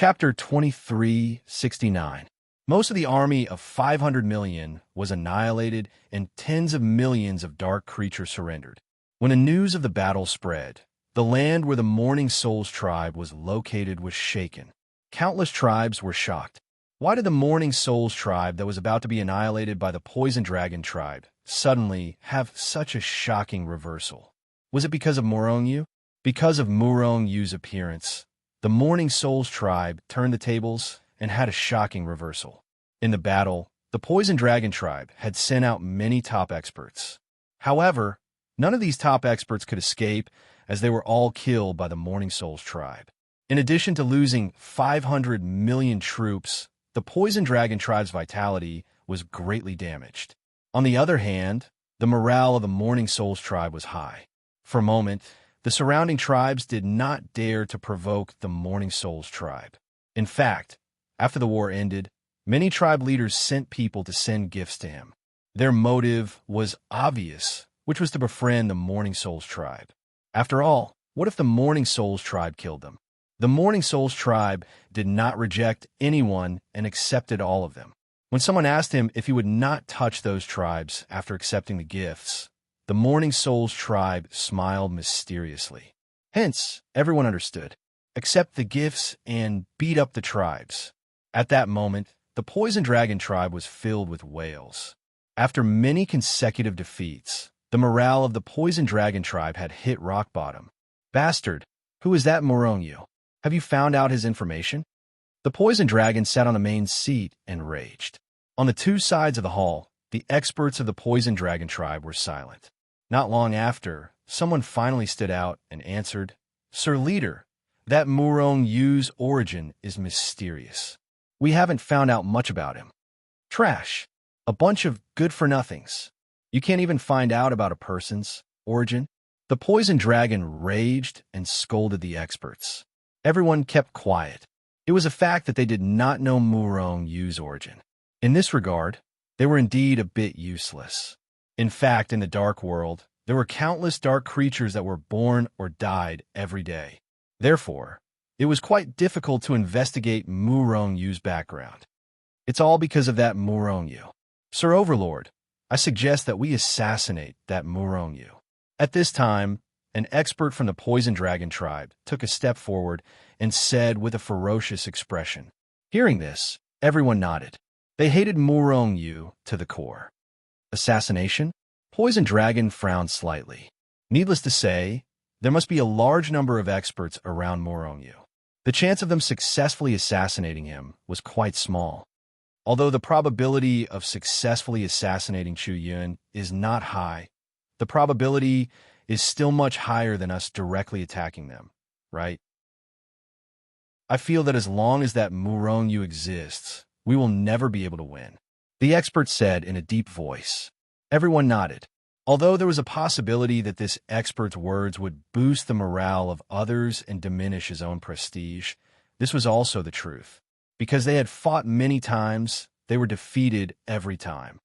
Chapter 2369. Most of the army of 500 million was annihilated, and tens of millions of dark creatures surrendered. When the news of the battle spread, the land where the Morning Souls tribe was located was shaken. Countless tribes were shocked. Why did the Morning Souls tribe that was about to be annihilated by the Poison Dragon tribe suddenly have such a shocking reversal? Was it because of Morongyu? Because of Morongyu's appearance, the Morning Souls tribe turned the tables and had a shocking reversal. In the battle, the Poison Dragon tribe had sent out many top experts. However, none of these top experts could escape, as they were all killed by the Morning Souls tribe. In addition to losing 500 million troops, the Poison Dragon tribe's vitality was greatly damaged. On the other hand, the morale of the Morning Souls tribe was high. For a moment, the surrounding tribes did not dare to provoke the Morning Souls tribe. In fact, after the war ended, many tribe leaders sent people to send gifts to him. Their motive was obvious, which was to befriend the Morning Souls tribe. After all, what if the Morning Souls tribe killed them? The Morning Souls tribe did not reject anyone and accepted all of them. When someone asked him if he would not touch those tribes after accepting the gifts, the Morning Souls tribe smiled mysteriously. Hence, everyone understood. Accept the gifts and beat up the tribes. At that moment, the Poison Dragon tribe was filled with wails. After many consecutive defeats, the morale of the Poison Dragon tribe had hit rock bottom. Bastard, who is that Morongyu? Have you found out his information? The Poison Dragon sat on the main seat and raged. On the two sides of the hall, the experts of the Poison Dragon tribe were silent. Not long after, someone finally stood out and answered, "Sir Leader, that Morongyu's origin is mysterious. We haven't found out much about him. Trash. A bunch of good-for-nothings. You can't even find out about a person's origin." The Poison Dragon raged and scolded the experts. Everyone kept quiet. It was a fact that they did not know Morongyu's origin. In this regard, they were indeed a bit useless. In fact, in the dark world, there were countless dark creatures that were born or died every day. Therefore, it was quite difficult to investigate Morongyu's background. It's all because of that Morongyu. Sir Overlord, I suggest that we assassinate that Morongyu. At this time, an expert from the Poison Dragon tribe took a step forward and said with a ferocious expression. Hearing this, everyone nodded. They hated Morongyu to the core. Assassination? Poison Dragon frowned slightly. Needless to say, there must be a large number of experts around Morongyu. The chance of them successfully assassinating him was quite small. Although the probability of successfully assassinating Chu Yun is not high, the probability is still much higher than us directly attacking them, right? I feel that as long as that Morongyu exists, we will never be able to win, the expert said in a deep voice. Everyone nodded. Although there was a possibility that this expert's words would boost the morale of others and diminish his own prestige, this was also the truth. Because they had fought many times, they were defeated every time.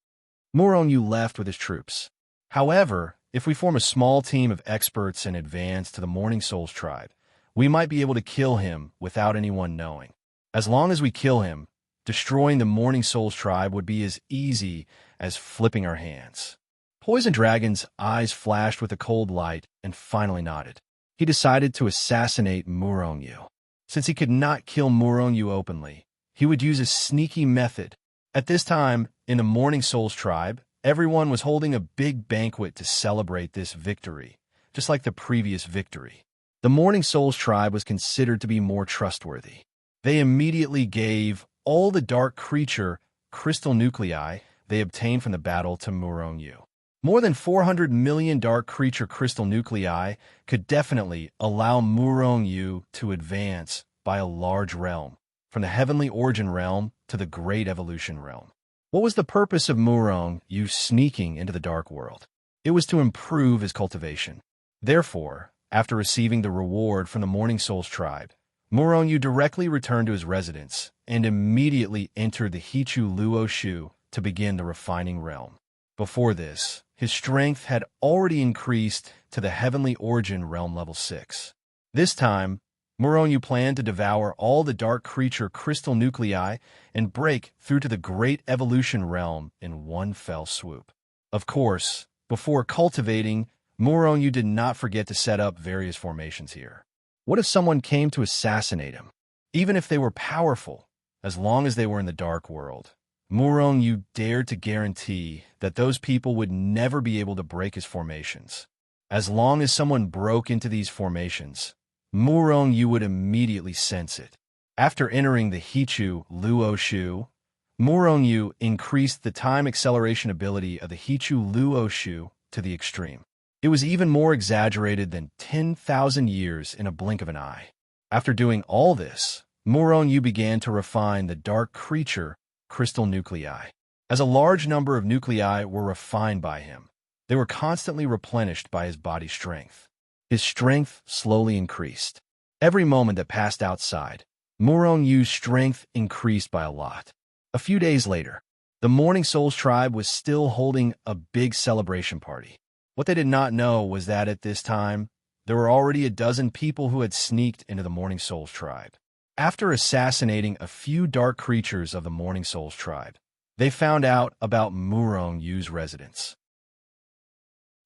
Morongyu left with his troops. However, if we form a small team of experts and advance to the Morning Souls tribe, we might be able to kill him without anyone knowing. As long as we kill him, destroying the Morning Souls tribe would be as easy as flipping our hands. Poison Dragon's eyes flashed with a cold light and finally nodded. He decided to assassinate Morongyu. Since he could not kill Morongyu openly, he would use a sneaky method. At this time, in the Morning Souls tribe, everyone was holding a big banquet to celebrate this victory, just like the previous victory. The Morning Souls tribe was considered to be more trustworthy. They immediately gave all the dark creature crystal nuclei they obtained from the battle to Morongyu. More than 400 million dark creature crystal nuclei could definitely allow Morongyu to advance by a large realm, from the heavenly origin realm to the great evolution realm. What was the purpose of Morongyu sneaking into the dark world? It was to improve his cultivation. Therefore, after receiving the reward from the Morning Souls tribe, Morongyu directly returned to his residence and immediately entered the Hichu Luo Shu to begin the refining realm. Before this, his strength had already increased to the heavenly origin realm level 6. This time, Muronyu planned to devour all the dark creature crystal nuclei and break through to the great evolution realm in one fell swoop. Of course, before cultivating, Muronyu did not forget to set up various formations here. What if someone came to assassinate him? Even if they were powerful, as long as they were in the dark world, Muronyu dared to guarantee that those people would never be able to break his formations. As long as someone broke into these formations, Muronyu would immediately sense it. After entering the Hichu Luoshu, Muronyu increased the time acceleration ability of the Hichu Luoshu to the extreme. It was even more exaggerated than 10,000 years in a blink of an eye. After doing all this, Muronyu began to refine the dark creature crystal nuclei. As a large number of nuclei were refined by him, they were constantly replenished by his body strength. His strength slowly increased. Every moment that passed outside, Muronyu's strength increased by a lot. A few days later, the Morning Souls tribe was still holding a big celebration party. What they did not know was that at this time, there were already a dozen people who had sneaked into the Morning Souls tribe. After assassinating a few dark creatures of the Morning Souls tribe, they found out about Muronyu's residence.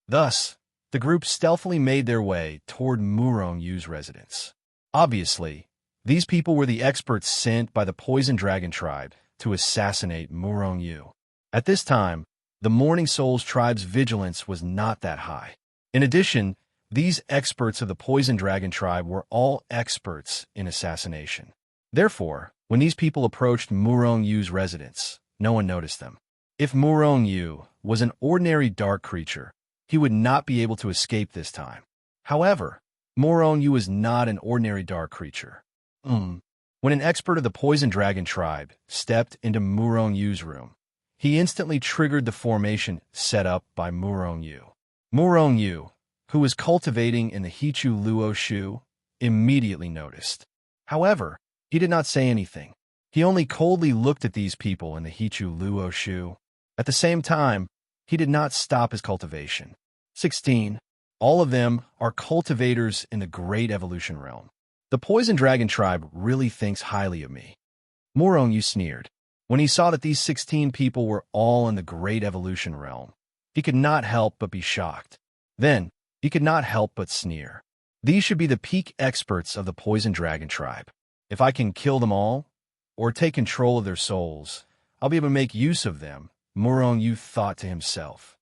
Thus, the group stealthily made their way toward Muronyu's residence. Obviously, these people were the experts sent by the Poison Dragon tribe to assassinate Muronyu. At this time, the Morning Souls tribe's vigilance was not that high. In addition, these experts of the Poison Dragon tribe were all experts in assassination. Therefore, when these people approached Muronyu's residence, no one noticed them. If Muronyu was an ordinary dark creature, he would not be able to escape this time. However, Muronyu is not an ordinary dark creature. When an expert of the Poison Dragon tribe stepped into Muronyu's room, he instantly triggered the formation set up by Muronyu. Muronyu, who was cultivating in the Hichu Luoshu, immediately noticed. However, he did not say anything. He only coldly looked at these people in the Hichu Luoshu. At the same time, he did not stop his cultivation. 16. All of them are cultivators in the Great Evolution Realm. The Poison Dragon tribe really thinks highly of me. Muronyu sneered. When he saw that these 16 people were all in the Great Evolution Realm, he could not help but be shocked. Then, he could not help but sneer. These should be the peak experts of the Poison Dragon tribe. If I can kill them all, or take control of their souls, I'll be able to make use of them, Muronyu thought to himself.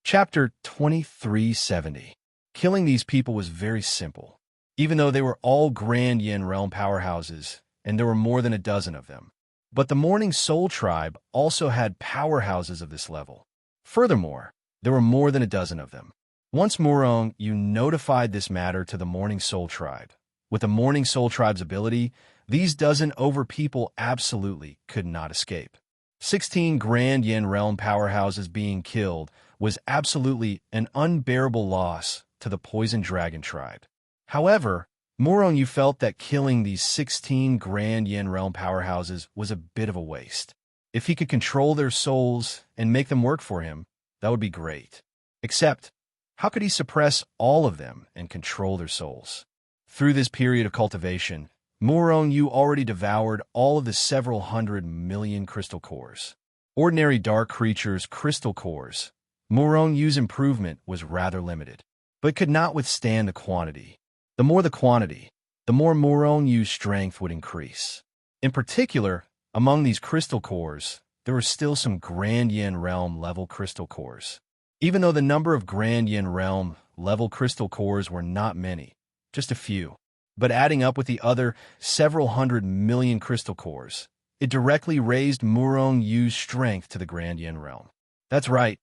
Chapter 2370. Killing these people was very simple, even though they were all Grand Yin Realm powerhouses, and there were more than a dozen of them. But the Morning Soul tribe also had powerhouses of this level. Furthermore, there were more than a dozen of them. Once Muronyu notified this matter to the Morning Soul tribe. With the Morning Soul tribe's ability, these dozen over people absolutely could not escape. 16 Grand Yin Realm powerhouses being killed was absolutely an unbearable loss to the Poison Dragon tribe. However, Muronyu felt that killing these 16 Grand Yin Realm powerhouses was a bit of a waste. If he could control their souls and make them work for him, that would be great. Except, how could he suppress all of them and control their souls? Through this period of cultivation, Muronyu already devoured all of the several 100 million crystal cores. Ordinary dark creatures' crystal cores, Muronyu's improvement was rather limited, but could not withstand the quantity. The more the quantity, the more Muronyu's strength would increase. In particular, among these crystal cores, there were still some Grand Yin Realm level crystal cores. Even though the number of Grand Yin Realm level crystal cores were not many, just a few, but adding up with the other several 100 million crystal cores, it directly raised Muronyu's strength to the Grand Yin Realm. That's right,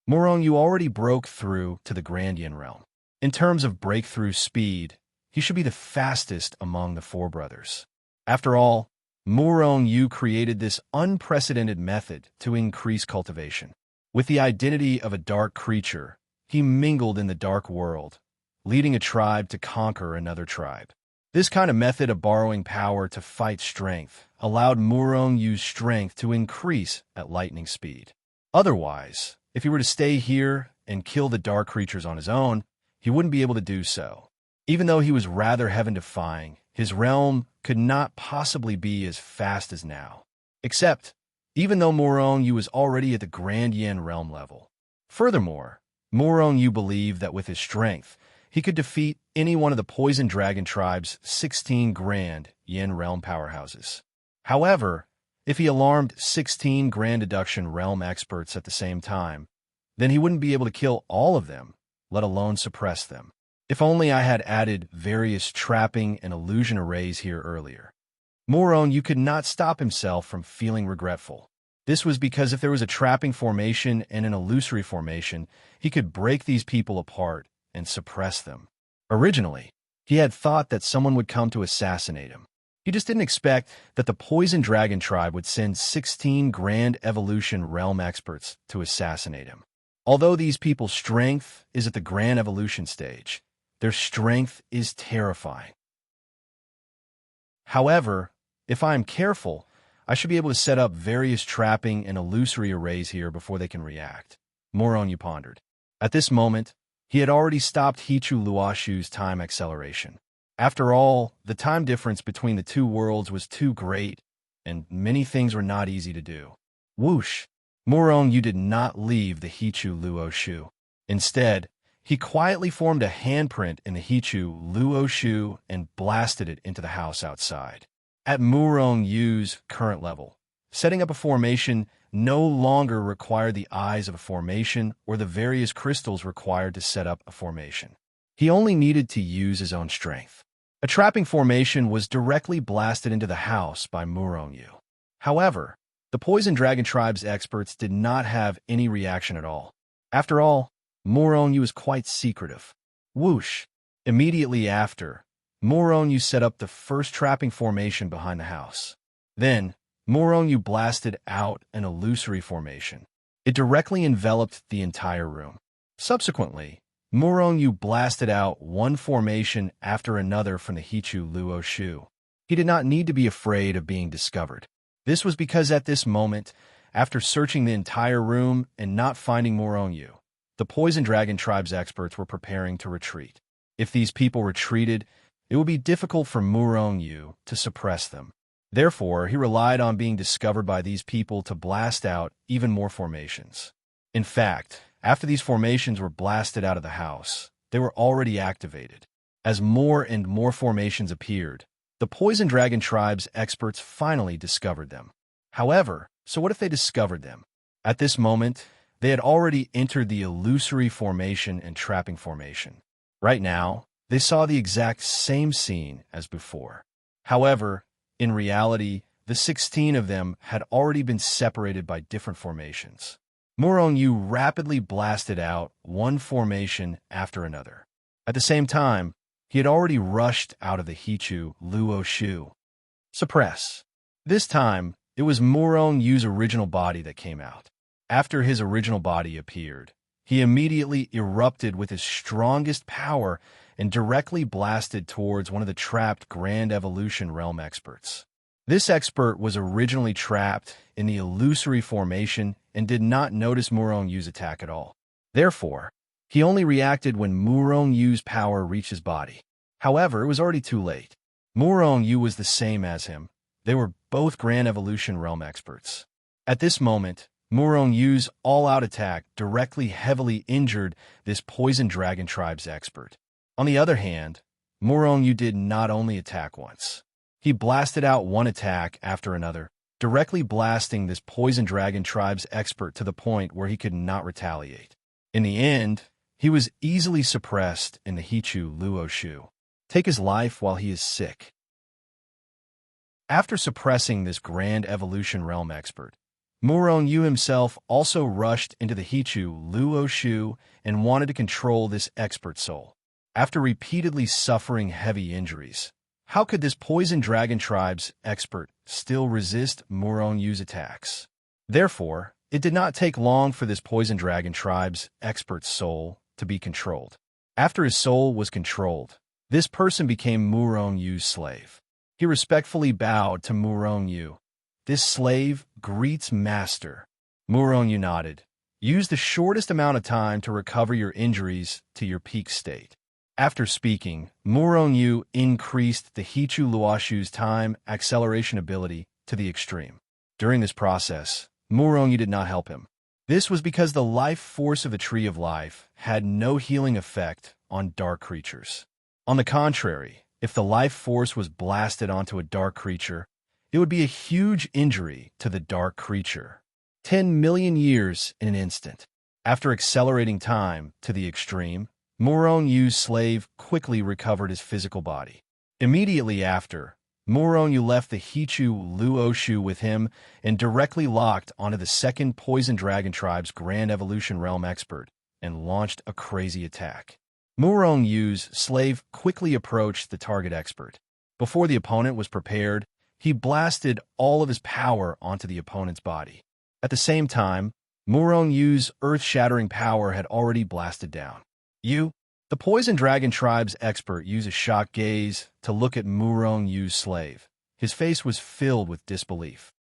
Muronyu already broke through to the Grand Yin Realm. In terms of breakthrough speed, he should be the fastest among the four brothers. After all, Muronyu created this unprecedented method to increase cultivation. With the identity of a dark creature, he mingled in the dark world, leading a tribe to conquer another tribe. This kind of method of borrowing power to fight strength allowed Muronyu's strength to increase at lightning speed. Otherwise, if he were to stay here and kill the dark creatures on his own, he wouldn't be able to do so. Even though he was rather heaven-defying, his realm could not possibly be as fast as now. Except, even though Morong Yu was already at the Grand Yen realm level. Furthermore, Morong Yu believed that with his strength, he could defeat any one of the Poison Dragon Tribe's 16 Grand Yen realm powerhouses. However, if he alarmed 16 Grand Deduction realm experts at the same time, then he wouldn't be able to kill all of them, let alone suppress them. If only I had added various trapping and illusion arrays here earlier. Morong Yu could not stop himself from feeling regretful. This was because if there was a trapping formation and an illusory formation, he could break these people apart and suppress them. Originally, he had thought that someone would come to assassinate him. He just didn't expect that the Poison Dragon Tribe would send 16 Grand Evolution Realm experts to assassinate him. Although these people's strength is at the Grand Evolution stage, their strength is terrifying. However, if I am careful, I should be able to set up various trapping and illusory arrays here before they can react. Morong Yu pondered. At this moment, he had already stopped Hichu Luoshu's time acceleration. After all, the time difference between the two worlds was too great, and many things were not easy to do. Whoosh! Morong Yu did not leave the Hichu Luoshu. Instead, he quietly formed a handprint in the Hichu Luoshu and blasted it into the house outside. At Morong Yu's current level, setting up a formation no longer required the eyes of a formation or the various crystals required to set up a formation. He only needed to use his own strength. A trapping formation was directly blasted into the house by Morong Yu. However, the Poison Dragon Tribe's experts did not have any reaction at all. After all, Morong Yu was quite secretive. Whoosh! Immediately after, Morong Yu set up the first trapping formation behind the house. Then, Morong Yu blasted out an illusory formation. It directly enveloped the entire room. Subsequently, Morong Yu blasted out one formation after another from the Hichu Luoshu. He did not need to be afraid of being discovered. This was because at this moment, after searching the entire room and not finding Morong Yu, the Poison Dragon Tribe's experts were preparing to retreat. If these people retreated, it would be difficult for Morong Yu to suppress them. Therefore, he relied on being discovered by these people to blast out even more formations. In fact, after these formations were blasted out of the house, they were already activated. As more and more formations appeared, the Poison Dragon Tribe's experts finally discovered them. However, so what if they discovered them? At this moment, they had already entered the illusory formation and trapping formation. Right now, they saw the exact same scene as before. However, in reality, the 16 of them had already been separated by different formations. Morong Yu rapidly blasted out one formation after another. At the same time, he had already rushed out of the Hichu Luoshu. Suppress. This time, it was Morong Yu's original body that came out. After his original body appeared, he immediately erupted with his strongest power and directly blasted towards one of the trapped Grand Evolution Realm experts. This expert was originally trapped in the illusory formation and did not notice Morong Yu's attack at all. Therefore, he only reacted when Morong Yu's power reached his body. However, it was already too late. Morong Yu was the same as him. They were both Grand Evolution Realm experts. At this moment, Morong Yu's all-out attack directly heavily injured this Poison Dragon Tribe's expert. On the other hand, Morong Yu did not only attack once. He blasted out one attack after another, directly blasting this Poison Dragon Tribe's expert to the point where he could not retaliate. In the end, he was easily suppressed in the Hichu Luoshu. Take his life while he is sick. After suppressing this Grand Evolution Realm expert, Morong Yu himself also rushed into the Hichu Luoshu and wanted to control this expert soul. After repeatedly suffering heavy injuries, how could this Poison Dragon Tribe's expert still resist Morong Yu's attacks? Therefore, it did not take long for this Poison Dragon Tribe's expert's soul to be controlled. After his soul was controlled, this person became Morong Yu's slave. He respectfully bowed to Morong Yu. This slave greets master. Morong Yu nodded. Use the shortest amount of time to recover your injuries to your peak state. After speaking, Murong increased the Hichu Luoshu's time acceleration ability to the extreme. During this process, Murong did not help him. This was because the life force of the Tree of Life had no healing effect on dark creatures. On the contrary, if the life force was blasted onto a dark creature, it would be a huge injury to the dark creature. 10 million years in an instant. After accelerating time to the extreme, Murong-Yu's slave quickly recovered his physical body. Immediately after, Murong-Yu left the Hichu Luoshu with him and directly locked onto the second Poison Dragon Tribe's Grand Evolution Realm expert and launched a crazy attack. Murong-Yu's slave quickly approached the target expert. Before the opponent was prepared, he blasted all of his power onto the opponent's body. At the same time, Murong-Yu's earth-shattering power had already blasted down. The Poison Dragon Tribe's expert used a shocked gaze to look at Murong-Yu's slave. His face was filled with disbelief.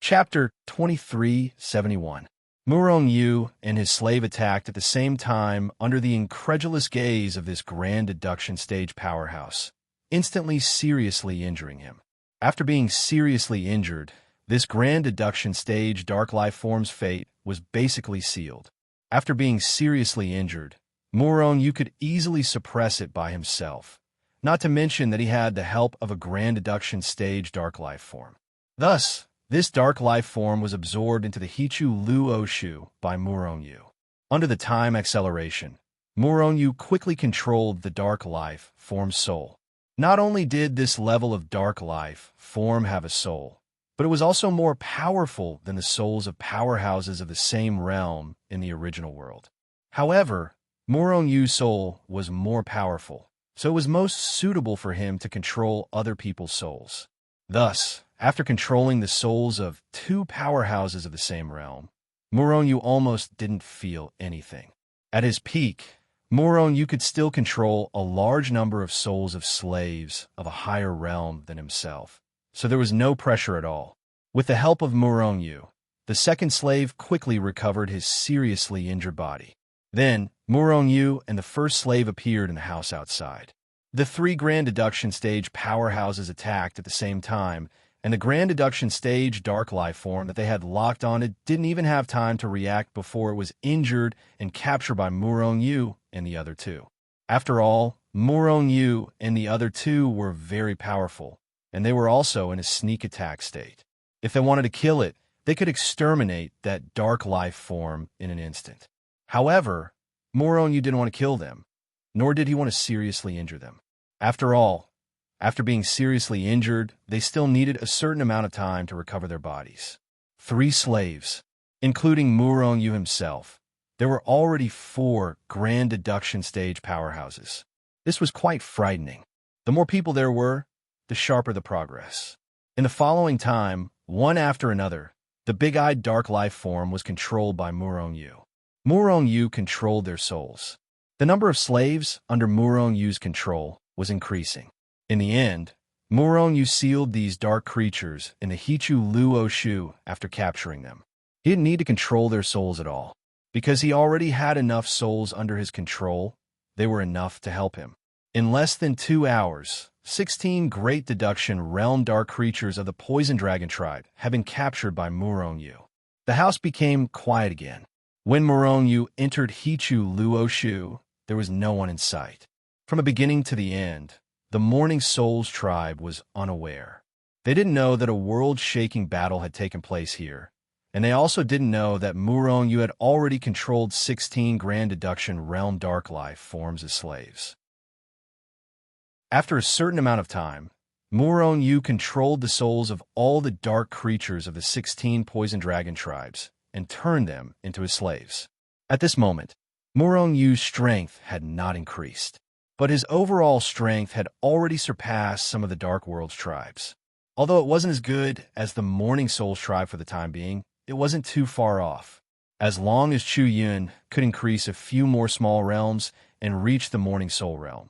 Chapter 2371. Murong-Yu and his slave attacked at the same time under the incredulous gaze of this grand deduction stage powerhouse, instantly seriously injuring him. After being seriously injured, this grand deduction stage Dark Life Form's fate was basically sealed. After being seriously injured, Murong-Yu could easily suppress it by himself, not to mention that he had the help of a grand deduction stage Dark Life Form. Thus, this Dark Life Form was absorbed into the Hichu Luoshu by Murong-Yu. Under the time acceleration, Murong-Yu quickly controlled the Dark Life Form's soul. Not only did this level of Dark Life Form have a soul, but it was also more powerful than the souls of powerhouses of the same realm in the original world. However, Murong-Yu's soul was more powerful, so it was most suitable for him to control other people's souls. Thus, after controlling the souls of two powerhouses of the same realm, Murong-Yu almost didn't feel anything. At his peak, Murong-Yu could still control a large number of souls of slaves of a higher realm than himself, so there was no pressure at all. With the help of Murong-Yu, the second slave quickly recovered his seriously injured body. Then, Murong-Yu and the first slave appeared in the house outside. The three Grand Deduction Stage powerhouses attacked at the same time, and the Grand Deduction Stage Dark Life Form that they had locked on it didn't even have time to react before it was injured and captured by Murong-Yu and the other two. After all, Murong-Yu and the other two were very powerful, and they were also in a sneak attack state. If they wanted to kill it, they could exterminate that Dark Life Form in an instant. However, Murong-Yu didn't want to kill them, nor did he want to seriously injure them. After all, after being seriously injured, they still needed a certain amount of time to recover their bodies. 3 slaves, including Murong-Yu himself. There were already 4 Grand Deduction Stage powerhouses. This was quite frightening. The more people there were, the sharper the progress. In the following time, one after another, the big-eyed Dark Life Form was controlled by Murong-Yu. Murong-Yu controlled their souls. The number of slaves under Murong-Yu's control was increasing. In the end, Murong-Yu sealed these dark creatures in the Hichu Luoshu after capturing them. He didn't need to control their souls at all. Because he already had enough souls under his control, they were enough to help him. In less than 2 hours, 16 Great Deduction Realm Dark creatures of the Poison Dragon Tribe had been captured by Murong-Yu. The house became quiet again. When Murong-Yu entered Hichu Luoshu, there was no one in sight. From the beginning to the end, the Morning Souls tribe was unaware. They didn't know that a world-shaking battle had taken place here, and they also didn't know that Murong-Yu had already controlled 16 Grand Deduction Realm Dark Life Forms as slaves. After a certain amount of time, Murong-Yu controlled the souls of all the dark creatures of the 16 Poison Dragon tribes and turned them into his slaves. At this moment, Murong-Yu's strength had not increased, but his overall strength had already surpassed some of the Dark World's tribes. Although it wasn't as good as the Morning Souls tribe for the time being, it wasn't too far off. As long as Chu Yun could increase a few more small realms and reach the Morning Soul realm,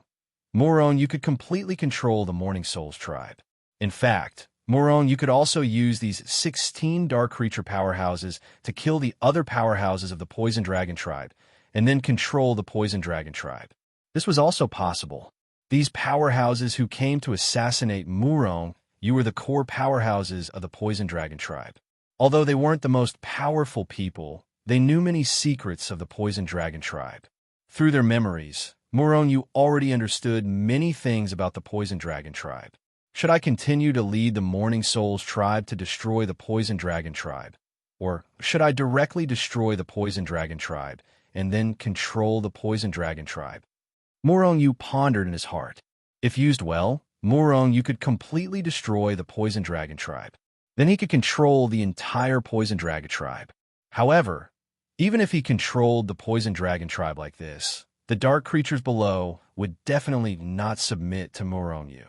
Murong-Yu could completely control the Morning Souls tribe. In fact, Moron, you could also use these 16 dark creature powerhouses to kill the other powerhouses of the Poison Dragon tribe, and then control the Poison Dragon tribe. This was also possible. These powerhouses who came to assassinate Moron, you were the core powerhouses of the Poison Dragon tribe. Although they weren't the most powerful people, they knew many secrets of the Poison Dragon tribe. Through their memories, Moron, you already understood many things about the Poison Dragon tribe. Should I continue to lead the Morning Souls tribe to destroy the Poison Dragon tribe? Or should I directly destroy the Poison Dragon tribe and then control the Poison Dragon tribe? Moron, you pondered in his heart. If used well, Moron, you could completely destroy the Poison Dragon tribe. Then he could control the entire Poison Dragon tribe. However, even if he controlled the Poison Dragon tribe like this, the dark creatures below would definitely not submit to Moron you.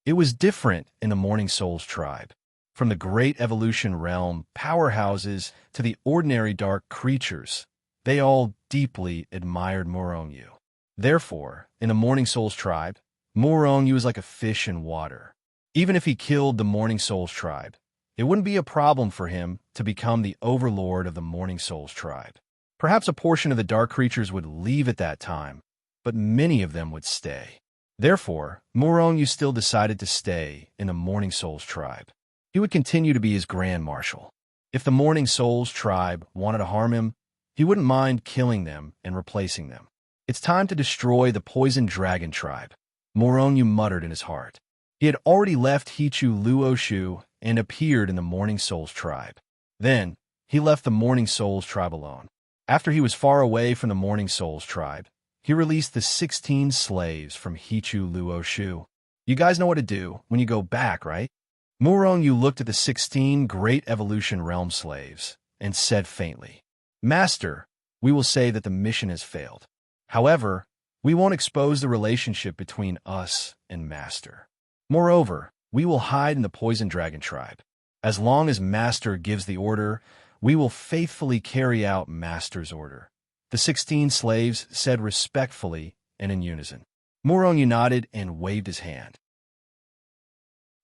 It was different in the Morning Souls tribe. From the Great Evolution realm powerhouses to the ordinary dark creatures, they all deeply admired Moron you. Therefore, in the Morning Souls tribe, Moron you was like a fish in water. Even if he killed the Morning Souls tribe, it wouldn't be a problem for him to become the overlord of the Morning Souls tribe. Perhaps a portion of the dark creatures would leave at that time, but many of them would stay. Therefore, Moron you still decided to stay in the Morning Souls tribe. He would continue to be his Grand Marshal. If the Morning Souls tribe wanted to harm him, he wouldn't mind killing them and replacing them. It's time to destroy the Poison Dragon tribe, Moron you muttered in his heart. He had already left Hichu Luoshu and appeared in the Morning Souls tribe. Then, he left the Morning Souls tribe alone. After he was far away from the Morning Souls tribe, he released the 16 slaves from Hichu Luoshu. You guys know what to do when you go back, right? Moron you looked at the 16 Great Evolution Realm slaves and said faintly, "Master, we will say that the mission has failed. However, we won't expose the relationship between us and Master. Moreover, we will hide in the Poison Dragon tribe. As long as Master gives the order, we will faithfully carry out Master's order." The 16 slaves said respectfully and in unison. Moron you nodded and waved his hand.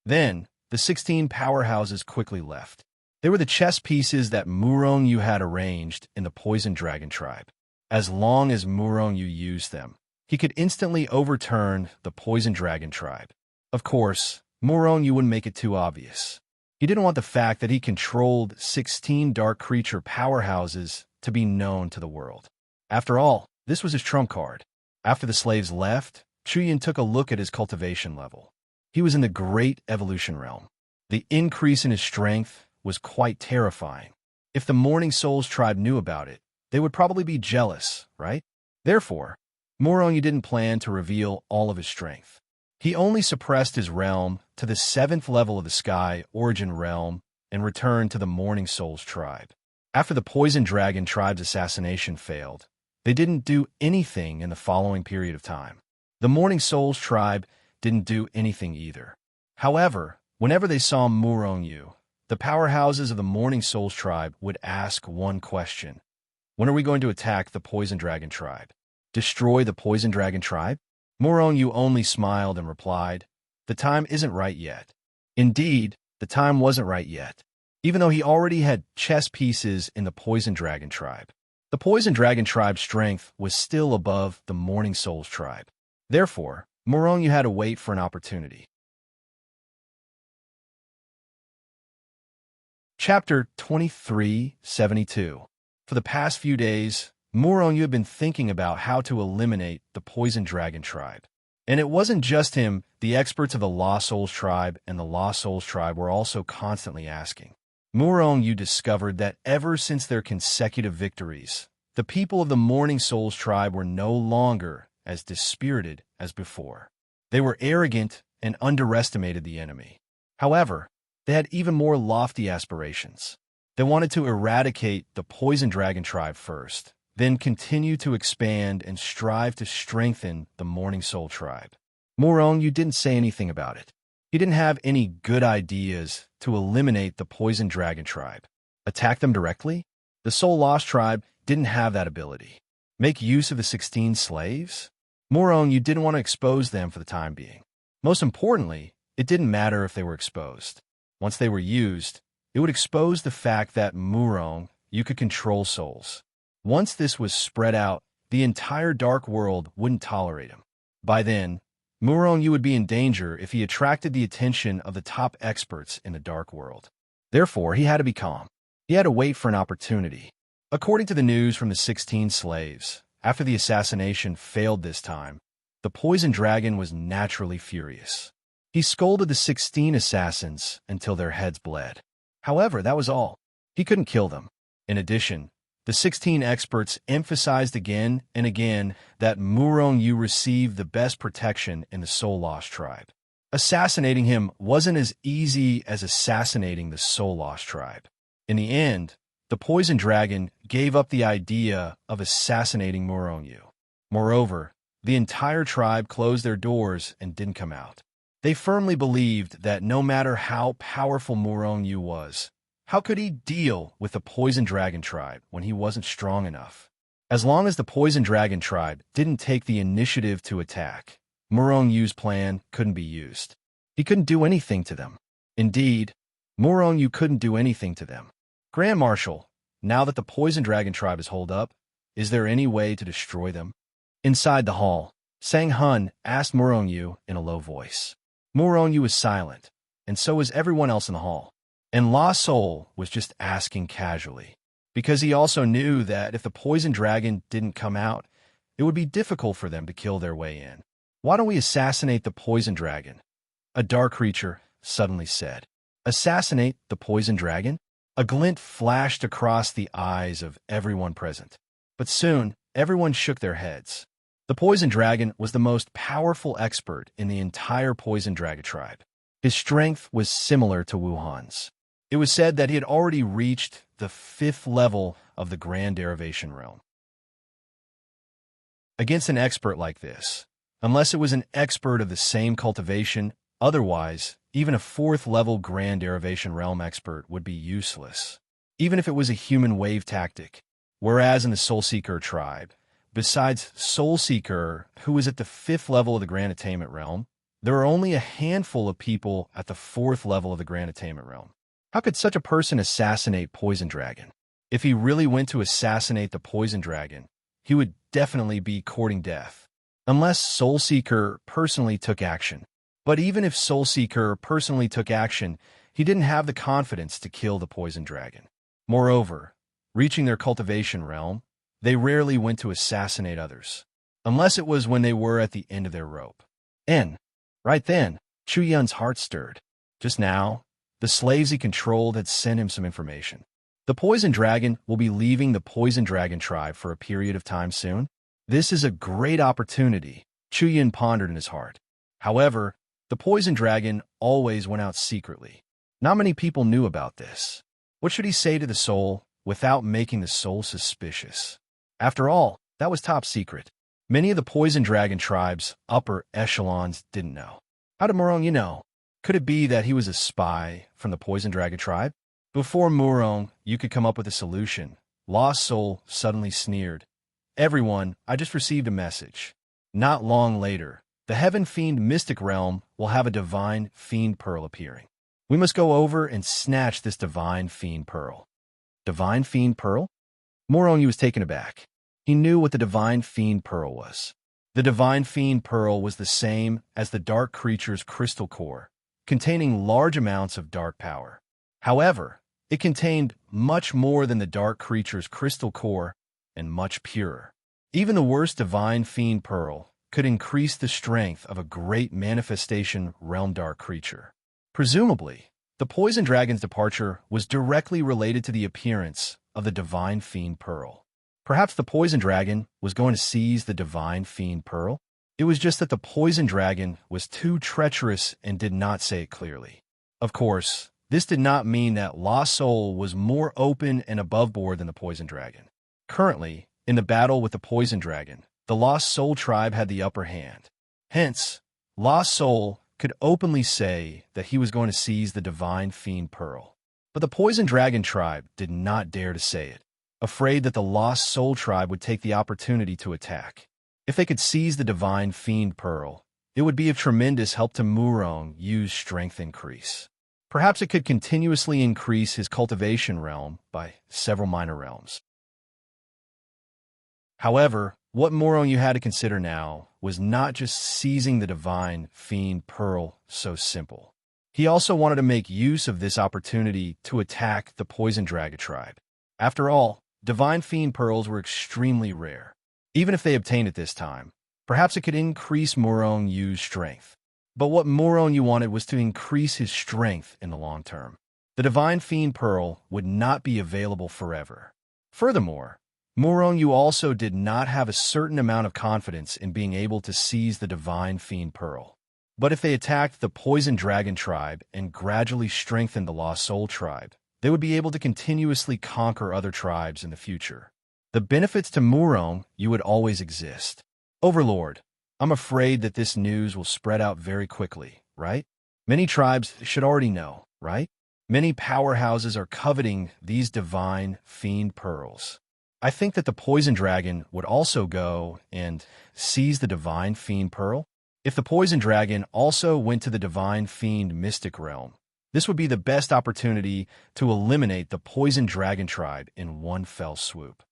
Then, the 16 powerhouses quickly left. They were the chess pieces that Moron you had arranged in the Poison Dragon tribe. As long as Moron you used them, he could instantly overturn the Poison Dragon tribe. Of course, Moron you wouldn't make it too obvious. He didn't want the fact that he controlled 16 dark creature powerhouses to be known to the world. After all, this was his trump card. After the slaves left, Chuyin took a look at his cultivation level. He was in the Great Evolution realm. The increase in his strength was quite terrifying. If the Morning Souls tribe knew about it, they would probably be jealous, right? Therefore, Moron you didn't plan to reveal all of his strength. He only suppressed his realm to the 7th level of the Sky Origin realm and returned to the Morning Souls tribe. After the Poison Dragon tribe's assassination failed, they didn't do anything in the following period of time. The Morning Souls tribe didn't do anything either. However, whenever they saw Moron you, the powerhouses of the Morning Souls tribe would ask one question. When are we going to attack the Poison Dragon tribe? Destroy the Poison Dragon tribe? Moron you only smiled and replied, "The time isn't right yet." Indeed, the time wasn't right yet. Even though he already had chess pieces in the Poison Dragon tribe, the Poison Dragon tribe's strength was still above the Morning Souls tribe. Therefore, Moron you had to wait for an opportunity. Chapter 2372. For the past few days, Moron you had been thinking about how to eliminate the Poison Dragon tribe. And it wasn't just him, the experts of the Lost Souls tribe and the Lost Souls tribe were also constantly asking. Moron you discovered that ever since their consecutive victories, the people of the Morning Souls tribe were no longer as dispirited as before. They were arrogant and underestimated the enemy. However, they had even more lofty aspirations. They wanted to eradicate the Poison Dragon tribe first, then continue to expand and strive to strengthen the Morning Soul tribe. Moron you didn't say anything about it. He didn't have any good ideas to eliminate the Poison Dragon tribe. Attack them directly? The Soul Lost tribe didn't have that ability. Make use of the 16 slaves? Moron you didn't want to expose them for the time being. Most importantly, it didn't matter if they were exposed. Once they were used, it would expose the fact that Murong, you could control souls. Once this was spread out, the entire dark world wouldn't tolerate him. By then, Murong Yu would be in danger if he attracted the attention of the top experts in the dark world. Therefore, he had to be calm. He had to wait for an opportunity. According to the news from the 16 slaves, after the assassination failed this time, the poison dragon was naturally furious. He scolded the 16 assassins until their heads bled. However, that was all. He couldn't kill them. In addition, the 16 experts emphasized again and again that Murong Yu received the best protection in the Soul Lost tribe. Assassinating him wasn't as easy as assassinating the Soul Lost tribe. In the end, the poison dragon gave up the idea of assassinating Murong Yu. Moreover, the entire tribe closed their doors and didn't come out. They firmly believed that no matter how powerful Murong Yu was, how could he deal with the Poison Dragon tribe when he wasn't strong enough? As long as the Poison Dragon tribe didn't take the initiative to attack, Murong Yu's plan couldn't be used. He couldn't do anything to them. Indeed, Murong Yu couldn't do anything to them. Grand Marshal, now that the Poison Dragon tribe is holed up, is there any way to destroy them? Inside the hall, Sang Hun asked Murong Yu in a low voice. Murong Yu was silent, and so was everyone else in the hall. And La Soul was just asking casually, because he also knew that if the poison dragon didn't come out, it would be difficult for them to kill their way in. Why don't we assassinate the poison dragon? A dark creature suddenly said. Assassinate the poison dragon? A glint flashed across the eyes of everyone present. But soon, everyone shook their heads. The poison dragon was the most powerful expert in the entire poison dragon tribe. His strength was similar to Wuhan's. It was said that he had already reached the 5th level of the Grand Derivation Realm. Against an expert like this, unless it was an expert of the same cultivation, otherwise, even a 4th level Grand Derivation Realm expert would be useless, even if it was a human wave tactic. Whereas in the Soul Seeker tribe, besides Soul Seeker, who was at the 5th level of the Grand Attainment Realm, there are only a handful of people at the 4th level of the Grand Attainment Realm. How could such a person assassinate Poison Dragon? If he really went to assassinate the Poison Dragon, he would definitely be courting death, unless Soul Seeker personally took action. But even if Soul Seeker personally took action, he didn't have the confidence to kill the Poison Dragon. Moreover, reaching their cultivation realm, they rarely went to assassinate others, unless it was when they were at the end of their rope. And, right then, Chu Yun's heart stirred. Just now, the slaves he controlled had sent him some information. The Poison Dragon will be leaving the Poison Dragon tribe for a period of time soon. This is a great opportunity, Chu Yun pondered in his heart. However, the Poison Dragon always went out secretly. Not many people knew about this. What should he say to the soul without making the soul suspicious? After all, that was top secret. Many of the Poison Dragon tribe's upper echelons didn't know. How did Murong Yu know? Could it be that he was a spy from the Poison Dragon tribe? Before Murong Yu could come up with a solution, Lost Soul suddenly sneered. Everyone, I just received a message. Not long later, the Heaven Fiend Mystic Realm will have a Divine Fiend Pearl appearing. We must go over and snatch this Divine Fiend Pearl. Divine Fiend Pearl? Murong Yu was taken aback. He knew what the Divine Fiend Pearl was. The Divine Fiend Pearl was the same as the Dark Creature's crystal core, containing large amounts of dark power. However, it contained much more than the Dark Creature's crystal core and much purer. Even the worst Divine Fiend Pearl could increase the strength of a great manifestation realm dark creature. Presumably, the Poison Dragon's departure was directly related to the appearance of the Divine Fiend Pearl. Perhaps the Poison Dragon was going to seize the Divine Fiend Pearl? It was just that the Poison Dragon was too treacherous and did not say it clearly. Of course, this did not mean that Lost Soul was more open and above board than the Poison Dragon. Currently, in the battle with the Poison Dragon, the Lost Soul tribe had the upper hand. Hence, Lost Soul could openly say that he was going to seize the Divine Fiend Pearl. But the Poison Dragon tribe did not dare to say it, afraid that the Lost Soul tribe would take the opportunity to attack. If they could seize the Divine Fiend Pearl, it would be of tremendous help to Murong Yu's strength increase. Perhaps it could continuously increase his cultivation realm by several minor realms. However, what Morong had to consider now was not just seizing the divine fiend pearl so simple. He also wanted to make use of this opportunity to attack the poison dragon tribe. After all, divine fiend pearls were extremely rare. Even if they obtained it this time, perhaps it could increase Morong Yu's strength. But what Morong Yu wanted was to increase his strength in the long term. The divine fiend pearl would not be available forever. Furthermore, Morong Yu also did not have a certain amount of confidence in being able to seize the divine fiend pearl. But if they attacked the poison dragon tribe and gradually strengthened the lost soul tribe, they would be able to continuously conquer other tribes in the future. The benefits to Morong Yu would always exist. Overlord, I'm afraid that this news will spread out very quickly, right? Many tribes should already know, right? Many powerhouses are coveting these divine fiend pearls. I think that the poison dragon would also go and seize the divine fiend pearl. If the poison dragon also went to the divine fiend mystic realm, this would be the best opportunity to eliminate the poison dragon tribe in one fell swoop.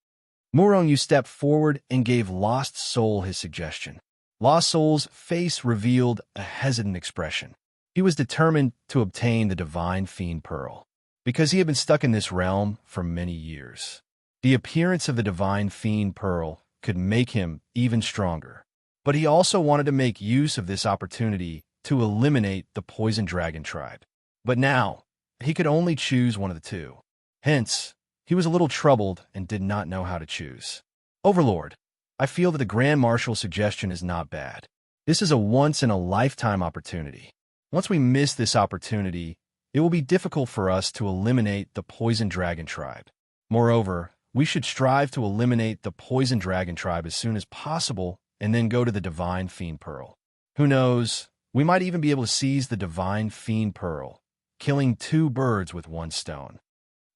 Morong Yu stepped forward and gave Lost Soul his suggestion. Lost Soul's face revealed a hesitant expression. He was determined to obtain the divine fiend pearl, because he had been stuck in this realm for many years. The appearance of the divine fiend pearl could make him even stronger, but he also wanted to make use of this opportunity to eliminate the poison dragon tribe. But now, he could only choose one of the two. Hence, he was a little troubled and did not know how to choose. Overlord, I feel that the Grand Marshal's suggestion is not bad. This is a once-in-a-lifetime opportunity. Once we miss this opportunity, it will be difficult for us to eliminate the poison dragon tribe. Moreover, we should strive to eliminate the poison dragon tribe as soon as possible and then go to the divine fiend pearl. Who knows, we might even be able to seize the divine fiend pearl, killing two birds with one stone.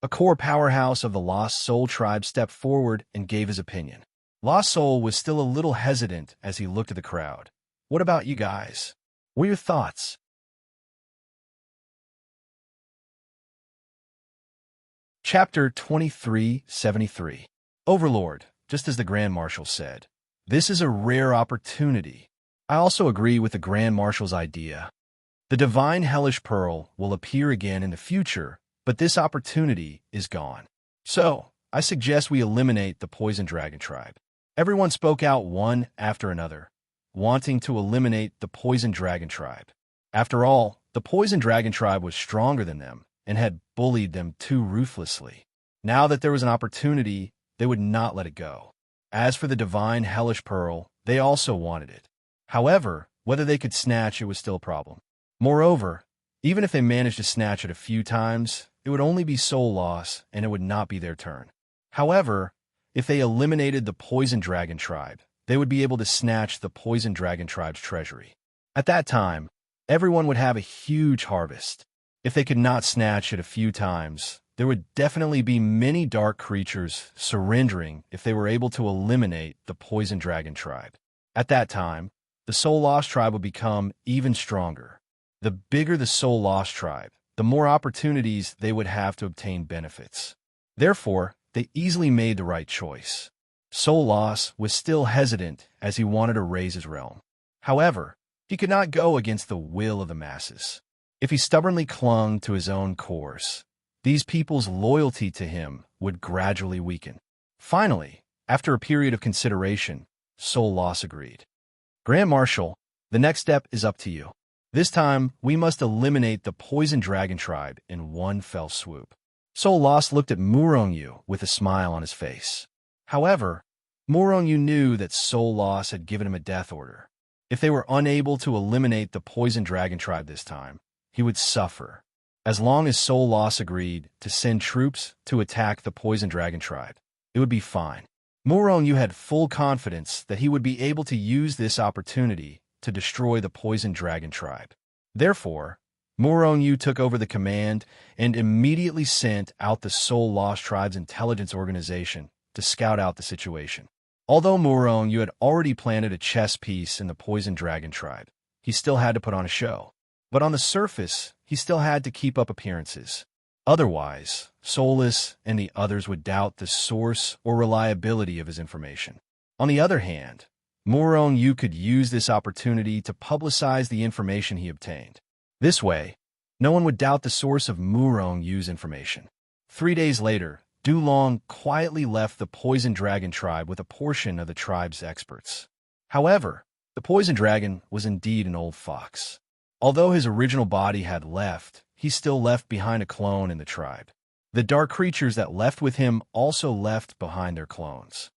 A core powerhouse of the Lost Soul tribe stepped forward and gave his opinion. Lost Soul was still a little hesitant as he looked at the crowd. What about you guys? What are your thoughts? Chapter 2373. Overlord, just as the Grand Marshal said, this is a rare opportunity. I also agree with the Grand Marshal's idea. The divine hellish pearl will appear again in the future, but this opportunity is gone. So, I suggest we eliminate the poison dragon tribe. Everyone spoke out one after another, wanting to eliminate the poison dragon tribe. After all, the poison dragon tribe was stronger than them and had bullied them too ruthlessly. Now that there was an opportunity, they would not let it go. As for the divine hellish pearl, they also wanted it. However, whether they could snatch it was still a problem. Moreover, even if they managed to snatch it a few times, it would only be soul loss and it would not be their turn. However, if they eliminated the poison dragon tribe, they would be able to snatch the poison dragon tribe's treasury. At that time, everyone would have a huge harvest. If they could not snatch it a few times, there would definitely be many dark creatures surrendering if they were able to eliminate the poison dragon tribe. At that time, the soul lost tribe would become even stronger. The bigger the soul lost tribe, the more opportunities they would have to obtain benefits. Therefore, they easily made the right choice. Soul Loss was still hesitant as he wanted to raise his realm. However, he could not go against the will of the masses. If he stubbornly clung to his own course, these people's loyalty to him would gradually weaken. Finally, after a period of consideration, Soul Loss agreed. Grand Marshal, the next step is up to you. This time, we must eliminate the poison dragon tribe in one fell swoop. Soul Loss looked at Morong Yu with a smile on his face. However, Morong Yu knew that Soul Loss had given him a death order. If they were unable to eliminate the poison dragon tribe this time, he would suffer. As long as Soul Loss agreed to send troops to attack the poison dragon tribe, it would be fine. Morong Yu had full confidence that he would be able to use this opportunity to destroy the poison dragon tribe. Therefore, Morong Yu took over the command and immediately sent out the Soul Lost Tribe's intelligence organization to scout out the situation. Although Morong Yu had already planted a chess piece in the poison dragon tribe, he still had to put on a show. But on the surface, he still had to keep up appearances. Otherwise, Soulless and the others would doubt the source or reliability of his information. On the other hand, Murong Yu could use this opportunity to publicize the information he obtained. This way, no one would doubt the source of Murong Yu's information. 3 days later, Du Long quietly left the Poison Dragon tribe with a portion of the tribe's experts. However, the Poison Dragon was indeed an old fox. Although his original body had left, he still left behind a clone in the tribe. The dark creatures that left with him also left behind their clones.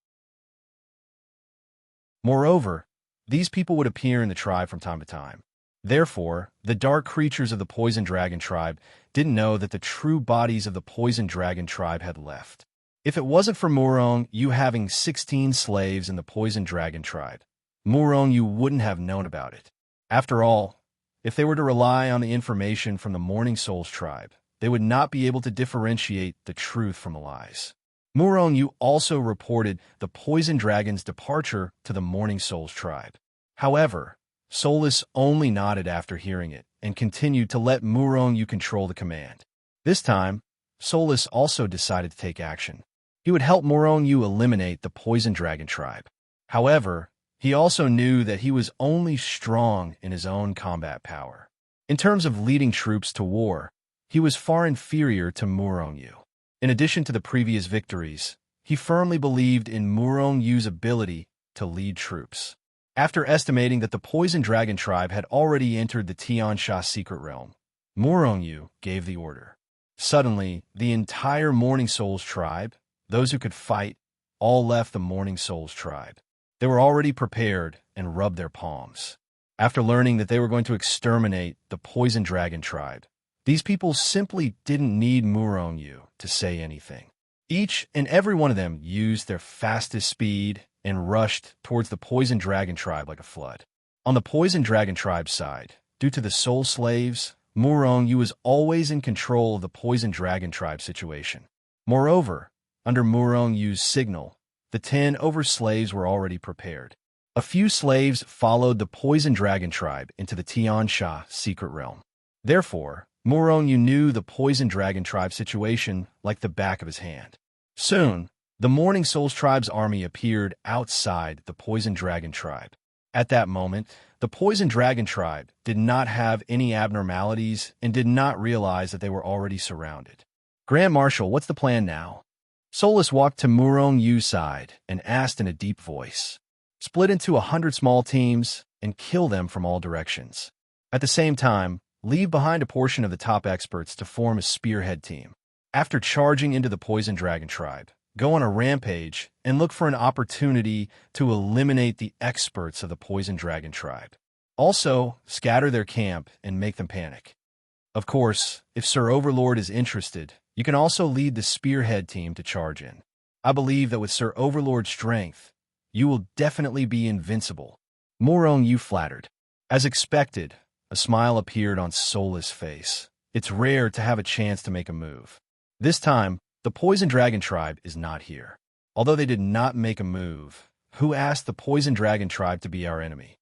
Moreover, these people would appear in the tribe from time to time. Therefore, the dark creatures of the Poison Dragon tribe didn't know that the true bodies of the Poison Dragon tribe had left. If it wasn't for Murong Yu having 16 slaves in the Poison Dragon tribe, Murong Yu wouldn't have known about it. After all, if they were to rely on the information from the Morning Souls tribe, they would not be able to differentiate the truth from the lies. Murong Yu also reported the Poison Dragon's departure to the Morning Souls tribe. However, Soulless only nodded after hearing it and continued to let Murong Yu control the command. This time, Soulless also decided to take action. He would help Murong Yu eliminate the Poison Dragon tribe. However, he also knew that he was only strong in his own combat power. In terms of leading troops to war, he was far inferior to Murong Yu. In addition to the previous victories, he firmly believed in Murong Yu's ability to lead troops. After estimating that the Poison Dragon tribe had already entered the Tiansha secret realm, Murong Yu gave the order. Suddenly, the entire Morning Souls tribe, those who could fight, all left the Morning Souls tribe. They were already prepared and rubbed their palms. After learning that they were going to exterminate the Poison Dragon tribe, these people simply didn't need Murong Yu to say anything. Each and every one of them used their fastest speed and rushed towards the Poison Dragon tribe like a flood. On the Poison Dragon tribe's side, due to the soul slaves, Murong Yu was always in control of the Poison Dragon tribe situation. Moreover, under Murong Yu's signal, the 10 over-slaves were already prepared. A few slaves followed the Poison Dragon tribe into the Tiansha secret realm. Therefore, Murong Yu knew the Poison Dragon tribe situation like the back of his hand. Soon, the Morning Souls tribe's army appeared outside the Poison Dragon tribe. At that moment, the Poison Dragon tribe did not have any abnormalities and did not realize that they were already surrounded. Grand Marshal, what's the plan now? Soulless walked to Murong Yu's side and asked in a deep voice. Split into 100 small teams and kill them from all directions. At the same time, leave behind a portion of the top experts to form a spearhead team. After charging into the Poison Dragon tribe, go on a rampage and look for an opportunity to eliminate the experts of the Poison Dragon tribe. Also, scatter their camp and make them panic. Of course, if Sir Overlord is interested, you can also lead the spearhead team to charge in. I believe that with Sir Overlord's strength, you will definitely be invincible. Murong Yu flattered. As expected, a smile appeared on Soulless' face. It's rare to have a chance to make a move. This time, the Poison Dragon tribe is not here. Although they did not make a move, who asked the Poison Dragon tribe to be our enemy?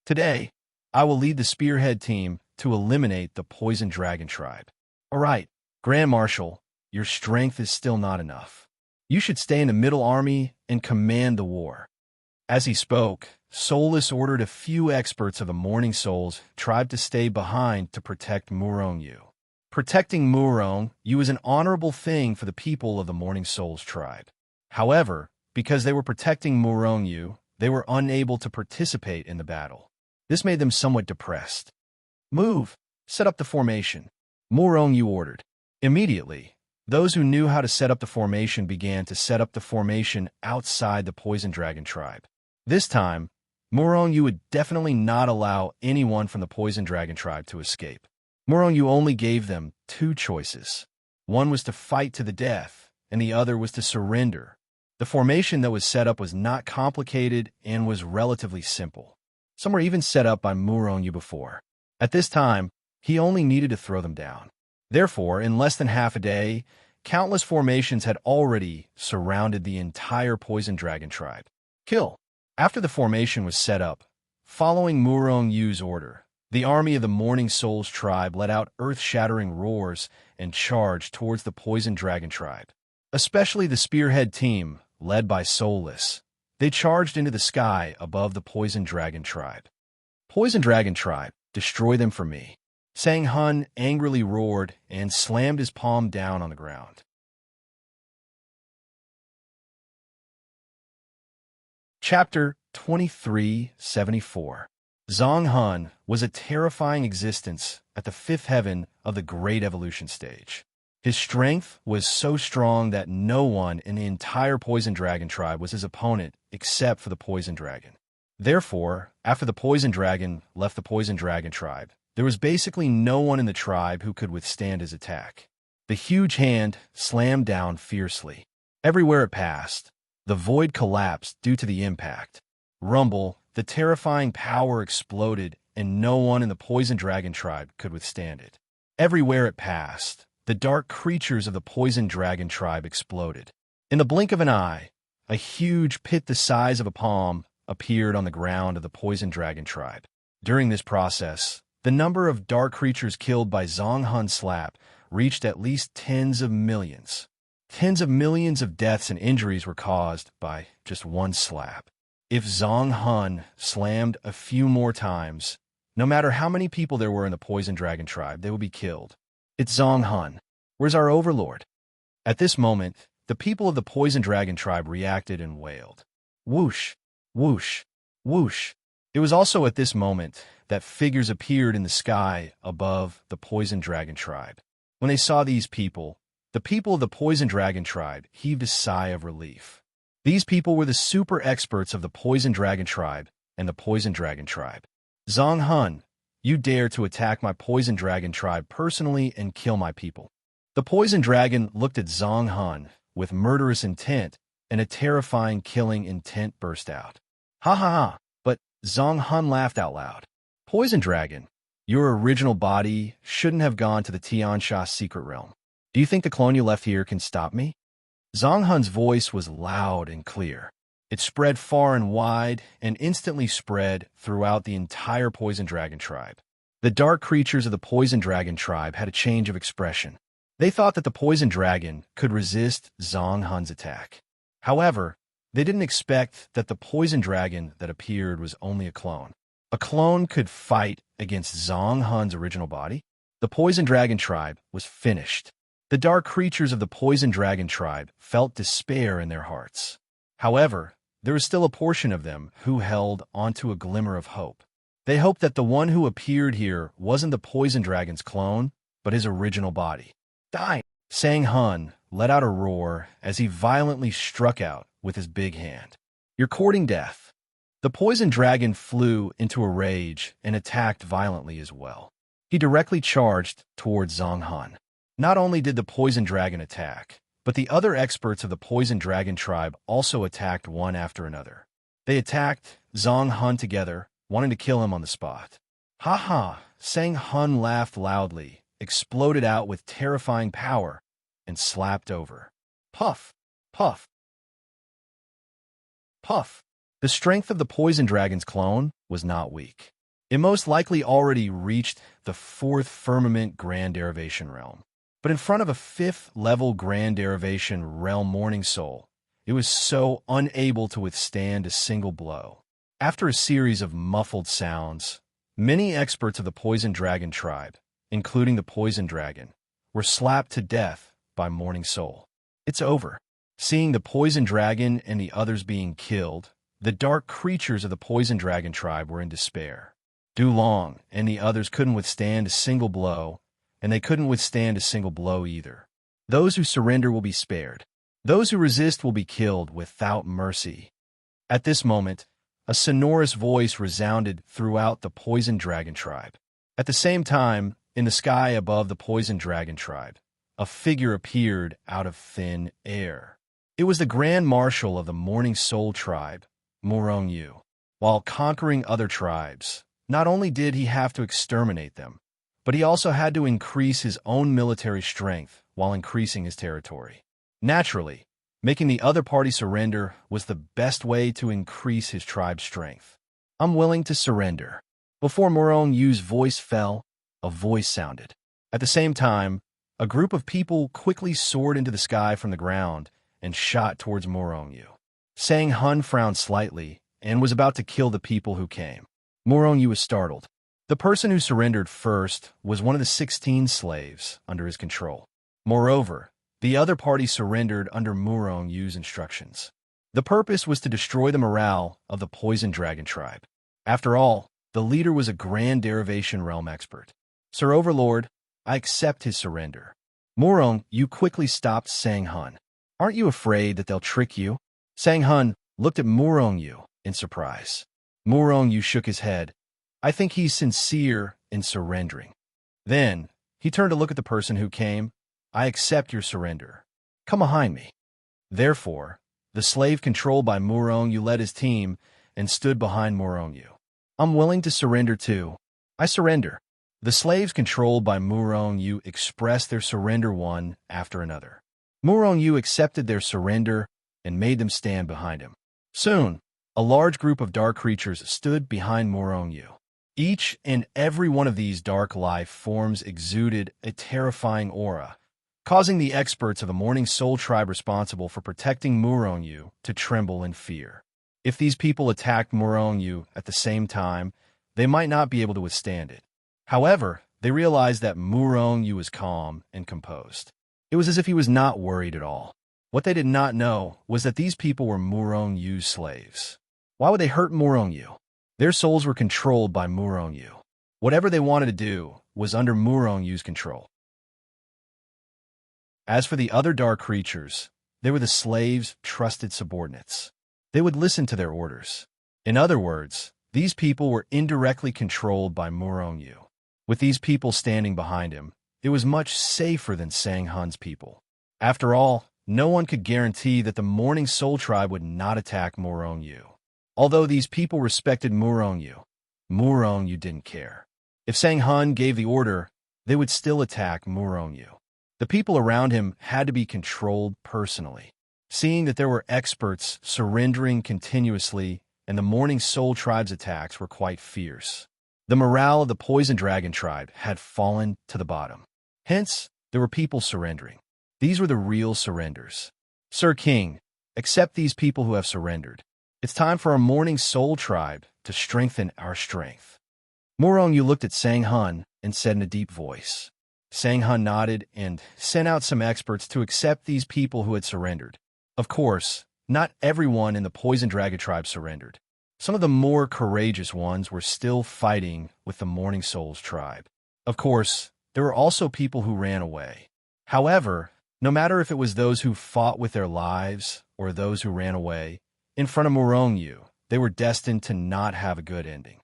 Today, I will lead the spearhead team to eliminate the Poison Dragon tribe. All right, Grand Marshal, your strength is still not enough. You should stay in the middle army and command the war. As he spoke, Soulless ordered a few experts of the Morning Souls tribe to stay behind to protect Murong Yu. Protecting Murong Yu is an honorable thing for the people of the Morning Souls tribe. However, because they were protecting Murong Yu, they were unable to participate in the battle. This made them somewhat depressed. Move! Set up the formation. Murong Yu ordered. Immediately, those who knew how to set up the formation began to set up the formation outside the Poison Dragon tribe. This time, Murong Yu would definitely not allow anyone from the Poison Dragon tribe to escape. Murong Yu only gave them 2 choices. One was to fight to the death, and the other was to surrender. The formation that was set up was not complicated and was relatively simple. Some were even set up by Murong Yu before. At this time, he only needed to throw them down. Therefore, in less than half a day, countless formations had already surrounded the entire Poison Dragon tribe. Kill! After the formation was set up, Following Murong Yu's order, the army of the Morning Souls tribe let out earth-shattering roars and charged towards the Poison Dragon tribe. Especially the spearhead team, led by Soulless. They charged into the sky above the Poison Dragon tribe. Poison Dragon tribe, destroy them for me. Sang Hun angrily roared and slammed his palm down on the ground. Chapter 2374. Zhang Hun was a terrifying existence at the fifth heaven of the Great Evolution stage. His strength was so strong that no one in the entire Poison Dragon tribe was his opponent except for the Poison Dragon. Therefore, after the Poison Dragon left the Poison Dragon tribe, there was basically no one in the tribe who could withstand his attack. The huge hand slammed down fiercely. Everywhere it passed, the void collapsed due to the impact. Rumble, the terrifying power exploded, and no one in the Poison Dragon tribe could withstand it. Everywhere it passed, the dark creatures of the Poison Dragon tribe exploded. In the blink of an eye, a huge pit the size of a palm appeared on the ground of the Poison Dragon tribe. During this process, the number of dark creatures killed by Zhang Hun's slap reached at least tens of millions. Tens of millions of deaths and injuries were caused by just one slap. If Zhang Hun slammed a few more times, no matter how many people there were in the Poison Dragon tribe, they would be killed. It's Zhang Hun. Where's our overlord? At this moment, the people of the Poison Dragon tribe reacted and wailed. Whoosh, whoosh, whoosh. It was also at this moment that figures appeared in the sky above the Poison Dragon tribe. When they saw these people, the people of the Poison Dragon tribe heaved a sigh of relief. These people were the super experts of the Poison Dragon tribe and the Poison Dragon tribe. Zhang Hun, you dare to attack my Poison Dragon tribe personally and kill my people. The Poison Dragon looked at Zhang Hun with murderous intent, and a terrifying killing intent burst out. Ha ha ha, but Zhang Hun laughed out loud. Poison Dragon, your original body shouldn't have gone to the Tiansha secret realm. Do you think the clone you left here can stop me? Zhang Hun's voice was loud and clear. It spread far and wide and instantly spread throughout the entire Poison Dragon tribe. The dark creatures of the Poison Dragon tribe had a change of expression. They thought that the Poison Dragon could resist Zhang Hun's attack. However, they didn't expect that the Poison Dragon that appeared was only a clone. A clone could fight against Zhang Hun's original body? The Poison Dragon tribe was finished. The dark creatures of the Poison Dragon tribe felt despair in their hearts. However, there was still a portion of them who held onto a glimmer of hope. They hoped that the one who appeared here wasn't the Poison Dragon's clone, but his original body. Die! Sang Hun let out a roar as he violently struck out with his big hand. You're courting death. The Poison Dragon flew into a rage and attacked violently as well. He directly charged towards Zhang Hun. Not only did the Poison Dragon attack, but the other experts of the Poison Dragon tribe also attacked one after another. They attacked Zhang Hun together, wanting to kill him on the spot. Ha ha! Sang Hun laughed loudly, exploded out with terrifying power, and slapped over. Puff! Puff! Puff! The strength of the Poison Dragon's clone was not weak. It most likely already reached the fourth firmament Grand Derivation realm. But in front of a fifth-level Grand Derivation realm Morning Soul, it was so unable to withstand a single blow. After a series of muffled sounds, many experts of the Poison Dragon tribe, including the Poison Dragon, were slapped to death by Morning Soul. It's over. Seeing the Poison Dragon and the others being killed, the dark creatures of the Poison Dragon tribe were in despair. Dulong and the others couldn't withstand a single blow, and they couldn't withstand a single blow either. Those who surrender will be spared. Those who resist will be killed without mercy. At this moment, a sonorous voice resounded throughout the Poison Dragon tribe. At the same time, in the sky above the Poison Dragon tribe, a figure appeared out of thin air. It was the Grand Marshal of the Morning Soul tribe, Murong Yu. While conquering other tribes, not only did he have to exterminate them, but he also had to increase his own military strength while increasing his territory. Naturally, making the other party surrender was the best way to increase his tribe's strength. I'm willing to surrender. Before Morong Yu's voice fell, a voice sounded. At the same time, a group of people quickly soared into the sky from the ground and shot towards Morong Yu. Sang Hun frowned slightly and was about to kill the people who came. Morong Yu was startled. The person who surrendered first was one of the 16 slaves under his control. Moreover, the other party surrendered under Morong Yu's instructions. The purpose was to destroy the morale of the Poison Dragon tribe. After all, the leader was a Grand Derivation Realm expert. Sir Overlord, I accept his surrender. Morong Yu quickly stopped Sang Hun. Aren't you afraid that they'll trick you? Sang Hun looked at Morong Yu in surprise. Morong Yu shook his head. I think he's sincere in surrendering. Then, he turned to look at the person who came. I accept your surrender. Come behind me. Therefore, the slave controlled by Morong Yu led his team and stood behind Morong Yu. I'm willing to surrender too. I surrender. The slaves controlled by Morong Yu expressed their surrender one after another. Morong Yu accepted their surrender and made them stand behind him. Soon, a large group of dark creatures stood behind Morong Yu. Each and every one of these dark life forms exuded a terrifying aura, causing the experts of the Morning Soul tribe responsible for protecting Morong Yu to tremble in fear. If these people attacked Morong Yu at the same time, they might not be able to withstand it. However, they realized that Morong Yu was calm and composed. It was as if he was not worried at all. What they did not know was that these people were Morong Yu's slaves. Why would they hurt Morong Yu? Their souls were controlled by Morong Yu. Whatever they wanted to do was under Morong Yu's control. As for the other dark creatures, they were the slaves' trusted subordinates. They would listen to their orders. In other words, these people were indirectly controlled by Morong Yu. With these people standing behind him, it was much safer than Sang Hun's people. After all, no one could guarantee that the Morning Soul tribe would not attack Morong Yu. Although these people respected Morong Yu didn't care. If Sang Hun gave the order, they would still attack Morong Yu. The people around him had to be controlled personally. Seeing that there were experts surrendering continuously and the Morning Soul tribe's attacks were quite fierce. The morale of the Poison Dragon tribe had fallen to the bottom. Hence, there were people surrendering. These were the real surrenders. Sir King, accept these people who have surrendered. It's time for our Morning Soul tribe to strengthen our strength. Morong Yu looked at Sang Hun and said in a deep voice. Sang Hun nodded and sent out some experts to accept these people who had surrendered. Of course, not everyone in the Poison Dragon tribe surrendered. Some of the more courageous ones were still fighting with the Morning Souls tribe. Of course, there were also people who ran away. However, no matter if it was those who fought with their lives or those who ran away, in front of Morong Yu, they were destined to not have a good ending.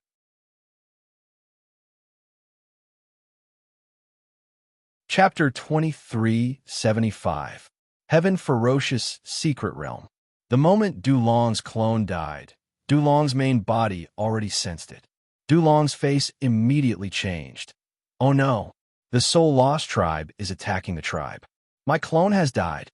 Chapter 2375 Heaven Ferocious Secret Realm. The moment Dulong's clone died, Dulong's main body already sensed it. Dulong's face immediately changed. Oh no, the Soul Lost tribe is attacking the tribe. My clone has died.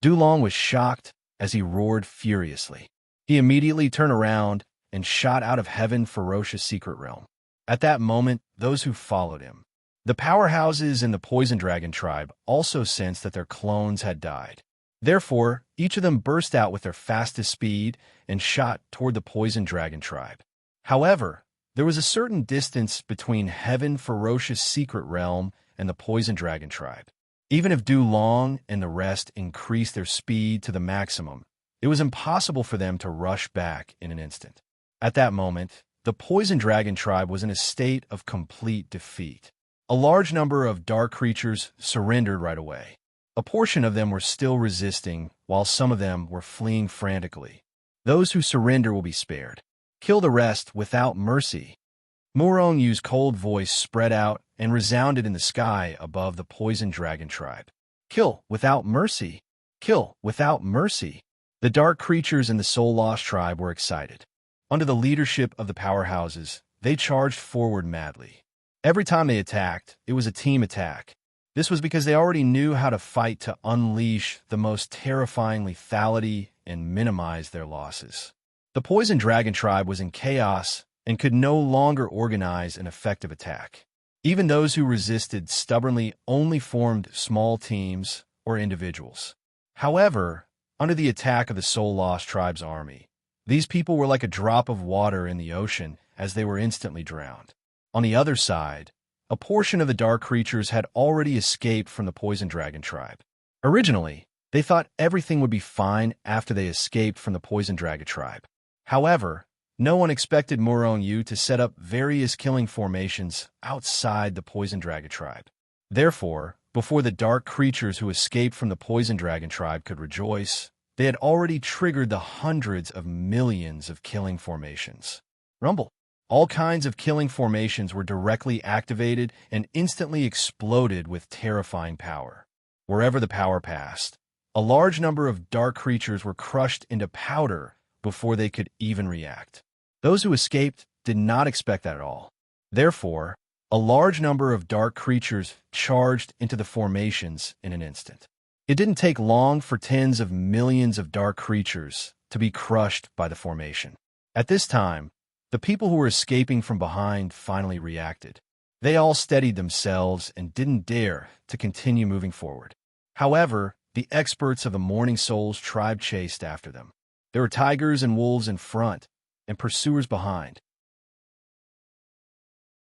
Dulong was shocked as he roared furiously. He immediately turned around and shot out of Heaven Ferocious Secret Realm. At that moment, those who followed him, the powerhouses in the Poison Dragon tribe, also sensed that their clones had died. Therefore, each of them burst out with their fastest speed and shot toward the Poison Dragon tribe. However, there was a certain distance between Heaven Ferocious Secret Realm and the Poison Dragon tribe. Even if Dulong and the rest increased their speed to the maximum, it was impossible for them to rush back in an instant. At that moment, the Poison Dragon tribe was in a state of complete defeat. A large number of dark creatures surrendered right away. A portion of them were still resisting, while some of them were fleeing frantically. Those who surrender will be spared. Kill the rest without mercy. Morong Yu's cold voice spread out and resounded in the sky above the Poison Dragon tribe. Kill without mercy. Kill without mercy. The dark creatures in the Soul Lost tribe were excited. Under the leadership of the powerhouses, they charged forward madly. Every time they attacked, it was a team attack. This was because they already knew how to fight to unleash the most terrifying lethality and minimize their losses. The Poison Dragon tribe was in chaos and could no longer organize an effective attack. Even those who resisted stubbornly only formed small teams or individuals. However, under the attack of the Soul Lost Tribe's army, these people were like a drop of water in the ocean as they were instantly drowned. On the other side, a portion of the dark creatures had already escaped from the Poison Dragon tribe. Originally, they thought everything would be fine after they escaped from the Poison Dragon tribe. However, no one expected Murong Yu to set up various killing formations outside the Poison Dragon tribe. Therefore, before the dark creatures who escaped from the Poison Dragon tribe could rejoice, they had already triggered the hundreds of millions of killing formations. Rumble. All kinds of killing formations were directly activated and instantly exploded with terrifying power. Wherever the power passed, a large number of dark creatures were crushed into powder before they could even react. Those who escaped did not expect that at all. Therefore, a large number of dark creatures charged into the formations in an instant. It didn't take long for tens of millions of dark creatures to be crushed by the formation. At this time, the people who were escaping from behind finally reacted. They all steadied themselves and didn't dare to continue moving forward. However, the experts of the Morning Souls tribe chased after them. There were tigers and wolves in front, and pursuers behind.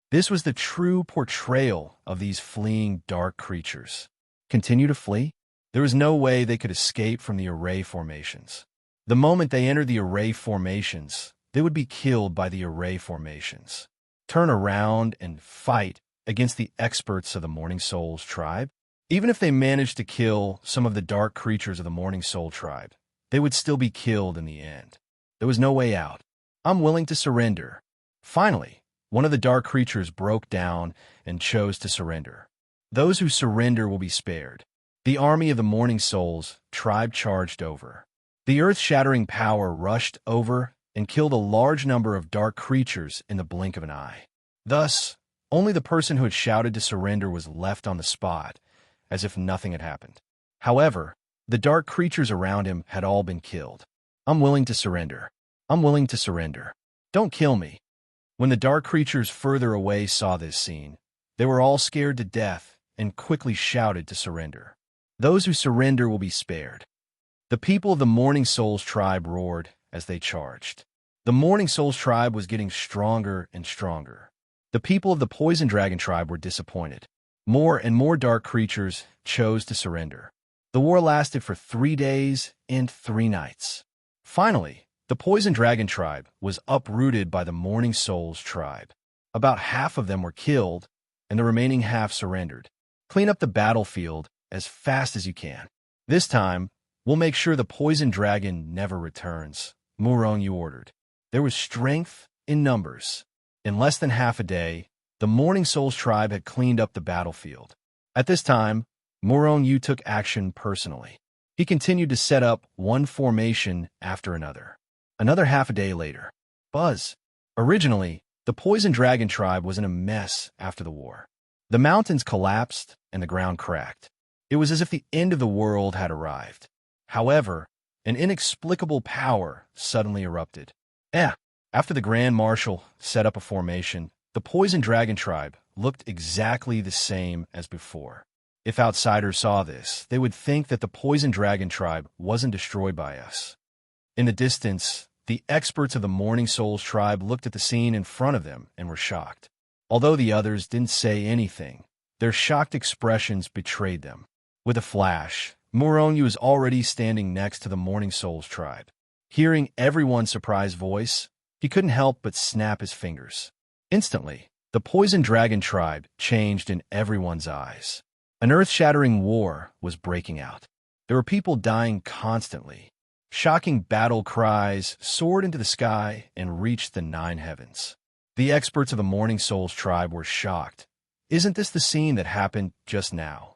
This was the true portrayal of these fleeing dark creatures. Continue to flee? There was no way they could escape from the array formations. The moment they entered the array formations, they would be killed by the array formations. Turn around and fight against the experts of the Morning Souls tribe? Even if they managed to kill some of the dark creatures of the Morning Soul tribe, they would still be killed in the end. There was no way out. I'm willing to surrender. Finally, one of the dark creatures broke down and chose to surrender. Those who surrender will be spared. The army of the Morning Souls tribe charged over. The earth-shattering power rushed over and killed a large number of dark creatures in the blink of an eye. Thus, only the person who had shouted to surrender was left on the spot, as if nothing had happened. However, the dark creatures around him had all been killed. I'm willing to surrender. I'm willing to surrender. Don't kill me. When the dark creatures further away saw this scene, they were all scared to death and quickly shouted to surrender. Those who surrender will be spared. The people of the Morning Souls tribe roared as they charged. The Morning Souls tribe was getting stronger and stronger. The people of the Poison Dragon tribe were disappointed. More and more dark creatures chose to surrender. The war lasted for 3 days and 3 nights. Finally, the Poison Dragon tribe was uprooted by the Morning Souls tribe. About half of them were killed, and the remaining half surrendered. Clean up the battlefield as fast as you can. This time, we'll make sure the Poison Dragon never returns, Murong Yu ordered. There was strength in numbers. In less than half a day, the Morning Souls tribe had cleaned up the battlefield. At this time, Murong Yu took action personally. He continued to set up one formation after another. Another half a day later. Buzz. Originally, the Poison Dragon tribe was in a mess after the war. The mountains collapsed and the ground cracked. It was as if the end of the world had arrived. However, an inexplicable power suddenly erupted. After the Grand Marshal set up a formation, the Poison Dragon tribe looked exactly the same as before. If outsiders saw this, they would think that the Poison Dragon tribe wasn't destroyed by us. In the distance, the experts of the Morning Souls tribe looked at the scene in front of them and were shocked. Although the others didn't say anything, their shocked expressions betrayed them. With a flash, Murong Yu was already standing next to the Morning Souls tribe. Hearing everyone's surprised voice, he couldn't help but snap his fingers. Instantly, the Poison Dragon tribe changed in everyone's eyes. An earth-shattering war was breaking out. There were people dying constantly. Shocking battle cries soared into the sky and reached the 9 heavens. The experts of the Morning Souls tribe were shocked. Isn't this the scene that happened just now?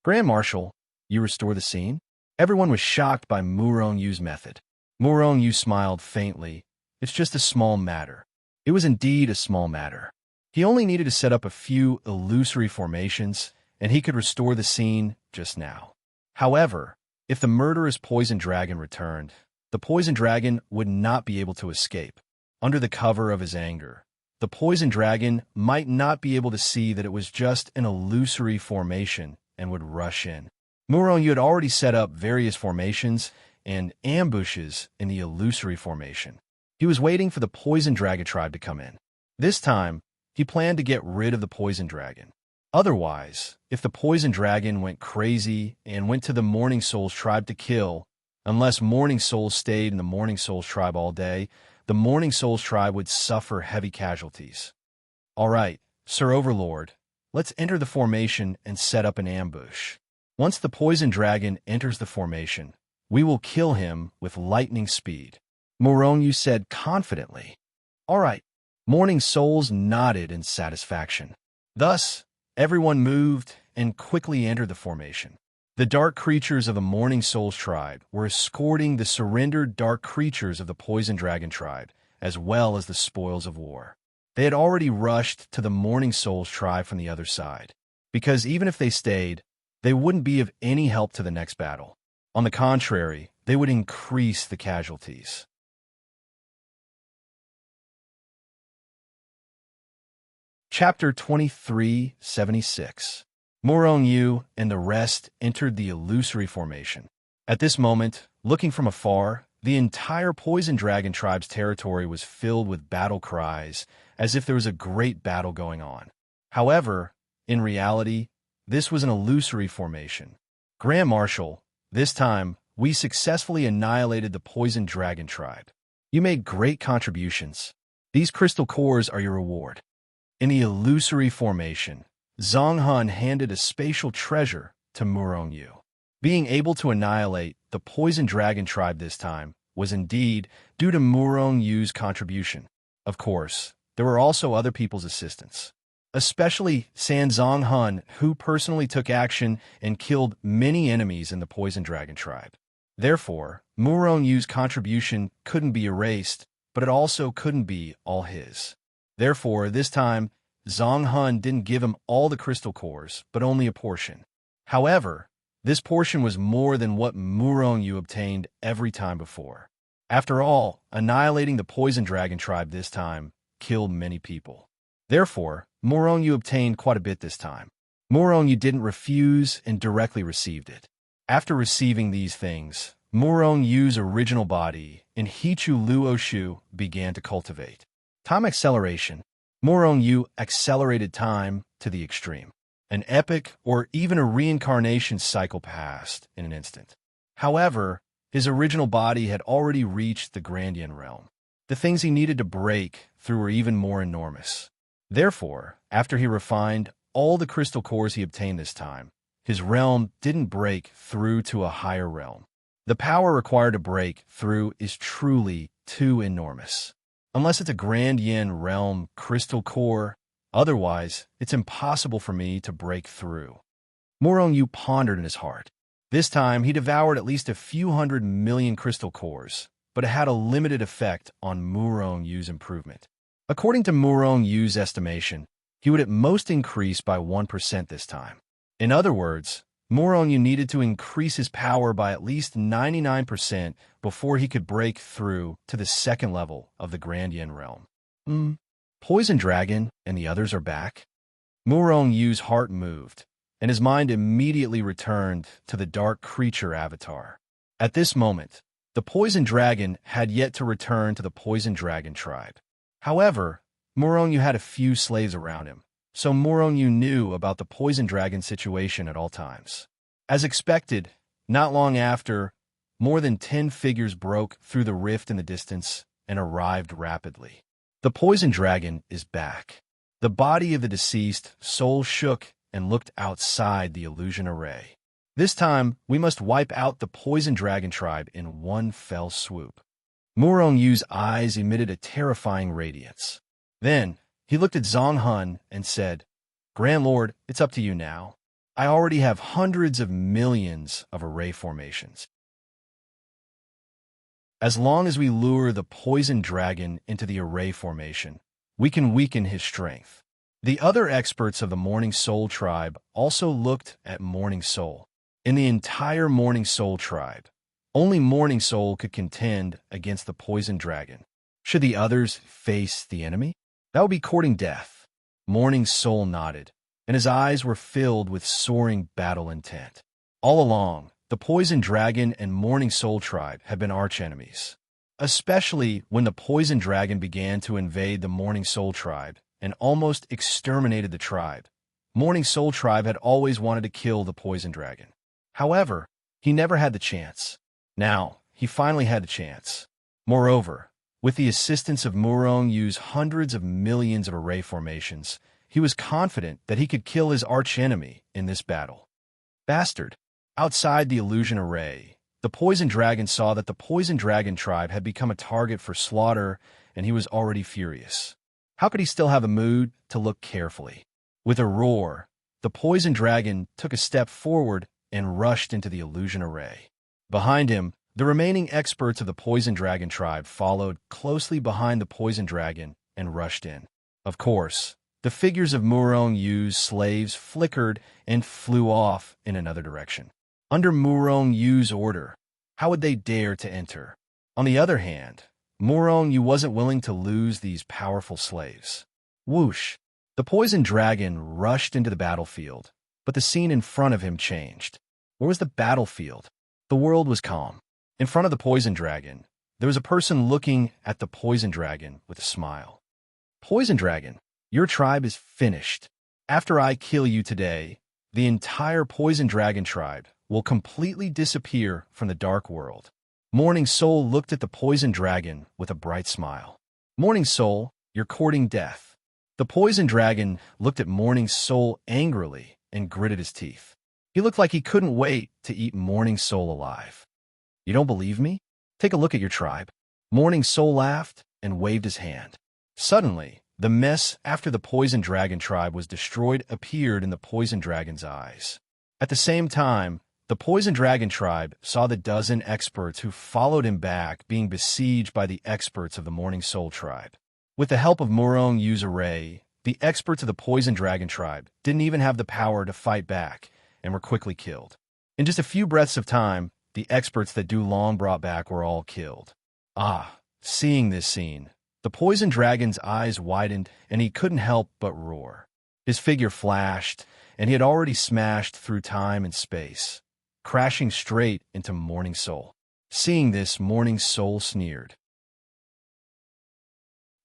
Grand Marshal, you restore the scene? Everyone was shocked by Murong Yu's method. Murong Yu smiled faintly. It's just a small matter. It was indeed a small matter. He only needed to set up a few illusory formations, and he could restore the scene just now. However, if the murderous Poison Dragon returned, the poison dragon would not be able to escape. Under the cover of his anger, the poison dragon might not be able to see that it was just an illusory formation and would rush in. Murong had already set up various formations and ambushes in the illusory formation. He was waiting for the poison dragon tribe to come in. This time, he planned to get rid of the poison dragon. Otherwise, if the poison dragon went crazy and went to the Morning Souls tribe to kill, unless Morning Souls stayed in the Morning Souls tribe all day, the Morning Souls tribe would suffer heavy casualties. All right, Sir Overlord, let's enter the formation and set up an ambush. Once the poison dragon enters the formation, we will kill him with lightning speed, Murong said confidently. All right. Morning Souls nodded in satisfaction. Thus, everyone moved and quickly entered the formation. The dark creatures of the Morning Souls tribe were escorting the surrendered dark creatures of the Poison Dragon tribe, as well as the spoils of war. They had already rushed to the Morning Souls tribe from the other side, because even if they stayed, they wouldn't be of any help to the next battle. On the contrary, they would increase the casualties. Chapter 2376. Murong Yu and the rest entered the illusory formation. At this moment, looking from afar, the entire Poison Dragon tribe's territory was filled with battle cries, as if there was a great battle going on. However, in reality, this was an illusory formation. Grand Marshal, this time, we successfully annihilated the Poison Dragon tribe. You made great contributions. These crystal cores are your reward. In the illusory formation, Zhang Han handed a spatial treasure to Murong Yu. Being able to annihilate the Poison Dragon tribe this time was indeed due to Murong Yu's contribution. Of course, there were also other people's assistance, especially San Zhang Han, who personally took action and killed many enemies in the Poison Dragon tribe. Therefore, Murong Yu's contribution couldn't be erased, but it also couldn't be all his. Therefore, this time, Zhang Han didn't give him all the crystal cores, but only a portion. However, this portion was more than what Murong Yu obtained every time before. After all, annihilating the Poison Dragon tribe this time killed many people. Therefore, Murong Yu obtained quite a bit this time. Murong Yu didn't refuse and directly received it. After receiving these things, Murong Yu's original body in Hichu Luoshu began to cultivate. Time acceleration. Murong Yu accelerated time to the extreme. An epic or even a reincarnation cycle passed in an instant. However, his original body had already reached the Grandian realm. The things he needed to break through were even more enormous. Therefore, after he refined all the crystal cores he obtained this time, his realm didn't break through to a higher realm. The power required to break through is truly too enormous. Unless it's a Grandian realm crystal core, otherwise, it's impossible for me to break through. Murong Yu pondered in his heart. This time, he devoured at least a few 100 million crystal cores, but it had a limited effect on Murong Yu's improvement. According to Murong Yu's estimation, he would at most increase by 1% this time. In other words, Murong Yu needed to increase his power by at least 99% before he could break through to the second level of the Grandian realm. Poison Dragon and the others are back? Murong Yu's heart moved, and his mind immediately returned to the dark creature avatar. At this moment, the Poison Dragon had yet to return to the Poison Dragon tribe. However, Murong Yu had a few slaves around him, so Murong Yu knew about the Poison Dragon situation at all times. As expected, not long after, more than 10 figures broke through the rift in the distance and arrived rapidly. The Poison Dragon is back. The body of the deceased soul shook and looked outside the illusion array. This time, we must wipe out the Poison Dragon tribe in one fell swoop. Murong Yu's eyes emitted a terrifying radiance. Then, he looked at Zhang Han and said, "Grand Lord, it's up to you now. I already have hundreds of millions of array formations. As long as we lure the Poison Dragon into the array formation, we can weaken his strength." The other experts of the Morning Soul tribe also looked at Morning Soul. In the entire Morning Soul tribe, Only Morning Soul could contend against the poison dragon. Should the others face the enemy? That would be courting death. Morning Soul nodded, and his eyes were filled with soaring battle intent. All along, the poison dragon and Morning Soul tribe had been archenemies. Especially when the poison dragon began to invade the Morning Soul tribe and almost exterminated the tribe. Morning Soul tribe had always wanted to kill the poison dragon. However, he never had the chance. Now, he finally had the chance. Moreover, with the assistance of Murong Yu's hundreds of millions of array formations, he was confident that he could kill his archenemy in this battle. Bastard. Outside the illusion array, the poison dragon saw that the poison dragon tribe had become a target for slaughter, and he was already furious. How could he still have a mood to look carefully? With a roar, the poison dragon took a step forward and rushed into the illusion array. Behind him, the remaining experts of the poison dragon tribe followed closely behind the poison dragon and rushed in. Of course, the figures of Murong Yu's slaves flickered and flew off in another direction. Under Murong Yu's order, how would they dare to enter? On the other hand, Murong Yu wasn't willing to lose these powerful slaves. Whoosh! The poison dragon rushed into the battlefield, but the scene in front of him changed. Where was the battlefield? The world was calm. In front of the poison dragon, there was a person looking at the poison dragon with a smile. Poison dragon, your tribe is finished. After I kill you today, the entire poison dragon tribe will completely disappear from the dark world. Morning Soul looked at the poison dragon with a bright smile. Morning Soul, you're courting death. The poison dragon looked at Morning Soul angrily and gritted his teeth. He looked like he couldn't wait to eat Morning Soul alive. You don't believe me? Take a look at your tribe. Morning Soul laughed and waved his hand. Suddenly, the mess after the poison dragon tribe was destroyed appeared in the poison dragon's eyes. At the same time, the poison dragon tribe saw the dozen experts who followed him back being besieged by the experts of the Morning Soul tribe. With the help of Murong Yu's array, the experts of the poison dragon tribe didn't even have the power to fight back and were quickly killed. In just a few breaths of time, the experts that Du Long brought back were all killed. Seeing this scene, the poison dragon's eyes widened and he couldn't help but roar. His figure flashed, and he had already smashed through time and space, crashing straight into Morning Soul. Seeing this, Morning Soul sneered.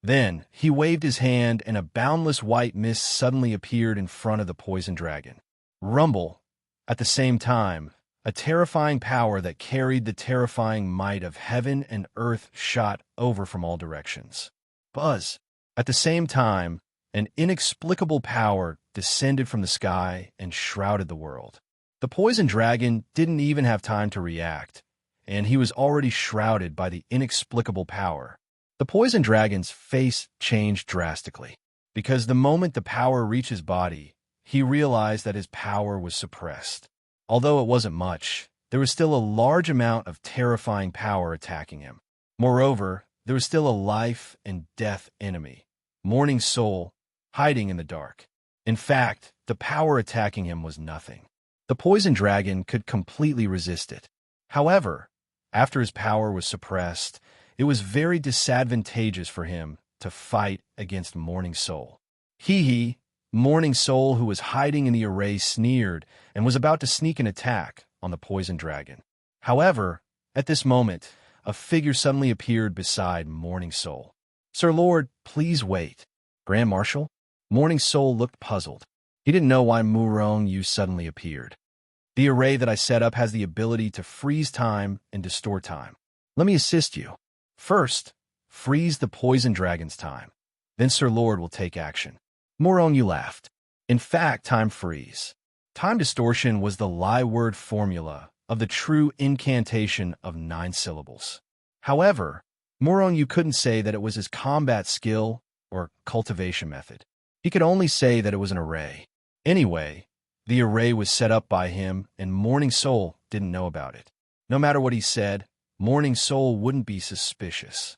Then, he waved his hand and a boundless white mist suddenly appeared in front of the poison dragon. Rumble. At the same time, a terrifying power that carried the terrifying might of heaven and earth shot over from all directions. Buzz. At the same time, an inexplicable power descended from the sky and shrouded the world. The poison dragon didn't even have time to react, and he was already shrouded by the inexplicable power. The poison dragon's face changed drastically, because the moment the power reached his body, he realized that his power was suppressed. Although it wasn't much, there was still a large amount of terrifying power attacking him. Moreover, there was still a life and death enemy, Morning Soul, hiding in the dark. In fact, the power attacking him was nothing. The poison dragon could completely resist it. However, after his power was suppressed, it was very disadvantageous for him to fight against Morning Soul. Hee, Morning Soul, who was hiding in the array, sneered and was about to sneak an attack on the poison dragon. However, at this moment, a figure suddenly appeared beside Morning Soul. Sir Lord, please wait. Grand Marshal? Morning Soul looked puzzled. He didn't know why Murong Yu suddenly appeared. The array that I set up has the ability to freeze time and distort time. Let me assist you. First, freeze the poison dragon's time. Then Sir Lord will take action. Murong Yu laughed. In fact, time freeze. Time distortion was the lie word formula of the true incantation of 9 syllables. However, Murong Yu couldn't say that it was his combat skill or cultivation method. He could only say that it was an array. Anyway, the array was set up by him, and Morning Soul didn't know about it. No matter what he said, Morning Soul wouldn't be suspicious.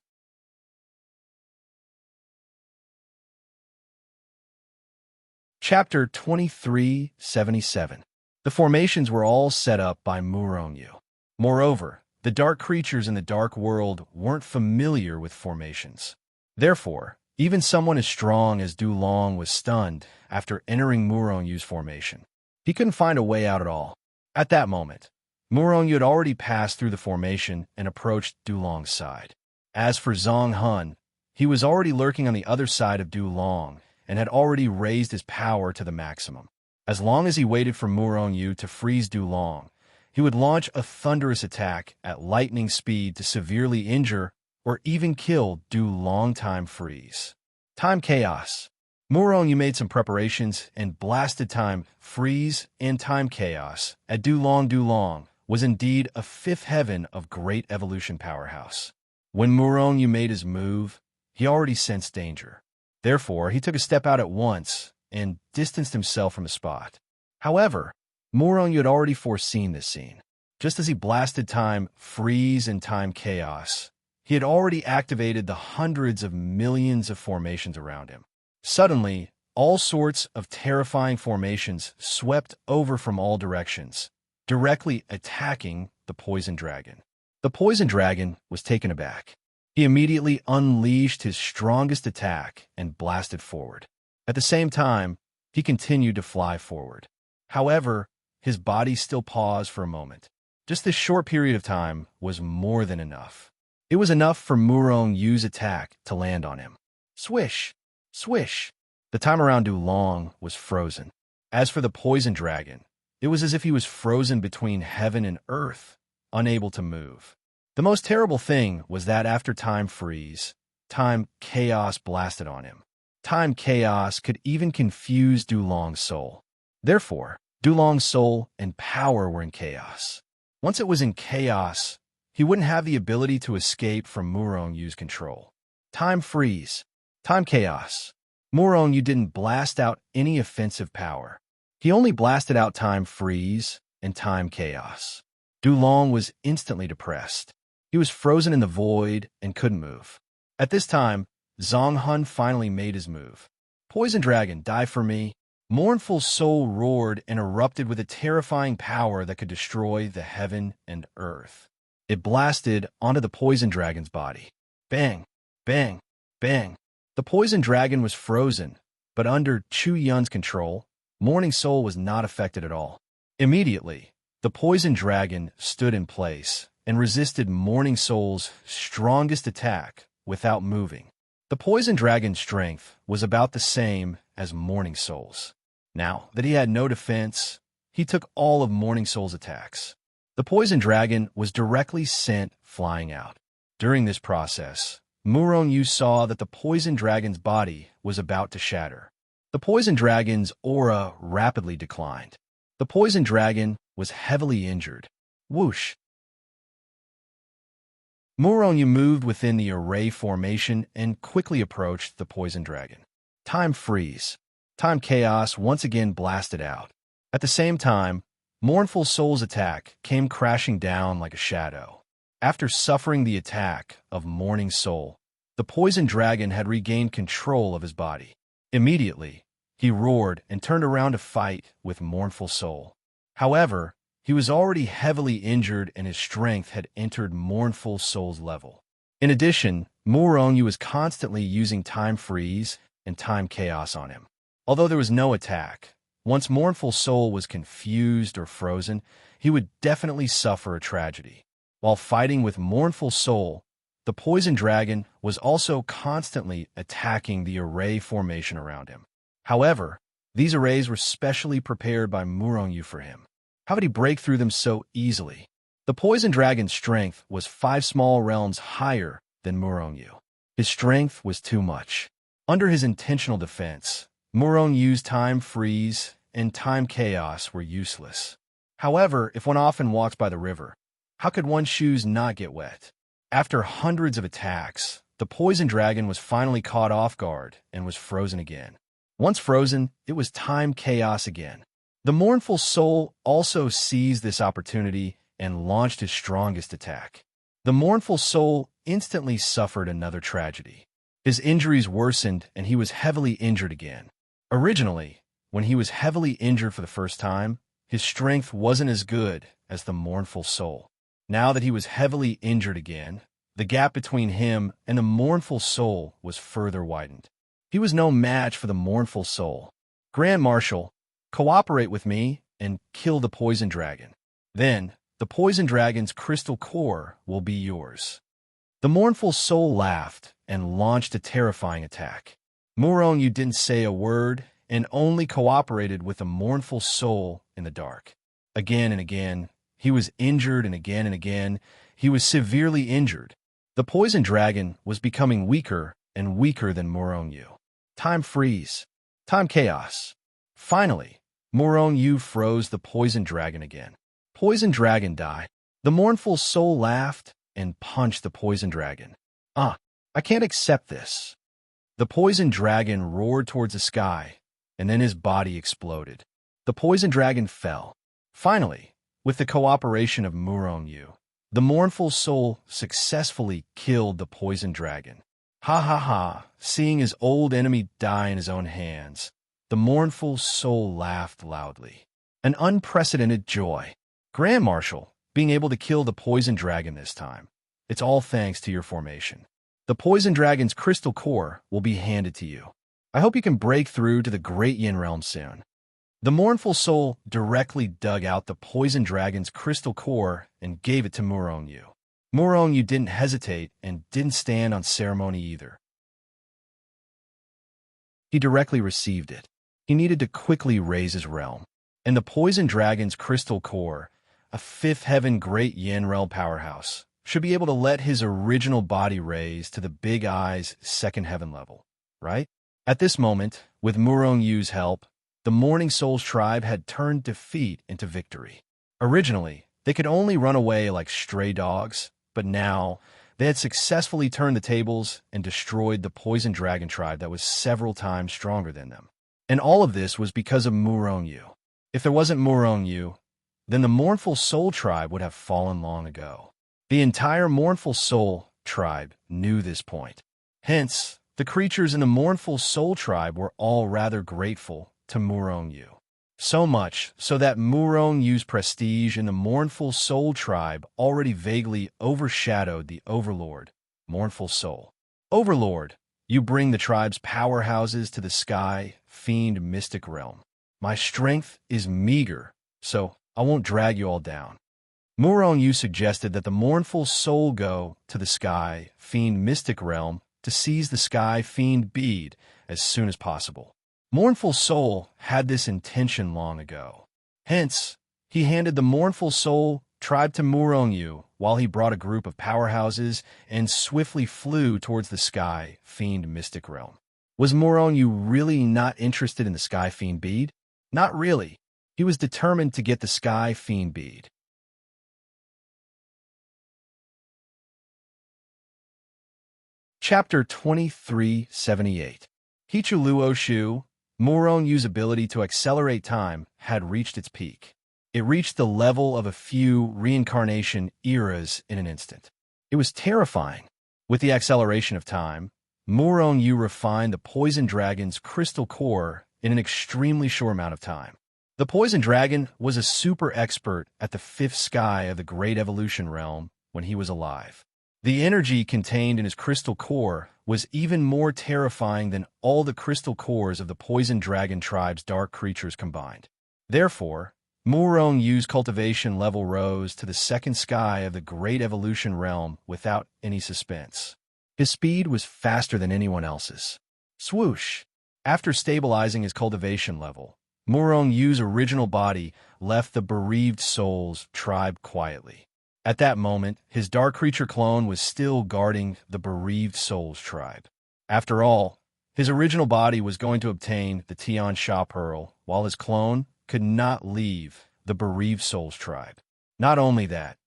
Chapter 2377. The formations were all set up by Murong Yu. Moreover, The dark creatures in the dark world weren't familiar with formations. Therefore, even someone as strong as Du Long was stunned after entering Murongyu's formation. He couldn't find a way out at all. At that moment, Murongyu had already passed through the formation and approached Du Long's side. As for Zhang Hun, he was already lurking on the other side of Du Long and had already raised his power to the maximum. As long as he waited for Murongyu to freeze Du Long, he would launch a thunderous attack at lightning speed to severely injure or even kill Du Long. Time freeze. Time chaos. Murongyu made some preparations and blasted time freeze and time chaos at Du Long. Du Long was indeed a fifth heaven of great evolution powerhouse. When Murongyu made his move, he already sensed danger. Therefore, he took a step out at once and distanced himself from the spot. However, Murongyu had already foreseen this scene. Just as he blasted time freeze and time chaos, he had already activated the hundreds of millions of formations around him. Suddenly, all sorts of terrifying formations swept over from all directions, directly attacking the poison dragon. The poison dragon was taken aback. He immediately unleashed his strongest attack and blasted forward. At the same time, he continued to fly forward. However, his body still paused for a moment. Just this short period of time was more than enough. It was enough for Murongyu's attack to land on him. Swish! Swish! The time around Du Long was frozen. As for the poison dragon, it was as if he was frozen between heaven and earth, unable to move. The most terrible thing was that after time freeze, time chaos blasted on him. Time chaos could even confuse Du Long's soul. Therefore, Du Long's soul and power were in chaos. Once it was in chaos, he wouldn't have the ability to escape from Murongyu's control. Time freeze. Time chaos. Murongyu didn't blast out any offensive power. He only blasted out time freeze and time chaos. Du Long was instantly depressed. He was frozen in the void and couldn't move. At this time, Zhang Hun finally made his move. Poison dragon, die for me. Mournful soul roared and erupted with a terrifying power that could destroy the heaven and earth. It blasted onto the poison dragon's body. Bang! Bang! Bang! The poison dragon was frozen, but under Chu Yun's control, Morning Soul was not affected at all. Immediately, the poison dragon stood in place and resisted Morning Soul's strongest attack without moving. The poison dragon's strength was about the same as Morning Soul's. Now that he had no defense, he took all of Morning Soul's attacks. The poison dragon was directly sent flying out. During this process, Murongyu saw that the poison dragon's body was about to shatter. The poison dragon's aura rapidly declined. The poison dragon was heavily injured. Whoosh! Murongyu moved within the array formation and quickly approached the poison dragon. Time freeze. Time chaos once again blasted out. At the same time, Mournful Soul's attack came crashing down like a shadow. After suffering the attack of Morning Soul, the poison dragon had regained control of his body. Immediately, he roared and turned around to fight with Mournful Soul. However, he was already heavily injured and his strength had entered Mournful Soul's level. In addition, Murongyu was constantly using Time Freeze and Time Chaos on him. Although there was no attack, once Mournful Soul was confused or frozen, he would definitely suffer a tragedy. While fighting with Mournful Soul, the poison dragon was also constantly attacking the array formation around him. However, these arrays were specially prepared by Murongyu for him. How could he break through them so easily? The poison dragon's strength was 5 small realms higher than Murongyu. His strength was too much. Under his intentional defense, Murongyu's Time Freeze and Time Chaos were useless. However, if one often walks by the river, how could one's shoes not get wet? After hundreds of attacks, the poison dragon was finally caught off guard and was frozen again. Once frozen, it was Time Chaos again. The Mournful Soul also seized this opportunity and launched his strongest attack. The Mournful Soul instantly suffered another tragedy. His injuries worsened and he was heavily injured again. Originally, when he was heavily injured for the first time, his strength wasn't as good as the Mournful Soul. Now that he was heavily injured again, the gap between him and the mournful soul was further widened. He was no match for the mournful soul. Grand Marshal, cooperate with me and kill the poison dragon. Then, the poison dragon's crystal core will be yours. The mournful soul laughed and launched a terrifying attack. Muronyu didn't say a word and only cooperated with the mournful soul in the dark. Again and again, he was injured, and again, he was severely injured. The poison dragon was becoming weaker and weaker than Muronyu. Time freeze. Time chaos. Finally, Muronyu froze the poison dragon again. Poison dragon died. The mournful soul laughed and punched the poison dragon. I can't accept this. The poison dragon roared towards the sky, and then his body exploded. The poison dragon fell. Finally, with the cooperation of Muronyu, the mournful soul successfully killed the poison dragon. Ha ha ha, seeing his old enemy die in his own hands, the mournful soul laughed loudly. An unprecedented joy. Grand Marshal, being able to kill the poison dragon this time. It's all thanks to your formation. The poison dragon's crystal core will be handed to you. I hope you can break through to the Great Yin Realm soon. The mournful soul directly dug out the poison dragon's crystal core and gave it to Muronyu. Muronyu didn't hesitate and didn't stand on ceremony either. He directly received it. He needed to quickly raise his realm. And the poison dragon's crystal core, a fifth heaven Great Yin Realm powerhouse, should be able to let his original body raise to the Big Eye's second heaven level, right? At this moment, with Muronyu's help, the Morning Souls tribe had turned defeat into victory. Originally, they could only run away like stray dogs, but now they had successfully turned the tables and destroyed the Poison Dragon tribe that was several times stronger than them. And all of this was because of Muronyu. If there wasn't Muronyu, then the Mournful Soul tribe would have fallen long ago. The entire Mournful Soul tribe knew this point. Hence, the creatures in the Mournful Soul tribe were all rather grateful to Muronyu. So much so that Muronyu's prestige in the Mournful Soul tribe already vaguely overshadowed the Overlord, Mournful Soul. Overlord, you bring the tribe's powerhouses to the sky, fiend mystic realm. My strength is meager, so I won't drag you all down. Muronyu suggested that the Mournful Soul go to the sky, fiend mystic realm to seize the sky fiend bead as soon as possible. Mournful Soul had this intention long ago. Hence, he handed the Mournful Soul tribe to Muronyu while he brought a group of powerhouses and swiftly flew towards the sky fiend mystic realm. Was Muronyu really not interested in the sky fiend bead? Not really. He was determined to get the sky fiend bead. Chapter 2378. Hichuluoshu, Muronyu's ability to accelerate time had reached its peak. It reached the level of a few reincarnation eras in an instant. It was terrifying. With the acceleration of time, Muronyu refined the Poison Dragon's crystal core in an extremely short amount of time. The Poison Dragon was a super expert at the fifth sky of the Great Evolution Realm when he was alive. The energy contained in his crystal core was even more terrifying than all the crystal cores of the Poison Dragon tribe's dark creatures combined. Therefore, Muronyu's cultivation level rose to the second sky of the Great Evolution Realm without any suspense. His speed was faster than anyone else's. Swoosh! After stabilizing his cultivation level, Muronyu's original body left the bereaved souls tribe quietly. At that moment, his dark creature clone was still guarding the bereaved souls tribe. After all, his original body was going to obtain the Tian Sha Pearl, while his clone could not leave the bereaved souls tribe. Not only that,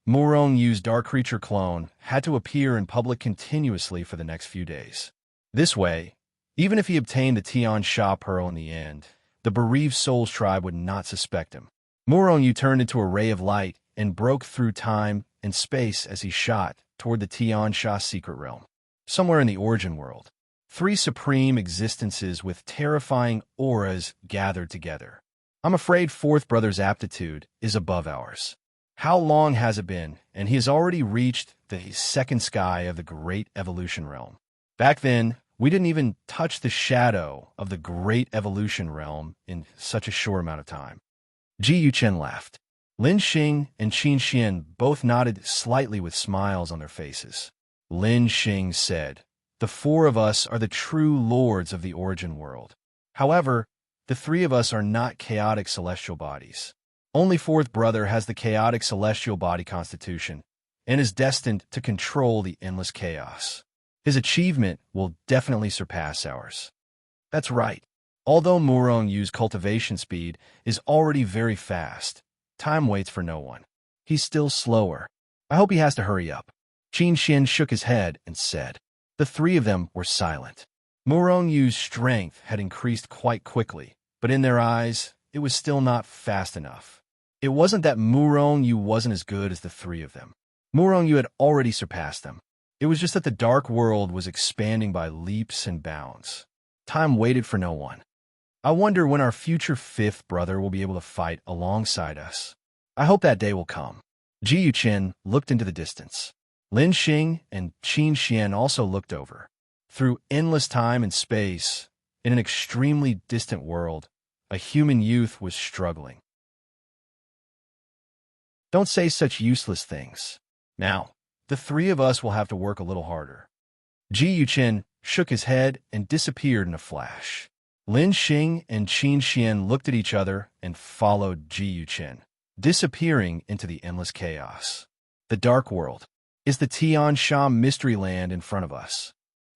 Muronyu's dark creature clone had to appear in public continuously for the next few days. This way, even if he obtained the Tian Sha Pearl in the end, the bereaved souls tribe would not suspect him. Muronyu turned into a ray of light and broke through time and space as he shot toward the Tian Sha secret realm. Somewhere in the origin world, three supreme existences with terrifying auras gathered together. I'm afraid Fourth Brother's aptitude is above ours. How long has it been? And he has already reached the second sky of the great evolution realm. Back then, we didn't even touch the shadow of the great evolution realm in such a short amount of time. Ji Yuchen laughed. Lin Xing and Qin Xian both nodded slightly with smiles on their faces. Lin Xing said, "The four of us are the true lords of the origin world. However, the three of us are not chaotic celestial bodies. Only fourth brother has the chaotic celestial body constitution and is destined to control the endless chaos. His achievement will definitely surpass ours." That's right. Although Murong Yu's cultivation speed is already very fast, time waits for no one. He's still slower. I hope he has to hurry up. Qin Xian shook his head and said. The three of them were silent. Murong Yu's strength had increased quite quickly, but in their eyes, it was still not fast enough. It wasn't that Murong Yu wasn't as good as the three of them. Murong Yu had already surpassed them. It was just that the dark world was expanding by leaps and bounds. Time waited for no one. I wonder when our future fifth brother will be able to fight alongside us. I hope that day will come. Ji Yuchen looked into the distance. Lin Xing and Qin Xian also looked over. Through endless time and space, in an extremely distant world, a human youth was struggling. Don't say such useless things. Now, the three of us will have to work a little harder. Ji Yuchen shook his head and disappeared in a flash. Lin Xing and Qin Xian looked at each other and followed Ji Yuchen, disappearing into the endless chaos. The dark world. Is the Tian Sha mystery land in front of us?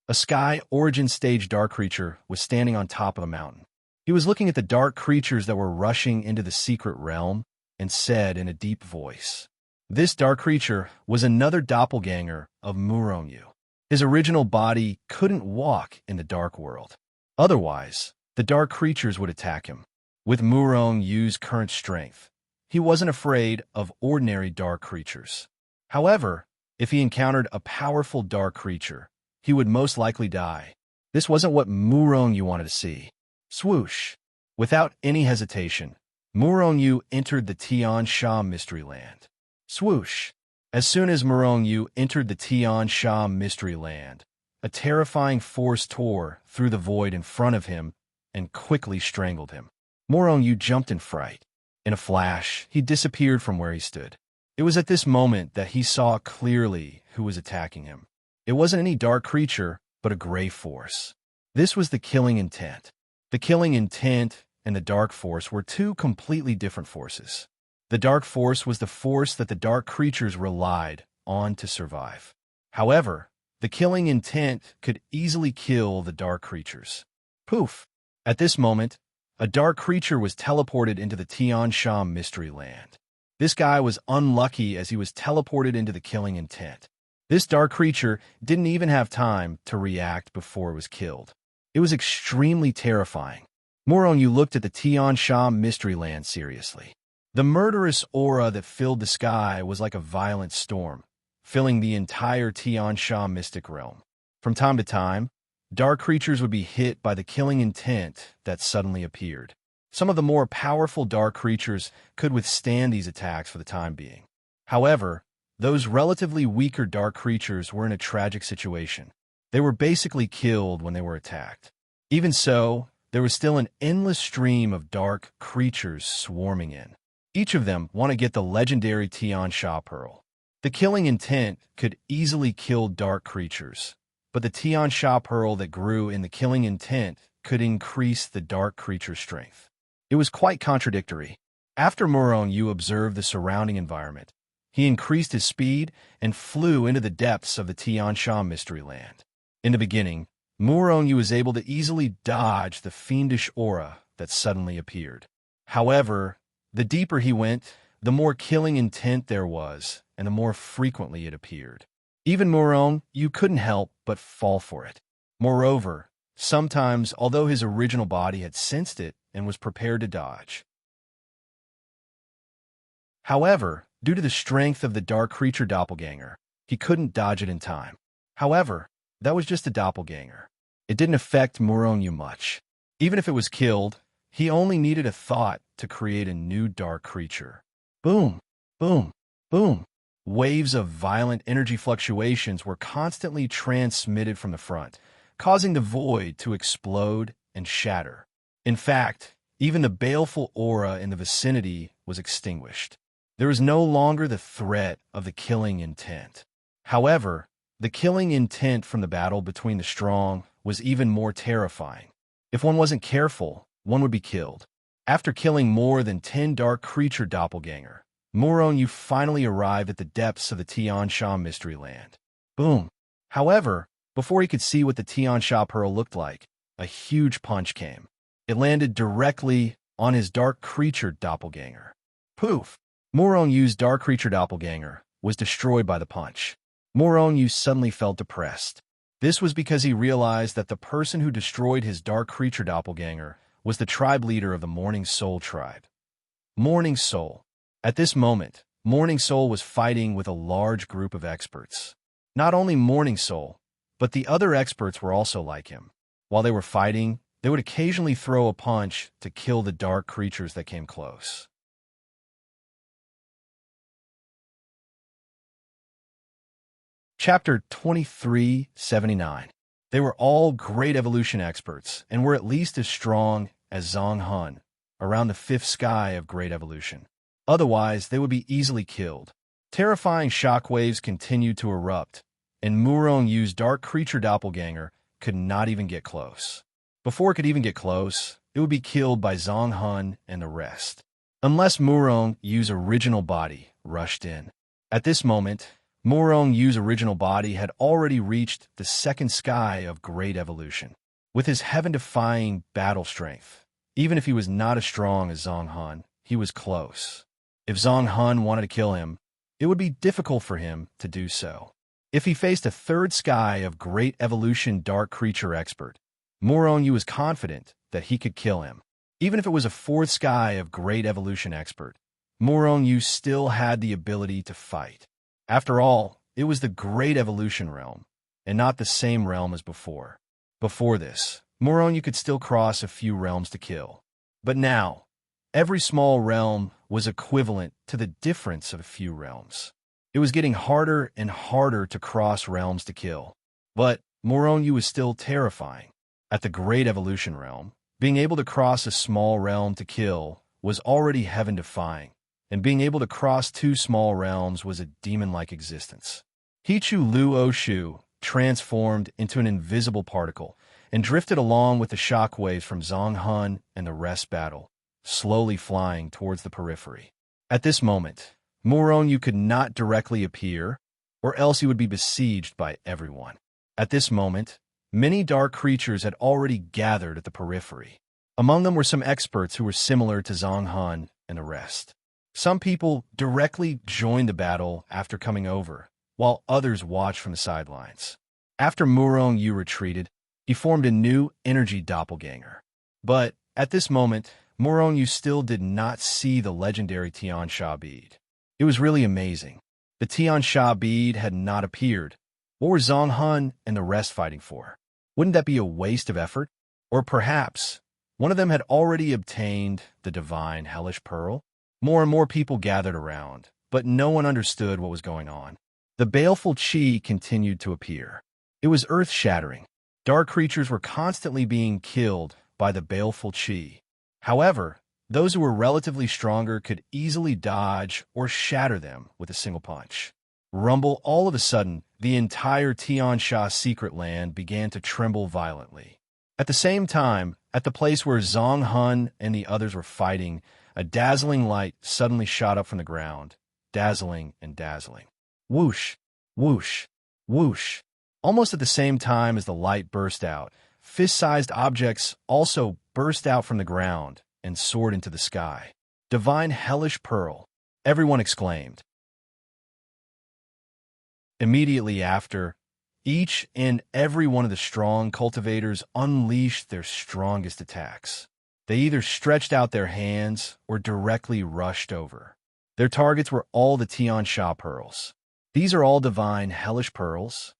A sky origin stage dark creature was standing on top of a mountain. He was looking at the dark creatures that were rushing into the secret realm and said in a deep voice, "This dark creature was another doppelganger of Murong Yu. His original body couldn't walk in the dark world. Otherwise, the dark creatures would attack him. With Murong Yu's current strength, he wasn't afraid of ordinary dark creatures. However, if he encountered a powerful dark creature, he would most likely die. This wasn't what Murong Yu wanted to see." Swoosh! Without any hesitation, Murong Yu entered the Tian Sha mystery land. Swoosh! As soon as Murong Yu entered the Tian Sha mystery land, a terrifying force tore through the void in front of him and quickly strangled him. Murong Yu jumped in fright. In a flash, he disappeared from where he stood. It was at this moment that he saw clearly who was attacking him. It wasn't any dark creature, but a gray force. This was the killing intent. The killing intent and the dark force were two completely different forces. The dark force was the force that the dark creatures relied on to survive. However, the killing intent could easily kill the dark creatures. Poof! At this moment, a dark creature was teleported into the Tian Sha mystery land. This guy was unlucky as he was teleported into the killing intent. This dark creature didn't even have time to react before it was killed. It was extremely terrifying. Murong Yu looked at the Tian Sha mystery land seriously. The murderous aura that filled the sky was like a violent storm, filling the entire Tian Sha mystic realm. From time to time, dark creatures would be hit by the killing intent that suddenly appeared. Some of the more powerful dark creatures could withstand these attacks for the time being. However, those relatively weaker dark creatures were in a tragic situation. They were basically killed when they were attacked. Even so, there was still an endless stream of dark creatures swarming in. Each of them want to get the legendary Tian Sha pearl. The killing intent could easily kill dark creatures, but the Tian Sha pearl that grew in the killing intent could increase the dark creature's strength. It was quite contradictory. After Murong Yu observed the surrounding environment, he increased his speed and flew into the depths of the Tian Sha mystery land. In the beginning, Murong Yu was able to easily dodge the fiendish aura that suddenly appeared. However, the deeper he went, the more killing intent there was, and the more frequently it appeared. Even Murong Yu couldn't help but fall for it. Moreover, sometimes, although his original body had sensed it and was prepared to dodge. However, due to the strength of the dark creature doppelganger, he couldn't dodge it in time. However, that was just a doppelganger. It didn't affect Murong Yu much. Even if it was killed, he only needed a thought to create a new dark creature. Boom! Boom! Boom! Waves of violent energy fluctuations were constantly transmitted from the front, causing the void to explode and shatter. In fact, even the baleful aura in the vicinity was extinguished. There was no longer the threat of the killing intent. However, the killing intent from the battle between the strong was even more terrifying. If one wasn't careful, one would be killed. After killing more than 10 dark creature doppelganger, Muronyu finally arrived at the depths of the Tiansha Mystery Land. Boom! However, before he could see what the Tiansha Pearl looked like, a huge punch came. It landed directly on his dark creature doppelganger. Poof! Muronyu's dark creature doppelganger was destroyed by the punch. Muronyu suddenly felt depressed. This was because he realized that the person who destroyed his dark creature doppelganger was the tribe leader of the Morning Soul tribe. Morning Soul. At this moment, Morning Soul was fighting with a large group of experts. Not only Morning Soul, but the other experts were also like him. While they were fighting, they would occasionally throw a punch to kill the dark creatures that came close. Chapter 2379. They were all great evolution experts and were at least as strong as Zhang Hun, around the fifth sky of great evolution. Otherwise, they would be easily killed. Terrifying shockwaves continued to erupt, and Muronyu's dark creature doppelganger could not even get close. Before it could even get close, it would be killed by Zhang Hun and the rest. Unless Muronyu's original body rushed in. At this moment, Muronyu's original body had already reached the second sky of great evolution. With his heaven-defying battle strength, even if he was not as strong as Zhang Hun, he was close. If Zhang Hun wanted to kill him, it would be difficult for him to do so. If he faced a third sky of great evolution dark creature expert, Muronyu was confident that he could kill him. Even if it was a fourth sky of great evolution expert, Muronyu still had the ability to fight. After all, it was the great evolution realm, and not the same realm as before. Before this, Muronyu could still cross a few realms to kill. But now, every small realm was equivalent to the difference of a few realms. It was getting harder and harder to cross realms to kill. But Muronyu was still terrifying. At the great evolution realm, being able to cross a small realm to kill was already heaven-defying, and being able to cross two small realms was a demon-like existence. Hichu Luo transformed into an invisible particle and drifted along with the shockwaves from Zhang Hun and the rest battle, slowly flying towards the periphery. At this moment, Muronyu could not directly appear, or else he would be besieged by everyone. At this moment, many dark creatures had already gathered at the periphery. Among them were some experts who were similar to Zhang Hun and the rest. Some people directly joined the battle after coming over, while others watched from the sidelines. After Murongyu retreated, he formed a new energy doppelganger. But at this moment, Murongyu still did not see the legendary Tiansha bead. It was really amazing. The Tiansha bead had not appeared. What were Zhang Hun and the rest fighting for? Wouldn't that be a waste of effort? Or perhaps one of them had already obtained the divine hellish pearl? More and more people gathered around, but no one understood what was going on. The baleful chi continued to appear. It was earth-shattering. Dark creatures were constantly being killed by the baleful chi. However, those who were relatively stronger could easily dodge or shatter them with a single punch. Rumble, all of a sudden, the entire Tiansha secret land began to tremble violently. At the same time, at the place where Zhang Hun and the others were fighting, a dazzling light suddenly shot up from the ground, dazzling and dazzling. Whoosh, whoosh, whoosh. Almost at the same time as the light burst out, fist-sized objects also burst out from the ground and soared into the sky. Divine hellish pearl, everyone exclaimed. Immediately after, each and every one of the strong cultivators unleashed their strongest attacks. They either stretched out their hands or directly rushed over. Their targets were all the Tiansha pearls. These are all divine hellish pearls.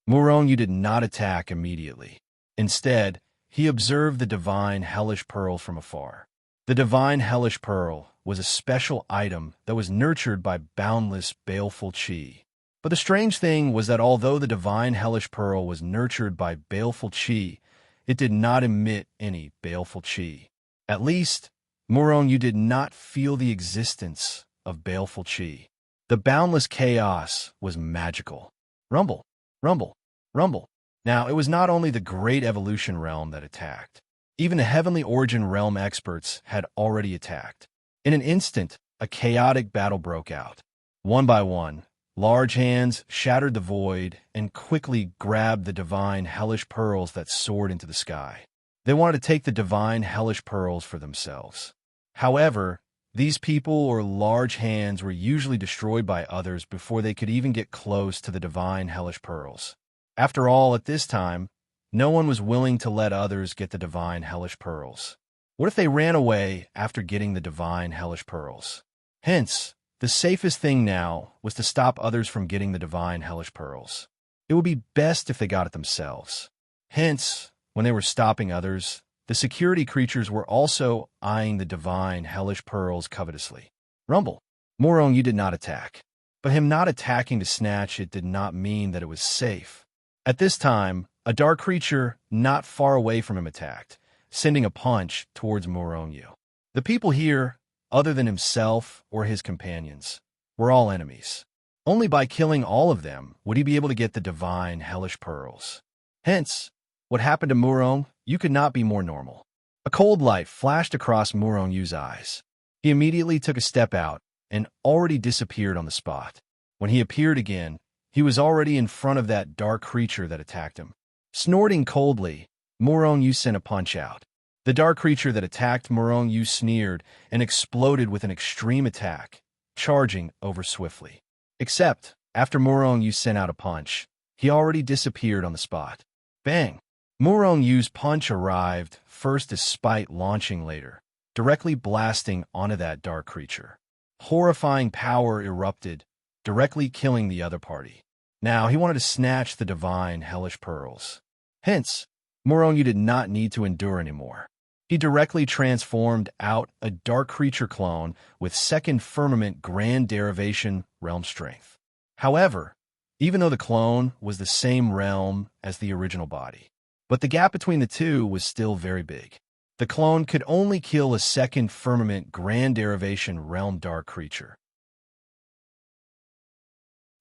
Murongyu did not attack immediately. Instead, he observed the divine hellish pearl from afar. The divine hellish pearl was a special item that was nurtured by boundless, baleful chi. But the strange thing was that although the divine hellish pearl was nurtured by baleful chi, it did not emit any baleful chi. At least, Murong-yu did not feel the existence of baleful chi. The boundless chaos was magical. Rumble, rumble, rumble. Now, it was not only the Great Evolution realm that attacked. Even the Heavenly Origin realm experts had already attacked. In an instant, a chaotic battle broke out. One by one, large hands shattered the void and quickly grabbed the divine hellish pearls that soared into the sky. They wanted to take the divine hellish pearls for themselves. However, these people or large hands were usually destroyed by others before they could even get close to the divine hellish pearls. After all, at this time, no one was willing to let others get the divine hellish pearls. What if they ran away after getting the divine hellish pearls? Hence, the safest thing now was to stop others from getting the divine hellish pearls. It would be best if they got it themselves. Hence, when they were stopping others, the security creatures were also eyeing the divine hellish pearls covetously. Rumble. Murong-yu did not attack. But him not attacking to snatch it did not mean that it was safe. At this time, a dark creature not far away from him attacked, sending a punch towards Murong-yu. The people here, other than himself or his companions, were all enemies. Only by killing all of them would he be able to get the divine hellish pearls. Hence, what happened to Murong-yu could not be more normal. A cold light flashed across Murong-yu's eyes. He immediately took a step out and already disappeared on the spot. When he appeared again, he was already in front of that dark creature that attacked him. Snorting coldly, Murong-yu sent a punch out. The dark creature that attacked Murong-yu sneered and exploded with an extreme attack, charging over swiftly. Except, after Murong-yu sent out a punch, he already disappeared on the spot. Bang! Murong-yu's punch arrived first despite launching later, directly blasting onto that dark creature. Horrifying power erupted, directly killing the other party. Now he wanted to snatch the divine hellish pearls. Hence, Murong-yu did not need to endure anymore. He directly transformed out a dark creature clone with second firmament grand derivation realm strength. However, even though the clone was the same realm as the original body, but the gap between the two was still very big. The clone could only kill a second firmament grand derivation realm dark creature.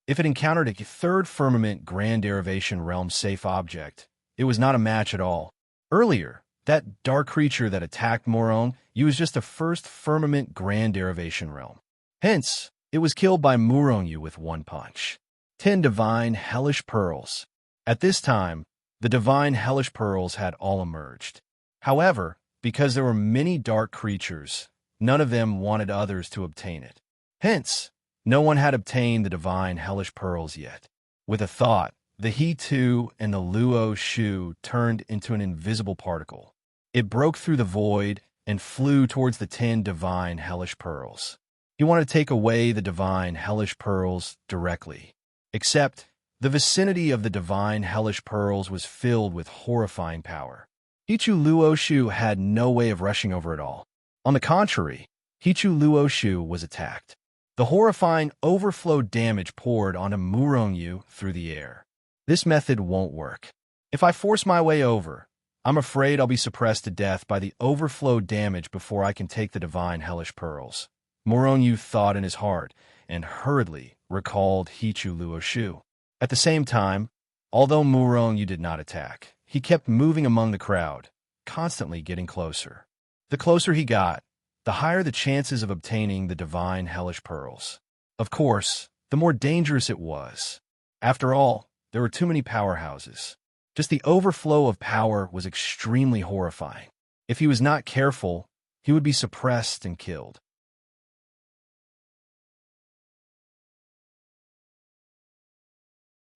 If it encountered a third firmament grand derivation realm safe object, it was not a match at all. Earlier, that dark creature that attacked Murong-yu was just a first firmament grand derivation realm. Hence, it was killed by Murong-yu with one punch. 10 divine hellish pearls. At this time, the divine hellish pearls had all emerged. However, because there were many dark creatures, none of them wanted others to obtain it. Hence, no one had obtained the divine hellish pearls yet. With a thought, the He-Tu and the Luo Shu turned into an invisible particle. It broke through the void and flew towards the 10 divine hellish pearls. He wanted to take away the divine hellish pearls directly. Except, the vicinity of the divine hellish pearls was filled with horrifying power. He-Tu Luo Shu had no way of rushing over it all. On the contrary, He-Tu Luo Shu was attacked. The horrifying overflow damage poured onto Murong-yu through the air. This method won't work. If I force my way over, I'm afraid I'll be suppressed to death by the overflow damage before I can take the divine hellish pearls. Murong-yu thought in his heart and hurriedly recalled He-Tu Luo Shu. At the same time, although Murong-yu did not attack, he kept moving among the crowd, constantly getting closer. The closer he got, the higher the chances of obtaining the divine hellish pearls. Of course, the more dangerous it was. After all, there were too many powerhouses. Just the overflow of power was extremely horrifying. If he was not careful, he would be suppressed and killed.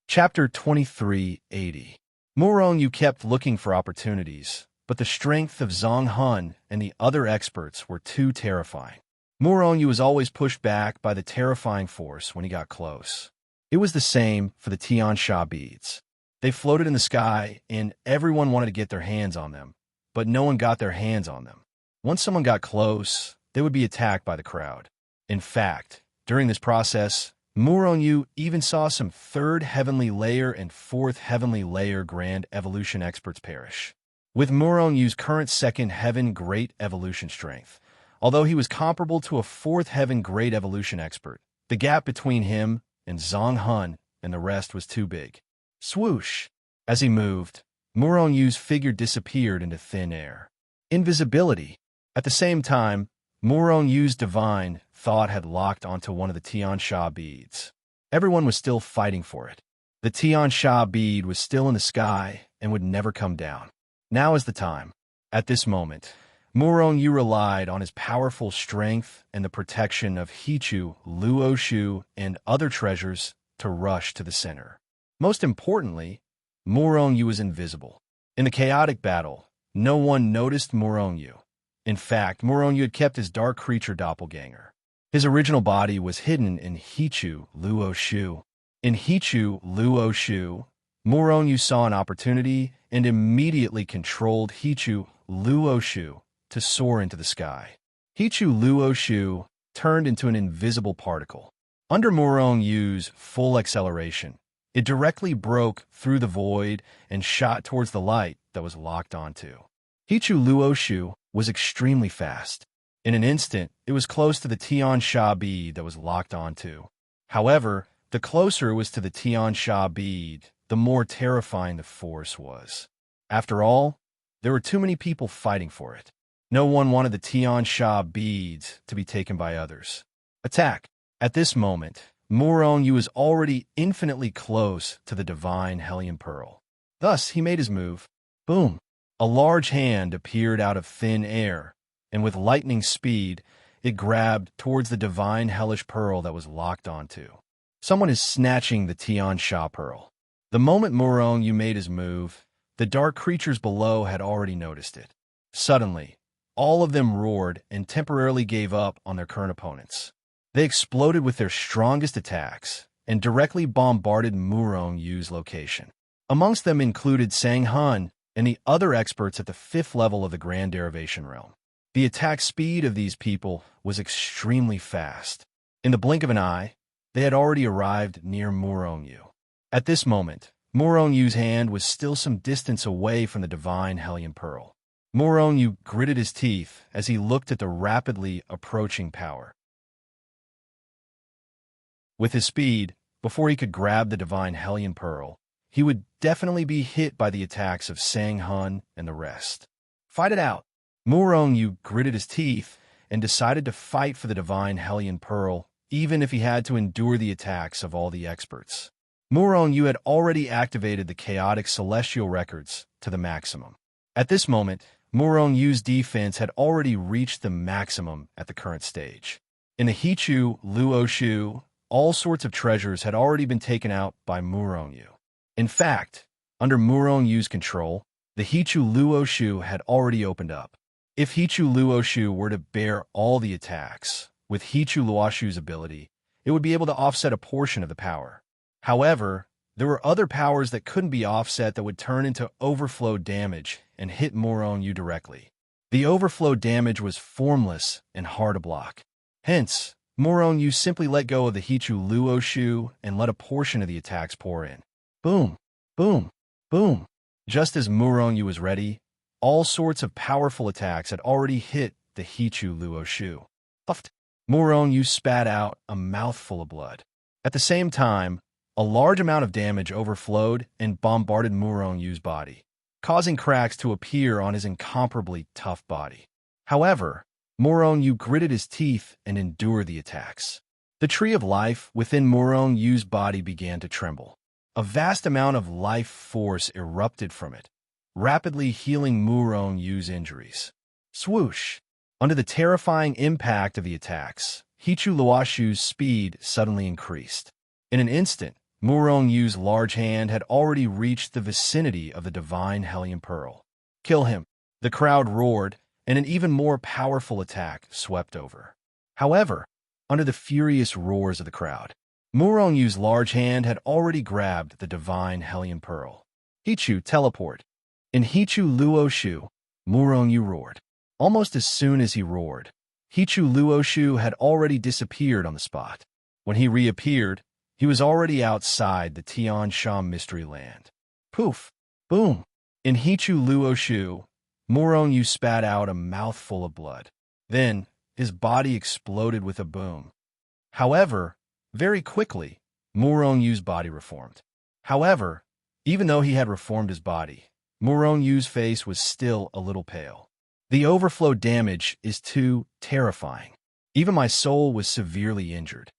Chapter 2380. Murong-yu kept looking for opportunities, but the strength of Zhang Hun and the other experts were too terrifying. Murong-yu was always pushed back by the terrifying force when he got close. It was the same for the Tiansha beads. They floated in the sky, and everyone wanted to get their hands on them, but no one got their hands on them. Once someone got close, they would be attacked by the crowd. In fact, during this process, Muronyu even saw some third heavenly layer and fourth heavenly layer grand evolution experts perish. With Muronyu's current second heaven great evolution strength, although he was comparable to a fourth heaven great evolution expert, the gap between him and Zhang Hun and the rest was too big. Swoosh! As he moved, Muronyu's figure disappeared into thin air. Invisibility. At the same time, Muronyu's divine thought had locked onto one of the Tian Sha beads. Everyone was still fighting for it. The Tian Sha bead was still in the sky and would never come down. Now is the time. At this moment, Muronyu relied on his powerful strength and the protection of Hichu, Luoshu, and other treasures to rush to the center. Most importantly, Muronyu was invisible. In the chaotic battle, no one noticed Muronyu. In fact, Muronyu had kept his dark creature doppelganger. His original body was hidden in Hichu, Luoshu. In Hichu, Luoshu, Muronyu saw an opportunity and immediately controlled Hichu, Luoshu to soar into the sky. Hichu, Luoshu turned into an invisible particle. Under Muronyu's full acceleration, it directly broke through the void and shot towards the light that was locked onto. Hichu Luoshu was extremely fast. In an instant, it was close to the Tian Sha bead that was locked onto. However, the closer it was to the Tian Sha bead, the more terrifying the force was. After all, there were too many people fighting for it. No one wanted the Tian Sha beads to be taken by others. Attack! At this moment, Muronyu was already infinitely close to the divine Hellion Pearl. Thus, he made his move. Boom! A large hand appeared out of thin air, and with lightning speed, it grabbed towards the divine hellish pearl that was locked onto. Someone is snatching the Tian Sha pearl. The moment Muronyu made his move, the dark creatures below had already noticed it. Suddenly, all of them roared and temporarily gave up on their current opponents. They exploded with their strongest attacks and directly bombarded Muronyu's location. Amongst them included Sang Hun and the other experts at the 5th level of the Grand Derivation Realm. The attack speed of these people was extremely fast. In the blink of an eye, they had already arrived near Muronyu. At this moment, Muronyu's hand was still some distance away from the divine Hellion Pearl. Muronyu gritted his teeth as he looked at the rapidly approaching power. With his speed, before he could grab the divine Hellion Pearl, he would definitely be hit by the attacks of Sang Hun and the rest. Fight it out! Muronyu gritted his teeth and decided to fight for the divine Hellion Pearl, even if he had to endure the attacks of all the experts. Muronyu had already activated the chaotic celestial records to the maximum. At this moment, Muronyu's defense had already reached the maximum at the current stage. In the Hichu, Luoshu, all sorts of treasures had already been taken out by Muronyu. In fact, under Muronyu's control, the Hichu Luoshu had already opened up. If Hichu Luoshu were to bear all the attacks, with Hichu Luoshu's ability, it would be able to offset a portion of the power. However, there were other powers that couldn't be offset that would turn into overflow damage and hit Muronyu directly. The overflow damage was formless and hard to block. Hence, Muronyu simply let go of the Hichu Luoshu and let a portion of the attacks pour in. Boom! Boom! Boom! Just as Muronyu was ready, all sorts of powerful attacks had already hit the Hichu Luoshu. Puffed! Muronyu spat out a mouthful of blood. At the same time, a large amount of damage overflowed and bombarded Muronyu's body, causing cracks to appear on his incomparably tough body. However, Muronyu gritted his teeth and endured the attacks. The tree of life within Muronyu's body began to tremble. A vast amount of life force erupted from it, rapidly healing Muronyu's injuries. Swoosh! Under the terrifying impact of the attacks, Hichu Luoshu's speed suddenly increased. In an instant, Muronyu's large hand had already reached the vicinity of the divine Hellion Pearl. Kill him! The crowd roared, and an even more powerful attack swept over. However, under the furious roars of the crowd, Muronyu's large hand had already grabbed the divine Hellion Pearl. Hichu teleport. In Hichu Luoshu, Muronyu roared. Almost as soon as he roared, Hichu Luoshu had already disappeared on the spot. When he reappeared, he was already outside the Tian Sha mystery land. Poof! Boom! In Hichu Luoshu, Murong spat out a mouthful of blood. Then, his body exploded with a boom. However, very quickly, Murong body reformed. However, even though he had reformed his body, Murong face was still a little pale. The overflow damage is too terrifying. Even my soul was severely injured.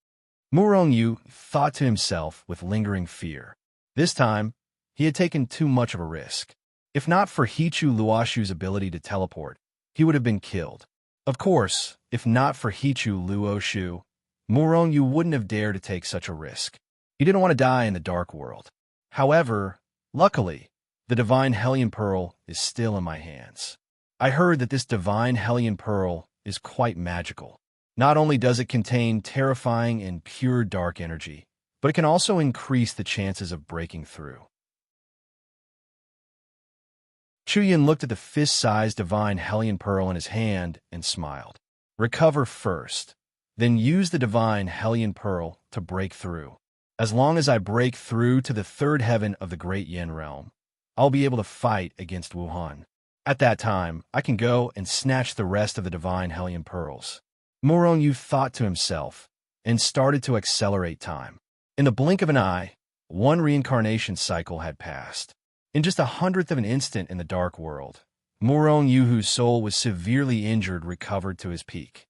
Murong thought to himself with lingering fear. This time, he had taken too much of a risk. If not for Hichu Luoshu's ability to teleport, he would have been killed. Of course, if not for Hichu Luoshu, Murong wouldn't have dared to take such a risk. He didn't want to die in the dark world. However, luckily, the divine Hellion Pearl is still in my hands. I heard that this divine Hellion Pearl is quite magical. Not only does it contain terrifying and pure dark energy, but it can also increase the chances of breaking through. Chuyin looked at the fist-sized divine Hellion Pearl in his hand and smiled. Recover first, then use the divine Hellion Pearl to break through. As long as I break through to the third heaven of the Great Yin Realm, I'll be able to fight against Wuhan. At that time, I can go and snatch the rest of the divine Hellion Pearls. Murong thought to himself and started to accelerate time. In the blink of an eye, one reincarnation cycle had passed. In just 1/100th of an instant in the dark world, Murong whose soul was severely injured, recovered to his peak.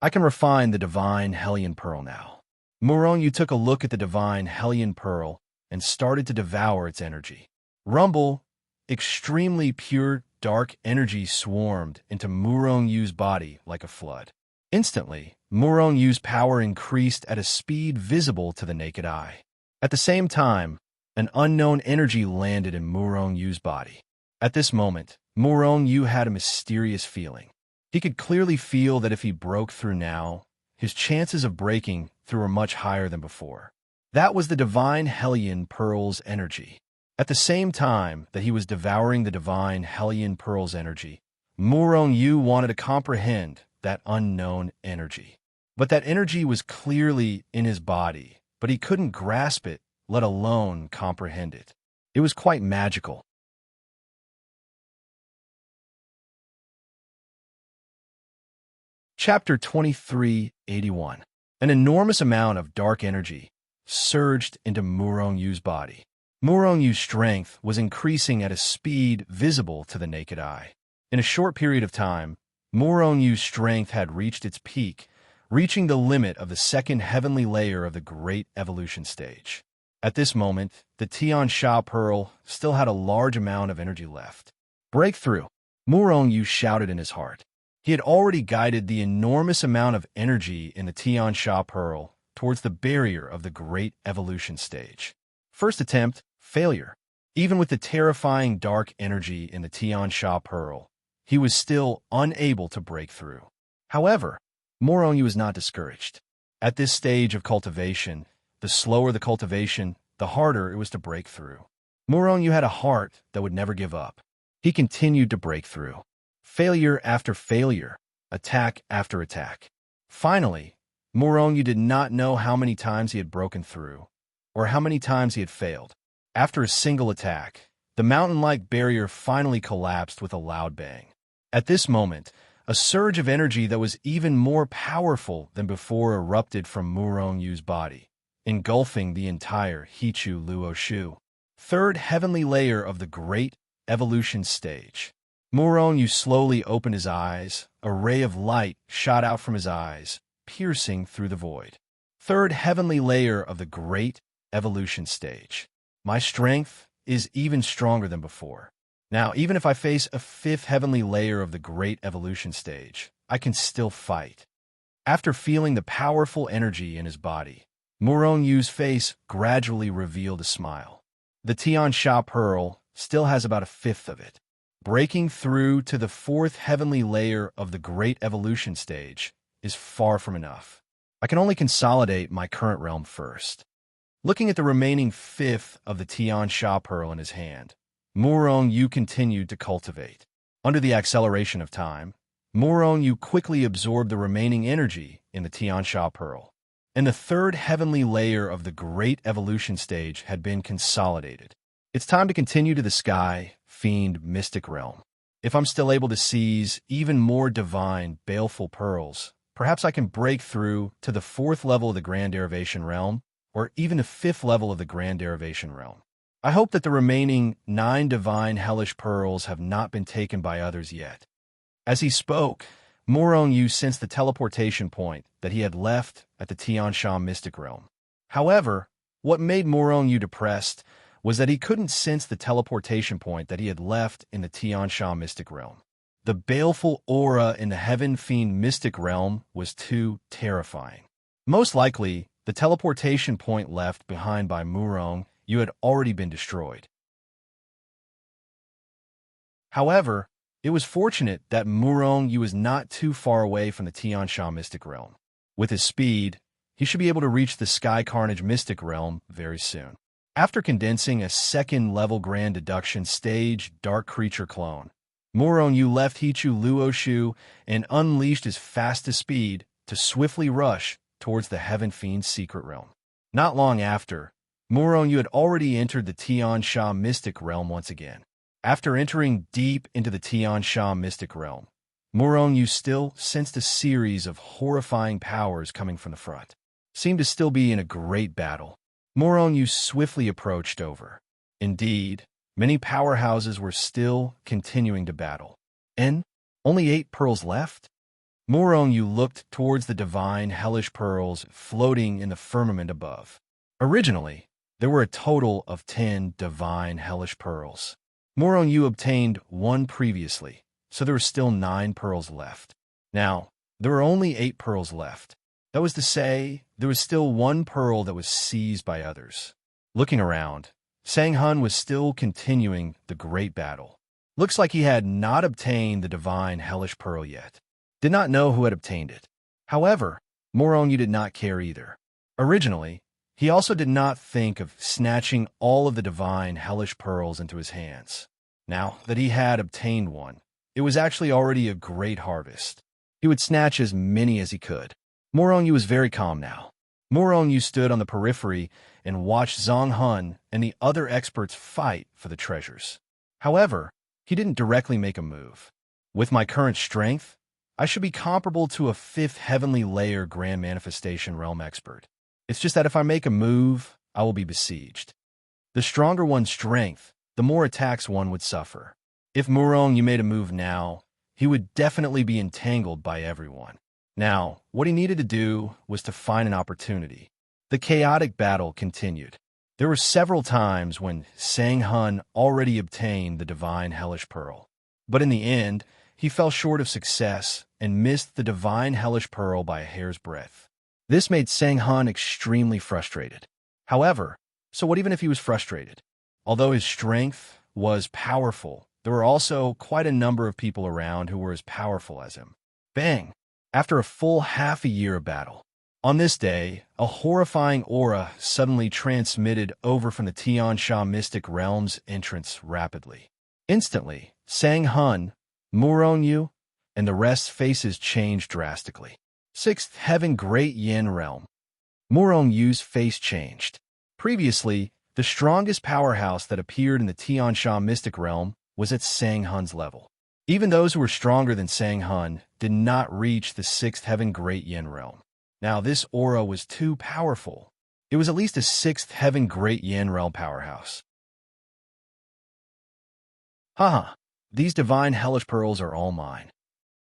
I can refine the divine Hellion Pearl now. Murong took a look at the divine Hellion Pearl and started to devour its energy. Rumble, extremely pure dark energy swarmed into Murong body like a flood. Instantly, Murong power increased at a speed visible to the naked eye. At the same time, an unknown energy landed in Murong body. At this moment, Murong had a mysterious feeling. He could clearly feel that if he broke through now, his chances of breaking through were much higher than before. That was the divine Hellion Pearl's energy. At the same time that he was devouring the divine Hellion Pearl's energy, Murong wanted to comprehend that unknown energy. But that energy was clearly in his body, but he couldn't grasp it, let alone comprehend it. It was quite magical. Chapter 2381. An enormous amount of dark energy surged into Murong body. Murong strength was increasing at a speed visible to the naked eye. In a short period of time, Murong strength had reached its peak, reaching the limit of the second heavenly layer of the Great Evolution stage. At this moment, the Tian Sha Pearl still had a large amount of energy left. Breakthrough! Murong shouted in his heart. He had already guided the enormous amount of energy in the Tian Sha Pearl towards the barrier of the Great Evolution stage. First attempt, failure. Even with the terrifying dark energy in the Tian Sha Pearl, he was still unable to break through. However, Murong was not discouraged. At this stage of cultivation, the slower the cultivation, the harder it was to break through. Murong had a heart that would never give up. He continued to break through. Failure after failure, attack after attack. Finally, Murong did not know how many times he had broken through, or how many times he had failed. After a single attack, the mountain-like barrier finally collapsed with a loud bang. At this moment, a surge of energy that was even more powerful than before erupted from Murong body, engulfing the entire Hichu Luoshu, third heavenly layer of the Great Evolution stage. Murong slowly opened his eyes. A ray of light shot out from his eyes, piercing through the void. Third heavenly layer of the Great Evolution stage. My strength is even stronger than before. Now, even if I face a fifth heavenly layer of the Great Evolution stage, I can still fight. After feeling the powerful energy in his body, Murong face gradually revealed a smile. The Tian Sha Pearl still has about a fifth of it. Breaking through to the fourth heavenly layer of the Great Evolution stage is far from enough. I can only consolidate my current realm first. Looking at the remaining fifth of the Tian Sha Pearl in his hand, Murong continued to cultivate. Under the acceleration of time, Yu quickly absorbed the remaining energy in the Tiansha pearl, and the third heavenly layer of the great evolution stage had been consolidated. It's time to continue to the sky, fiend, mystic realm. If I'm still able to seize even more divine, baleful pearls, perhaps I can break through to the fourth level of the Grand Derivation realm, or even the fifth level of the Grand Derivation realm. I hope that the remaining 9 divine hellish pearls have not been taken by others yet. As he spoke, Yu sensed the teleportation point that he had left at the Tiansha mystic realm. However, what made Yu depressed was that he couldn't sense the teleportation point that he had left in the Tiansha mystic realm. The baleful aura in the Heaven Fiend mystic realm was too terrifying. Most likely, the teleportation point left behind by Yu had already been destroyed. However, it was fortunate that Yu was not too far away from the Tiansha mystic realm. With his speed, he should be able to reach the Sky Carnage mystic realm very soon. After condensing a second-level Grand Deduction stage Dark Creature clone, Yu left Hichu Luoshu and unleashed his fastest speed to swiftly rush towards the Heaven Fiend's secret realm. Not long after, Yu had already entered the Tiansha mystic realm once again. After entering deep into the Tiansha mystic realm, Yu still sensed a series of horrifying powers coming from the front. Seemed to still be in a great battle. Yu swiftly approached over. Indeed, many powerhouses were still continuing to battle. And only 8 pearls left? Yu looked towards the divine hellish pearls floating in the firmament above. Originally, there were a total of 10 divine hellish pearls. Yu obtained 1 previously, so there were still 9 pearls left. Now, there were only 8 pearls left. That was to say, there was still 1 pearl that was seized by others. Looking around, Sang-hun was still continuing the great battle. Looks like he had not obtained the divine hellish pearl yet. Did not know who had obtained it. However, Yu did not care either. Originally, he also did not think of snatching all of the divine hellish pearls into his hands. Now that he had obtained one, it was actually already a great harvest. He would snatch as many as he could. Yu was very calm now. Yu stood on the periphery and watched Zhang-hun and the other experts fight for the treasures. However, he didn't directly make a move. With my current strength, I should be comparable to a 5th heavenly layer grand manifestation realm expert. It's just that if I make a move, I will be besieged. The stronger one's strength, the more attacks one would suffer. If Yu made a move now, he would definitely be entangled by everyone. Now, what he needed to do was to find an opportunity. The chaotic battle continued. There were several times when Sang-hun already obtained the divine hellish pearl. But in the end, he fell short of success and missed the divine hellish pearl by a hair's breadth. This made Sang-hun extremely frustrated. However, so what even if he was frustrated? Although his strength was powerful, there were also quite a number of people around who were as powerful as him. Bang! After a full half a year of battle. On this day, a horrifying aura suddenly transmitted over from the Tiansha mystic realm's entrance rapidly. Instantly, Sang-hun, Yu, and the rest's faces changed drastically. 6th Heaven Great Yin Realm. Yu's face changed. Previously, the strongest powerhouse that appeared in the Tiansha mystic realm was at Sang-hun's level. Even those who were stronger than Sang-hun did not reach the 6th Heaven Great Yin Realm. Now, this aura was too powerful. It was at least a 6th Heaven Great Yin Realm powerhouse. Haha, these divine hellish pearls are all mine.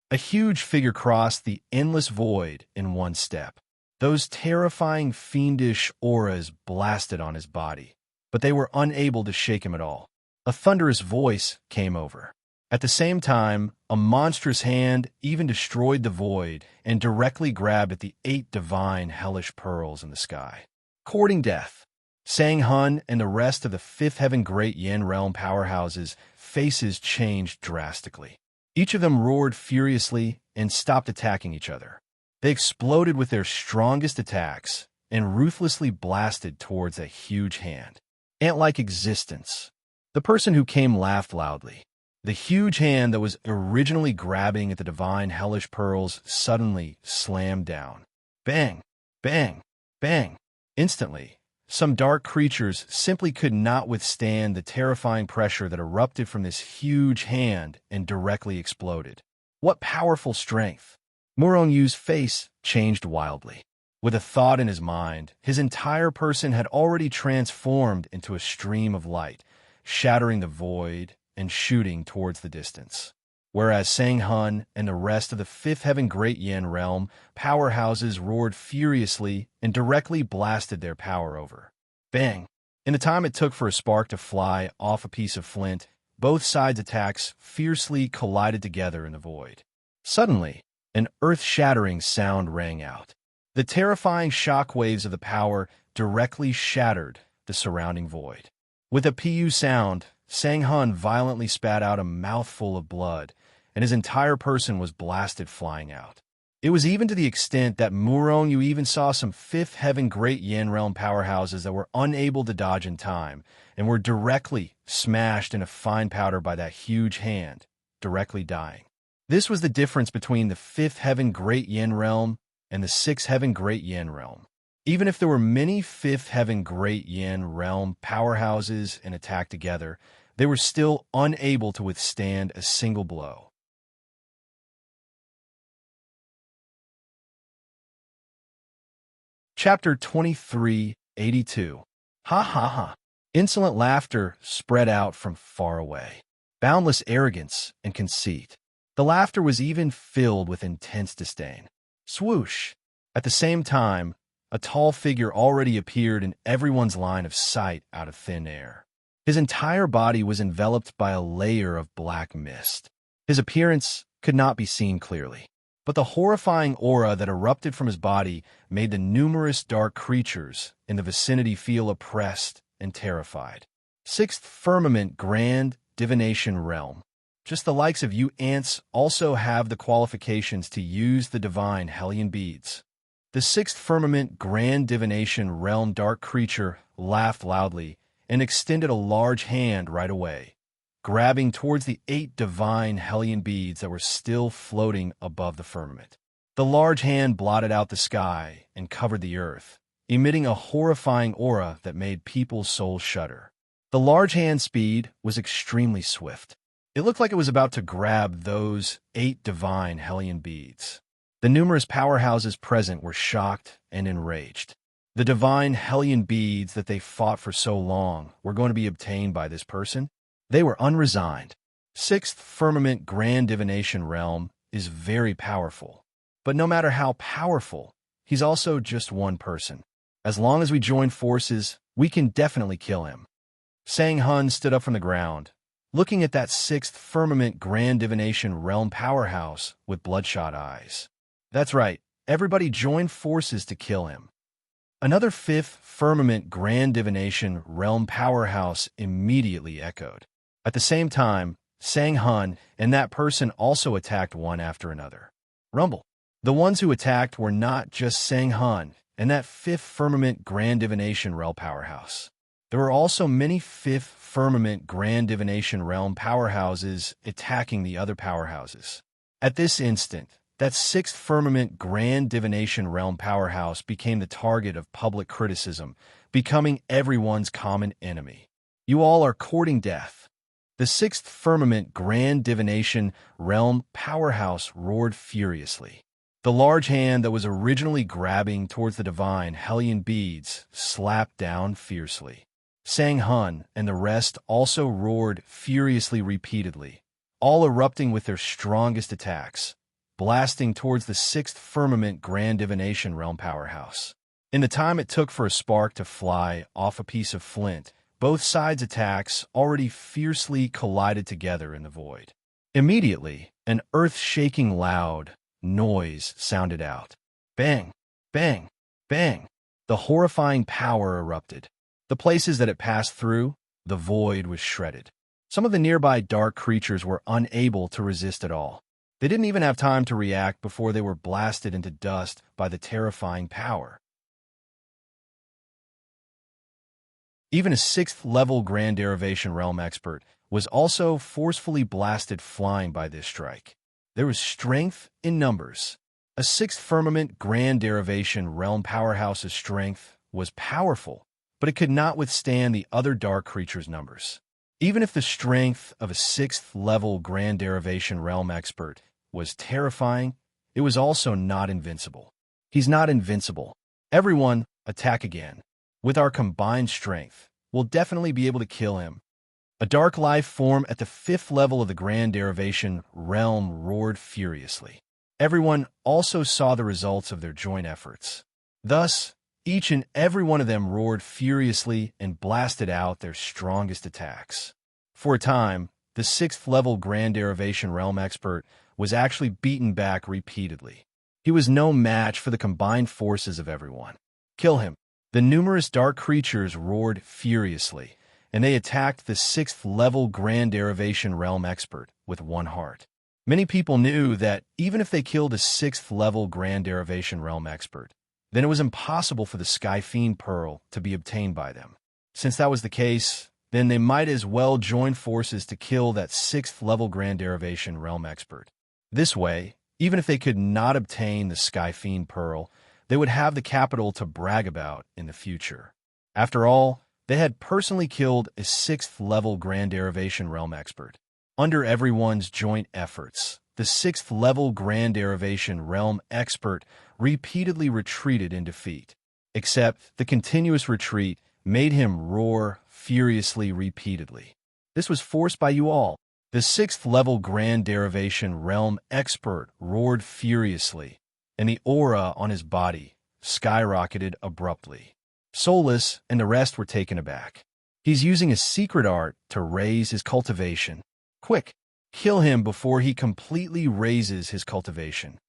A huge figure crossed the endless void in one step. Those terrifying fiendish auras blasted on his body, but they were unable to shake him at all. A thunderous voice came over. At the same time, a monstrous hand even destroyed the void and directly grabbed at the 8 divine hellish pearls in the sky. Courting death, Sang-hun and the rest of the 5th Heaven Great Yin Realm powerhouses' faces changed drastically. Each of them roared furiously and stopped attacking each other. They exploded with their strongest attacks and ruthlessly blasted towards a huge hand. Ant-like existence. The person who came laughed loudly. The huge hand that was originally grabbing at the divine hellish pearls suddenly slammed down. Bang! Bang! Bang! Instantly, some dark creatures simply could not withstand the terrifying pressure that erupted from this huge hand and directly exploded. What powerful strength! Murong-Yu's face changed wildly. With a thought in his mind, his entire person had already transformed into a stream of light, shattering the void and shooting towards the distance. Whereas Sang-Hun and the rest of the Fifth Heaven Great Yin realm powerhouses roared furiously and directly blasted their power over. Bang! In the time it took for a spark to fly off a piece of flint, both sides' attacks fiercely collided together in the void. Suddenly, an earth-shattering sound rang out. The terrifying shockwaves of the power directly shattered the surrounding void. With a pu sound, Sang-Hun violently spat out a mouthful of blood, and his entire person was blasted flying out. It was even to the extent that Murong-Yu even saw some Fifth Heaven Great Yin realm powerhouses that were unable to dodge in time, and were directly smashed into fine powder by that huge hand, directly dying. This was the difference between the Fifth Heaven Great Yin realm and the Sixth Heaven Great Yin realm. Even if there were many Fifth Heaven Great Yin realm powerhouses and attacked together, they were still unable to withstand a single blow. Chapter 2382. Ha ha ha. Insolent laughter spread out from far away. Boundless arrogance and conceit. The laughter was even filled with intense disdain. Swoosh! At the same time, a tall figure already appeared in everyone's line of sight out of thin air. His entire body was enveloped by a layer of black mist. His appearance could not be seen clearly, but the horrifying aura that erupted from his body made the numerous dark creatures in the vicinity feel oppressed and terrified. Sixth Firmament Grand Divination Realm. Just the likes of you ants also have the qualifications to use the divine Hellion beads. The Sixth Firmament Grand Divination Realm dark creature laughed loudly and extended a large hand right away, grabbing towards the 8 divine Hellion beads that were still floating above the firmament. The large hand blotted out the sky and covered the earth, emitting a horrifying aura that made people's souls shudder. The large hand's speed was extremely swift. It looked like it was about to grab those 8 divine Hellion beads. The numerous powerhouses present were shocked and enraged. The divine Hellion beads that they fought for so long were going to be obtained by this person. They were unresigned. Sixth Firmament Grand Divination Realm is very powerful. But no matter how powerful, he's also just one person. As long as we join forces, we can definitely kill him. Sang-Hun stood up from the ground, looking at that Sixth Firmament Grand Divination Realm powerhouse with bloodshot eyes. That's right, everybody join forces to kill him. Another Fifth Firmament Grand Divination Realm powerhouse immediately echoed. At the same time, Sang-Hun and that person also attacked one after another. Rumble. The ones who attacked were not just Sang-Hun and that Fifth Firmament Grand Divination Realm powerhouse. There were also many Fifth Firmament Grand Divination Realm powerhouses attacking the other powerhouses. At this instant, that Sixth Firmament Grand Divination Realm powerhouse became the target of public criticism, becoming everyone's common enemy. You all are courting death. The Sixth Firmament Grand Divination Realm powerhouse roared furiously. The large hand that was originally grabbing towards the divine Hellion beads slapped down fiercely. Sang-Hun and the rest also roared furiously repeatedly, all erupting with their strongest attacks, blasting towards the Sixth Firmament Grand Divination Realm powerhouse. In the time it took for a spark to fly off a piece of flint, both sides' attacks already fiercely collided together in the void. Immediately, an earth-shaking loud noise sounded out. Bang! Bang! Bang! The horrifying power erupted. The places that it passed through, the void was shredded. Some of the nearby dark creatures were unable to resist at all. They didn't even have time to react before they were blasted into dust by the terrifying power. Even a 6th-level Grand Derivation Realm expert was also forcefully blasted flying by this strike. There was strength in numbers. A sixth firmament grand derivation realm powerhouse's strength was powerful, but it could not withstand the other dark creatures' numbers. Even if the strength of a sixth-level grand derivation realm expert was terrifying, it was also not invincible. He's not invincible. Everyone, attack again. With our combined strength, we'll definitely be able to kill him. A dark life form at the fifth level of the grand derivation realm roared furiously. Everyone also saw the results of their joint efforts. Thus, each and every one of them roared furiously and blasted out their strongest attacks. For a time, the sixth-level grand derivation realm expert was actually beaten back repeatedly. He was no match for the combined forces of everyone. Kill him. The numerous dark creatures roared furiously, and they attacked the sixth-level grand derivation realm expert with one heart. Many people knew that even if they killed a sixth-level grand derivation realm expert, then it was impossible for the Sky Fiend Pearl to be obtained by them. Since that was the case, then they might as well join forces to kill that sixth-level grand derivation realm expert. This way, even if they could not obtain the Sky Fiend Pearl, they would have the capital to brag about in the future. After all, they had personally killed a sixth-level grand derivation realm expert. Under everyone's joint efforts, the sixth-level grand derivation realm expert repeatedly retreated in defeat. Except the continuous retreat made him roar furiously repeatedly. This was forced by you all. The sixth-level grand derivation realm expert roared furiously, and the aura on his body skyrocketed abruptly. Soulless and the rest were taken aback. He's using a secret art to raise his cultivation. Quick, kill him before he completely raises his cultivation.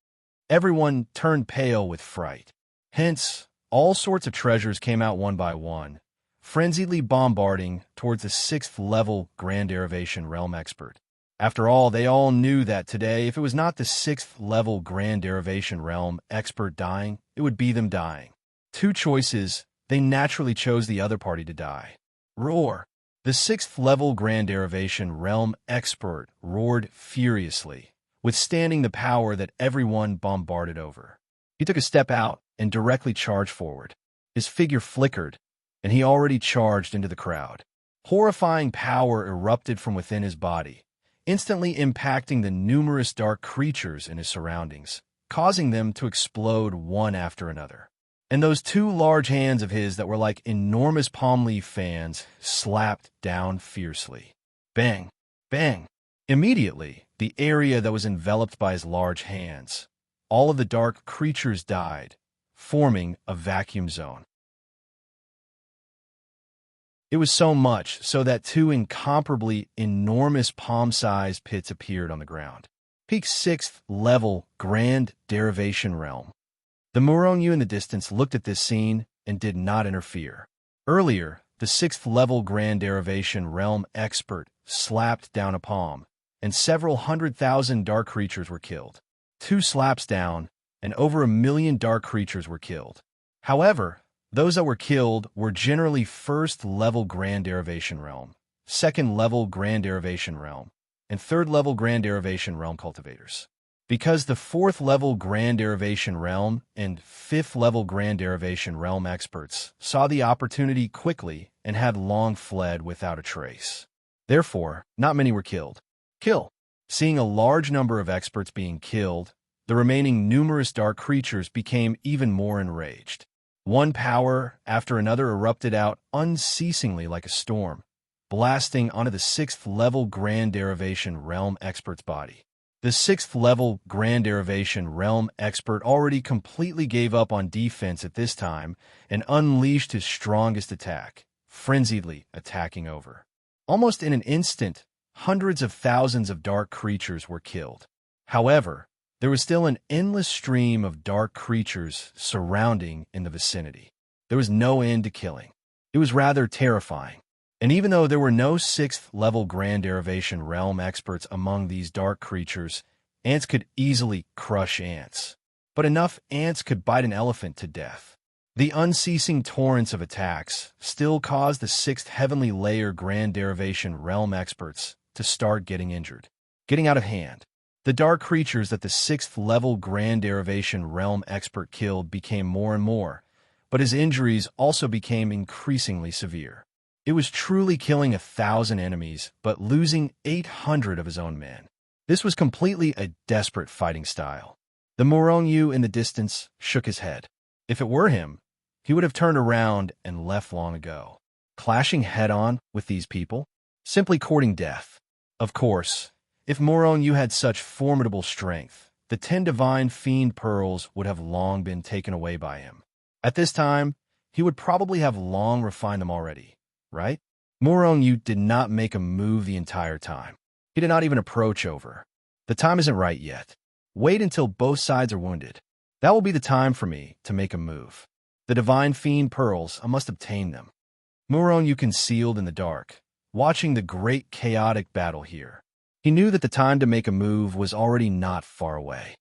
Everyone turned pale with fright. Hence, all sorts of treasures came out one by one, frenziedly bombarding towards the sixth-level grand derivation realm expert. After all, they all knew that today, if it was not the sixth-level grand derivation realm expert dying, it would be them dying. Two choices, they naturally chose the other party to die. Roar! The sixth-level grand derivation realm expert roared furiously, withstanding the power that everyone bombarded over. He took a step out and directly charged forward. His figure flickered, and he already charged into the crowd. Horrifying power erupted from within his body, instantly impacting the numerous dark creatures in his surroundings, causing them to explode one after another. And those two large hands of his that were like enormous palm leaf fans slapped down fiercely. Bang! Bang! Immediately, the area that was enveloped by his large hands, all of the dark creatures died, forming a vacuum zone. It was so much so that two incomparably enormous palm-sized pits appeared on the ground. Peak sixth-level grand derivation realm. The Muronyu in the distance looked at this scene and did not interfere. Earlier, the sixth-level grand derivation realm expert slapped down a palm, and several 100,000 dark creatures were killed. 2 slaps down, and over 1 million dark creatures were killed. However, those that were killed were generally first-level grand derivation realm, second-level grand derivation realm, and third-level grand derivation realm cultivators. Because the fourth-level grand derivation realm and fifth-level grand derivation realm experts saw the opportunity quickly and had long fled without a trace. Therefore, not many were killed. Kill. Seeing a large number of experts being killed, the remaining numerous dark creatures became even more enraged. One power after another erupted out unceasingly like a storm, blasting onto the sixth-level grand derivation realm expert's body. The sixth-level grand derivation realm expert already completely gave up on defense at this time and unleashed his strongest attack, frenziedly attacking over. Almost in an instant, hundreds of thousands of dark creatures were killed. However, there was still an endless stream of dark creatures surrounding in the vicinity. There was no end to killing. It was rather terrifying. And even though there were no sixth-level grand derivation realm experts among these dark creatures, ants could easily crush ants. But enough ants could bite an elephant to death. The unceasing torrents of attacks still caused the sixth heavenly layer Grand Derivation Realm experts to start getting injured, getting out of hand. The dark creatures that the sixth level Grand Derivation Realm expert killed became more and more, but his injuries also became increasingly severe. It was truly killing 1,000 enemies, but losing 800 of his own men. This was completely a desperate fighting style. The Morongyu in the distance shook his head. If it were him, he would have turned around and left long ago. Clashing head-on with these people? Simply courting death. Of course, if Morongyu had such formidable strength, the 10 divine fiend pearls would have long been taken away by him. At this time, he would probably have long refined them already, right? Morongyu did not make a move the entire time. He did not even approach over. The time isn't right yet. Wait until both sides are wounded. That will be the time for me to make a move. The divine fiend pearls, I must obtain them. Morongyu concealed in the dark, watching the great chaotic battle here. He knew that the time to make a move was already not far away.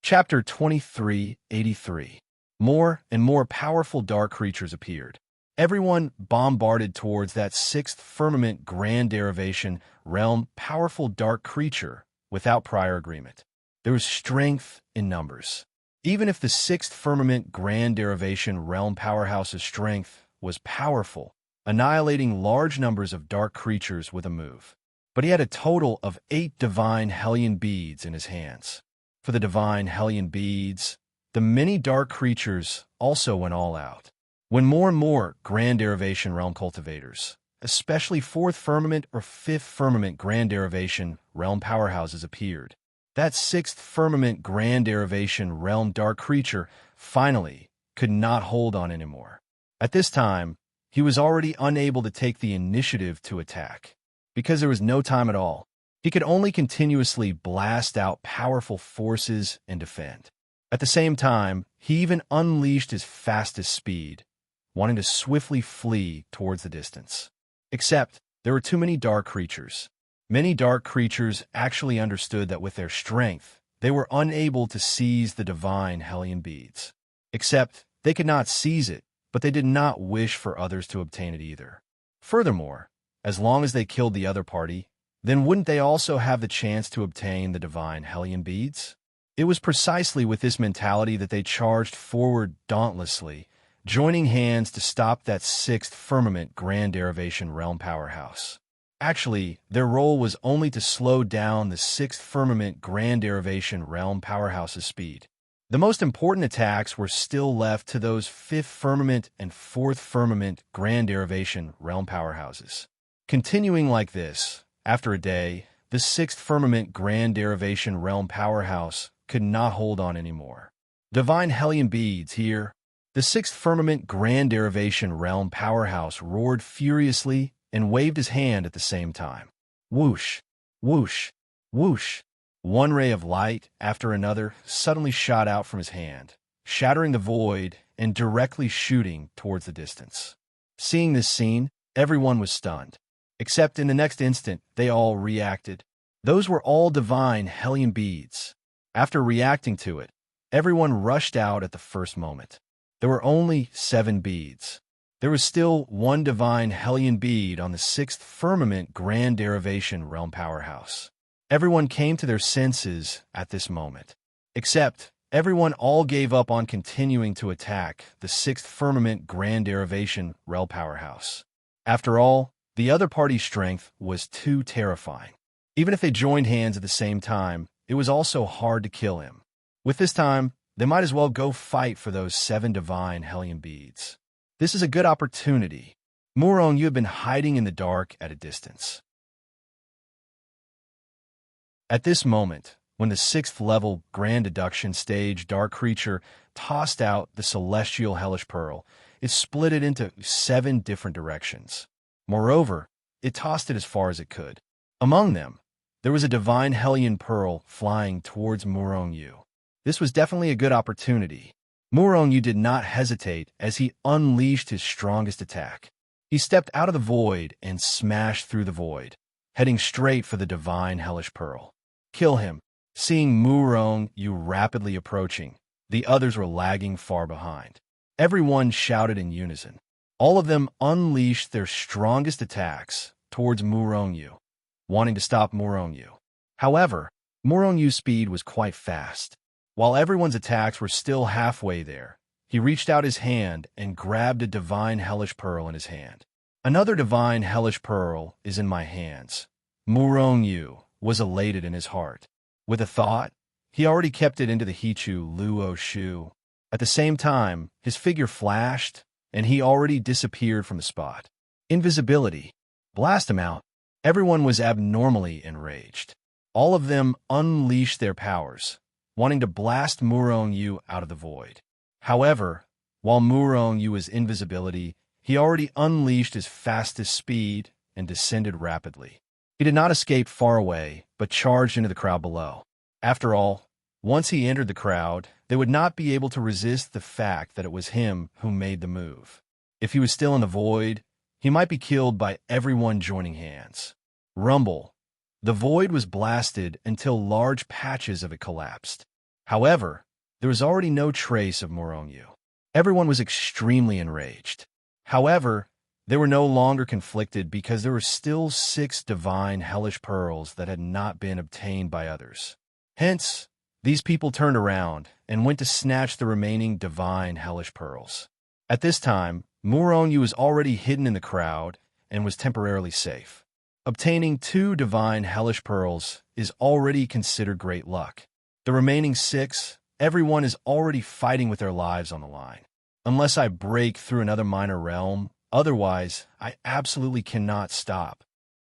Chapter 2383. More and more powerful dark creatures appeared. Everyone bombarded towards that sixth firmament Grand Derivation Realm powerful dark creature without prior agreement. There was strength in numbers. Even if the sixth firmament Grand Derivation Realm powerhouse's strength was powerful, annihilating large numbers of dark creatures with a move. But he had a total of 8 divine Hellion beads in his hands. For the divine Hellion beads, the many dark creatures also went all out. When more and more Grand Derivation Realm cultivators, especially 4th Firmament or 5th Firmament Grand Derivation Realm powerhouses appeared, that 6th Firmament Grand Derivation Realm dark creature finally could not hold on anymore. At this time, he was already unable to take the initiative to attack. Because there was no time at all, he could only continuously blast out powerful forces and defend. At the same time, he even unleashed his fastest speed, wanting to swiftly flee towards the distance. Except, there were too many dark creatures. Many dark creatures actually understood that with their strength, they were unable to seize the divine Hellion beads. Except, they could not seize it, but they did not wish for others to obtain it either. Furthermore, as long as they killed the other party, then wouldn't they also have the chance to obtain the divine Hellion beads? It was precisely with this mentality that they charged forward dauntlessly, joining hands to stop that 6th Firmament Grand Derivation Realm powerhouse. Actually, their role was only to slow down the 6th Firmament Grand Derivation Realm powerhouse's speed. The most important attacks were still left to those 5th Firmament and 4th Firmament Grand Derivation Realm powerhouses. Continuing like this, after a day, the 6th Firmament Grand Derivation Realm powerhouse could not hold on anymore. Divine Hellion beads here. The 6th Firmament Grand Derivation Realm powerhouse roared furiously and waved his hand at the same time. Whoosh, whoosh, whoosh. One ray of light after another suddenly shot out from his hand, shattering the void and directly shooting towards the distance. Seeing this scene, everyone was stunned. Except in the next instant, they all reacted. Those were all divine Hellion beads. After reacting to it, everyone rushed out at the first moment. There were only 7 beads. There was still 1 divine Hellion bead on the 6th Firmament Grand Derivation Realm powerhouse. Everyone came to their senses at this moment. Except, everyone all gave up on continuing to attack the 6th Firmament Grand Derivation Realm powerhouse. After all, the other party's strength was too terrifying. Even if they joined hands at the same time, it was also hard to kill him. With this time, they might as well go fight for those 7 divine Hellion beads. This is a good opportunity. Murong, you have been hiding in the dark at a distance. At this moment, when the 6th level Grand Deduction stage dark creature tossed out the celestial hellish pearl, it split it into 7 different directions. Moreover, it tossed it as far as it could. Among them, there was a divine Hellion pearl flying towards Murong-yu. This was definitely a good opportunity. Murong-yu did not hesitate as he unleashed his strongest attack. He stepped out of the void and smashed through the void, heading straight for the divine hellish pearl. Kill him. Seeing Murong Yu rapidly approaching, the others were lagging far behind. Everyone shouted in unison. All of them unleashed their strongest attacks towards Murong Yu, wanting to stop Murong Yu. However, Murong Yu's speed was quite fast. While everyone's attacks were still halfway there, he reached out his hand and grabbed a divine hellish pearl in his hand. Another divine hellish pearl is in my hands. Murong Yu was elated in his heart. With a thought, he already kept it into the Hichu Luo Shu. At the same time, his figure flashed, and he already disappeared from the spot. Invisibility. Blast him out. Everyone was abnormally enraged. All of them unleashed their powers, wanting to blast Murong Yu out of the void. However, while Murong Yu's invisibility, he already unleashed his fastest speed and descended rapidly. He did not escape far away, but charged into the crowd below. After all, once he entered the crowd, they would not be able to resist the fact that it was him who made the move. If he was still in the void, he might be killed by everyone joining hands. Rumble. The void was blasted until large patches of it collapsed. However, there was already no trace of Murong Yu. Everyone was extremely enraged. However, they were no longer conflicted because there were still 6 divine hellish pearls that had not been obtained by others. Hence, these people turned around and went to snatch the remaining divine hellish pearls. At this time, Murong Yu was already hidden in the crowd and was temporarily safe. Obtaining 2 divine hellish pearls is already considered great luck. The remaining 6, everyone is already fighting with their lives on the line. Unless I break through another minor realm, otherwise, I absolutely cannot stop.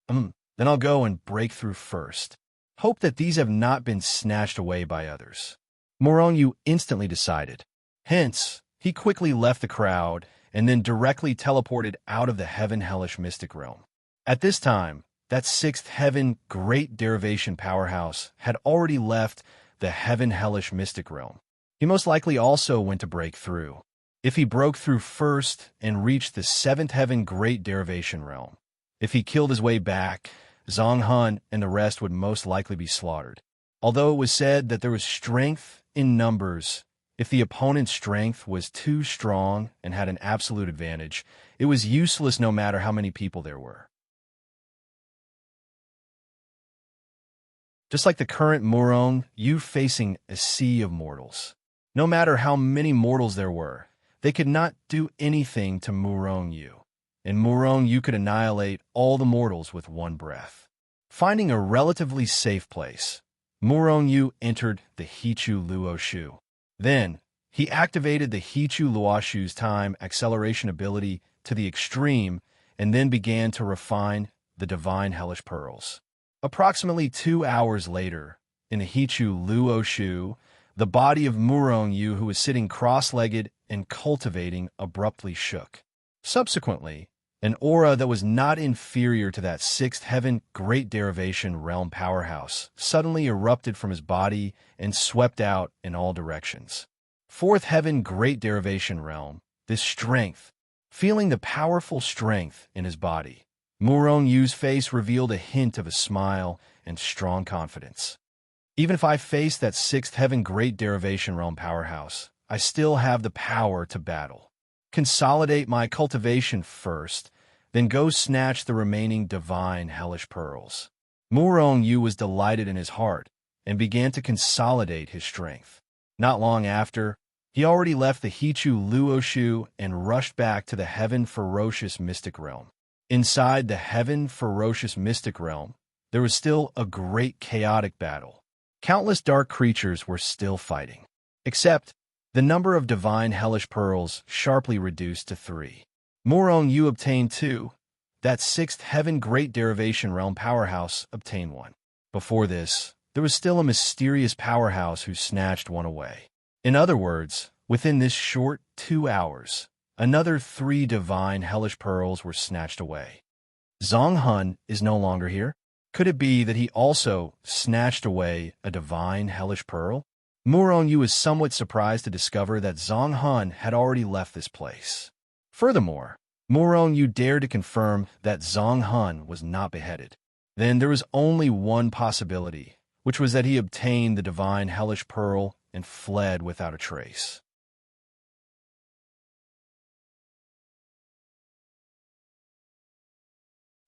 Then I'll go and break through first. Hope that these have not been snatched away by others. Murong Yu instantly decided. Hence, he quickly left the crowd and then directly teleported out of the Heaven Hellish Mystic Realm. At this time, that 6th Heaven Great Derivation Powerhouse had already left the Heaven Hellish Mystic Realm. He most likely also went to break through. If he broke through first and reached the 7th Heaven Great Derivation Realm, if he killed his way back, Zhang Hun and the rest would most likely be slaughtered. Although it was said that there was strength in numbers, if the opponent's strength was too strong and had an absolute advantage, it was useless no matter how many people there were. Just like the current Murong Yu facing a sea of mortals. No matter how many mortals there were, they could not do anything to Murong Yu, and Murong Yu could annihilate all the mortals with one breath. Finding a relatively safe place, Murong Yu entered the Hichu Luo Shu. Then, he activated the Hichu Luo Shu's time acceleration ability to the extreme and then began to refine the divine hellish pearls. Approximately 2 hours later, in the Hichu Luo Shu, the body of Murong Yu, who was sitting cross-legged and cultivating, abruptly shook. Subsequently, an aura that was not inferior to that 6th Heaven Great Derivation Realm powerhouse suddenly erupted from his body and swept out in all directions. 4th Heaven Great Derivation Realm, this strength, feeling the powerful strength in his body, Murong Yu's face revealed a hint of a smile and strong confidence. Even if I face that 6th Heaven Great Derivation Realm powerhouse, I still have the power to battle. Consolidate my cultivation first, then go snatch the remaining divine hellish pearls. Murong Yu was delighted in his heart and began to consolidate his strength. Not long after, he already left the Hichu Luo Shu and rushed back to the Heaven Ferocious Mystic Realm. Inside the Heaven Ferocious Mystic Realm, there was still a great chaotic battle. Countless dark creatures were still fighting, except the number of divine hellish pearls sharply reduced to 3. Murong Yu obtained 2. That 6th Heaven Great Derivation Realm powerhouse obtained 1. Before this, there was still a mysterious powerhouse who snatched 1 away. In other words, within this short 2 hours, another 3 divine hellish pearls were snatched away. Zhang Hun is no longer here. Could it be that he also snatched away a divine hellish pearl? Murong Yu is somewhat surprised to discover that Zhang Hun had already left this place. Furthermore, Murong Yu dared to confirm that Zhang Hun was not beheaded. Then there was only one possibility, which was that he obtained the divine hellish pearl and fled without a trace.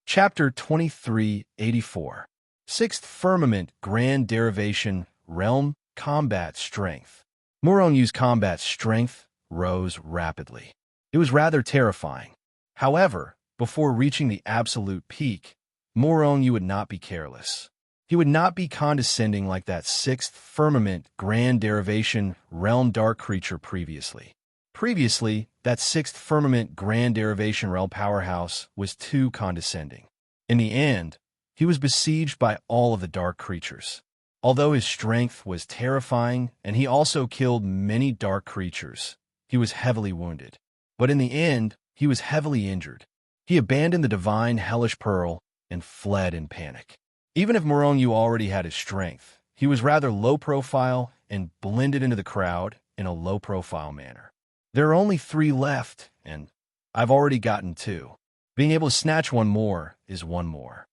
Chapter 2384. Sixth Firmament Grand Derivation Realm Combat Strength. Murongyu's combat strength rose rapidly. It was rather terrifying. However, before reaching the absolute peak, Murongyu would not be careless. He would not be condescending like that sixth firmament grand derivation realm dark creature previously. Previously, that sixth firmament grand derivation realm powerhouse was too condescending. In the end, he was besieged by all of the dark creatures. Although his strength was terrifying and he also killed many dark creatures, he was heavily wounded. But in the end, he was heavily injured. He abandoned the divine hellish pearl and fled in panic. Even if Murongyu already had his strength, he was rather low profile and blended into the crowd in a low profile manner. There are only 3 left, and I've already gotten 2. Being able to snatch one more is one more.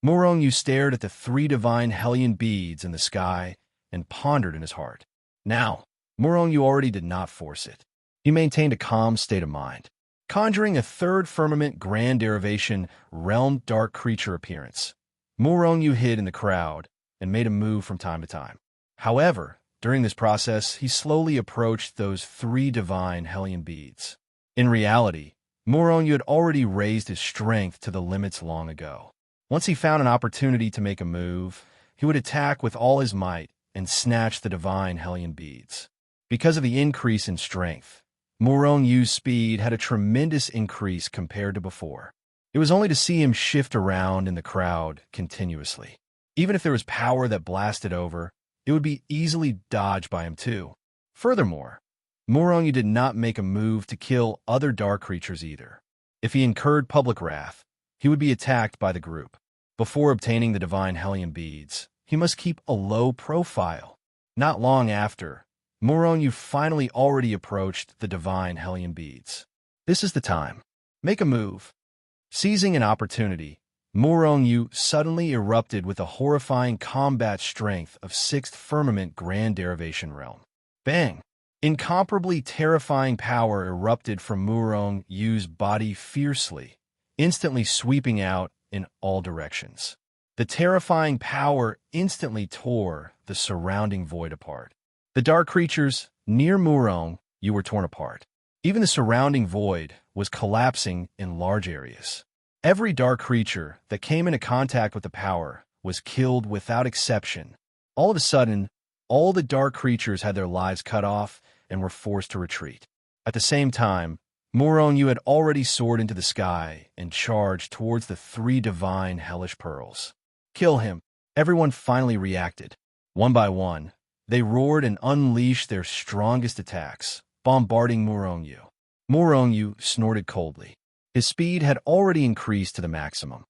Murongyu stared at the 3 divine Hellion beads in the sky and pondered in his heart. Now, Murongyu already did not force it. He maintained a calm state of mind. Conjuring a 3rd firmament grand derivation realm dark creature appearance, Murongyu hid in the crowd and made a move from time to time. However, during this process, he slowly approached those 3 divine Hellion beads. In reality, Murongyu had already raised his strength to the limits long ago. Once he found an opportunity to make a move, he would attack with all his might and snatch the divine Hellion beads. Because of the increase in strength, Murongyu's speed had a tremendous increase compared to before. It was only to see him shift around in the crowd continuously. Even if there was power that blasted over, it would be easily dodged by him too. Furthermore, Murongyu did not make a move to kill other dark creatures either. If he incurred public wrath, he would be attacked by the group. Before obtaining the divine Hellion beads, he must keep a low profile. Not long after, Murongyu finally already approached the divine Hellion beads. This is the time. Make a move. Seizing an opportunity, Murongyu suddenly erupted with a horrifying combat strength of 6th firmament grand derivation realm. Bang! Incomparably terrifying power erupted from Murongyu's body fiercely, instantly sweeping out in all directions. The terrifying power instantly tore the surrounding void apart. The dark creatures near Murongyu were torn apart. Even the surrounding void was collapsing in large areas. Every dark creature that came into contact with the power was killed without exception. All of a sudden, all the dark creatures had their lives cut off and were forced to retreat. At the same time, Murongyu had already soared into the sky and charged towards the 3 divine hellish pearls. Kill him! Everyone finally reacted. One by one, they roared and unleashed their strongest attacks, bombarding Murongyu. Murongyu snorted coldly. His speed had already increased to the maximum.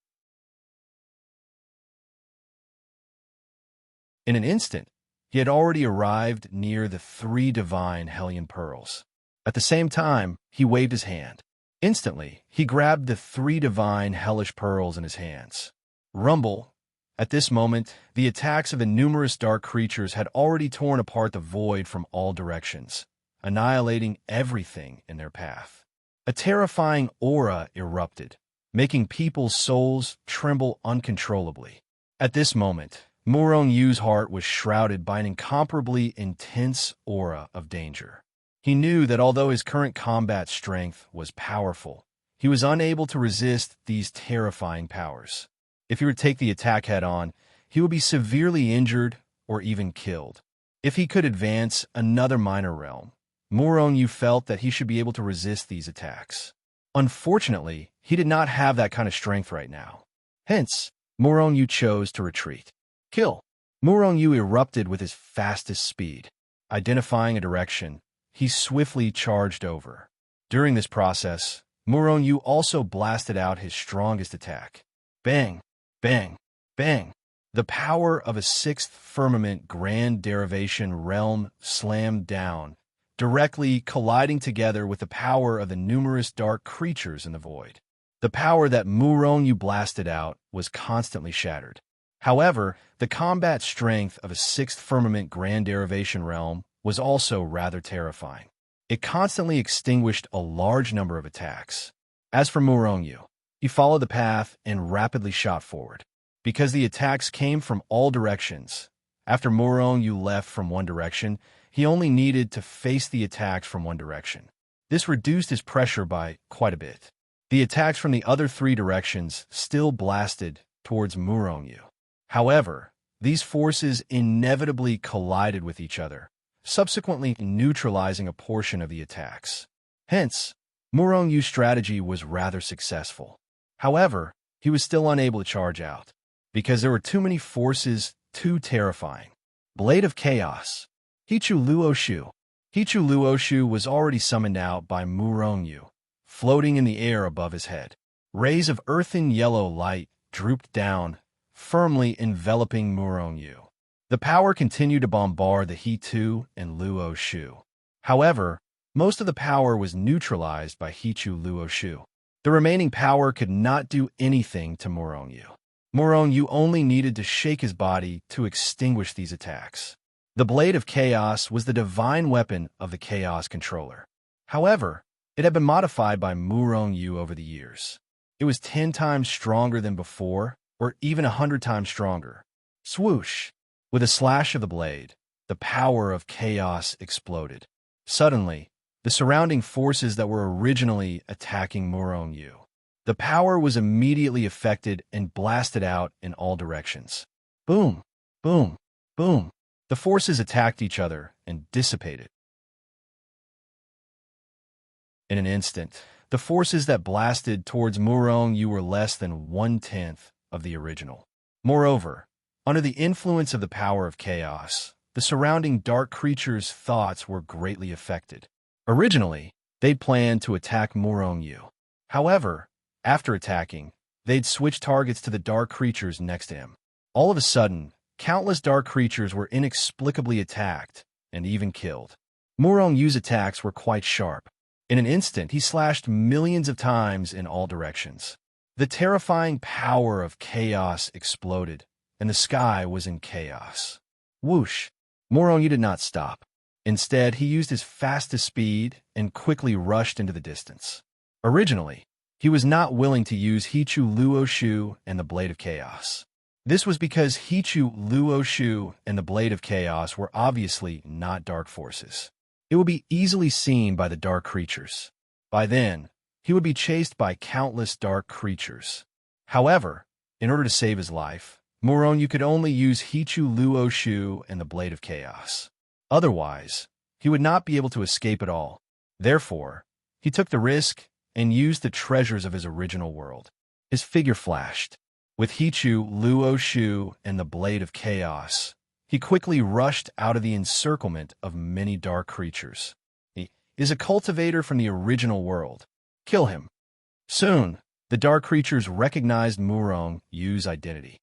In an instant, he had already arrived near the 3 divine Hellion pearls. At the same time, he waved his hand. Instantly, he grabbed the 3 divine hellish pearls in his hands. Rumble! At this moment, the attacks of the numerous dark creatures had already torn apart the void from all directions, annihilating everything in their path. A terrifying aura erupted, making people's souls tremble uncontrollably. At this moment, Murongyu's heart was shrouded by an incomparably intense aura of danger. He knew that although his current combat strength was powerful, he was unable to resist these terrifying powers. If he were to take the attack head-on, he would be severely injured or even killed. If he could advance another minor realm, Murongyu felt that he should be able to resist these attacks. Unfortunately, he did not have that kind of strength right now. Hence, Murongyu chose to retreat. Kill! Murongyu erupted with his fastest speed. Identifying a direction, he swiftly charged over. During this process, Murongyu also blasted out his strongest attack. Bang! Bang! Bang! The power of a 6th firmament grand derivation realm slammed down, directly colliding together with the power of the numerous dark creatures in the void. The power that Murongyu blasted out was constantly shattered. However, the combat strength of a sixth firmament grand derivation realm was also rather terrifying. It constantly extinguished a large number of attacks. As for Murongyu, he followed the path and rapidly shot forward. Because the attacks came from all directions, after Murongyu left from one direction, he only needed to face the attacks from one direction. This reduced his pressure by quite a bit. The attacks from the other three directions still blasted towards Murongyu. However, these forces inevitably collided with each other, subsequently neutralizing a portion of the attacks. Hence, Murongyu's strategy was rather successful. However, he was still unable to charge out, because there were too many forces too terrifying. Blade of Chaos. Hichu Luoshu. Hichu Luoshu was already summoned out by Murongyu, floating in the air above his head. Rays of earthen yellow light drooped down, firmly enveloping Murongyu. The power continued to bombard the Hichu and Luoshu. However, most of the power was neutralized by Hichu Luoshu. The remaining power could not do anything to Murongyu. Murongyu only needed to shake his body to extinguish these attacks. The Blade of Chaos was the divine weapon of the Chaos Controller. However, it had been modified by Murongyu over the years. It was 10 times stronger than before, or even 100 times stronger. Swoosh! With a slash of the blade, the power of chaos exploded. Suddenly, the surrounding forces that were originally attacking Murongyu. The power was immediately affected and blasted out in all directions. Boom! Boom! Boom! The forces attacked each other and dissipated. In an instant, the forces that blasted towards Murongyu were less than 1/10 of the original. Moreover, under the influence of the power of chaos, the surrounding dark creatures' thoughts were greatly affected. Originally, they'd planned to attack Murongyu. However, after attacking, they'd switch targets to the dark creatures next to him. All of a sudden, countless dark creatures were inexplicably attacked and even killed. Murongyu's attacks were quite sharp. In an instant, he slashed millions of times in all directions. The terrifying power of chaos exploded, and the sky was in chaos. Whoosh! Murongyu did not stop. Instead, he used his fastest speed and quickly rushed into the distance. Originally, he was not willing to use Hichu Luoshu and the Blade of Chaos. This was because Hichu Luoshu and the Blade of Chaos were obviously not dark forces. It would be easily seen by the dark creatures. By then, he would be chased by countless dark creatures. However, in order to save his life, Murongyu could only use Hichu Luoshu and the Blade of Chaos. Otherwise, he would not be able to escape at all. Therefore, he took the risk and used the treasures of his original world. His figure flashed. With Hichu Luoshu and the Blade of Chaos, he quickly rushed out of the encirclement of many dark creatures. He is a cultivator from the original world. Kill him. Soon, the dark creatures recognized Murongyu's identity.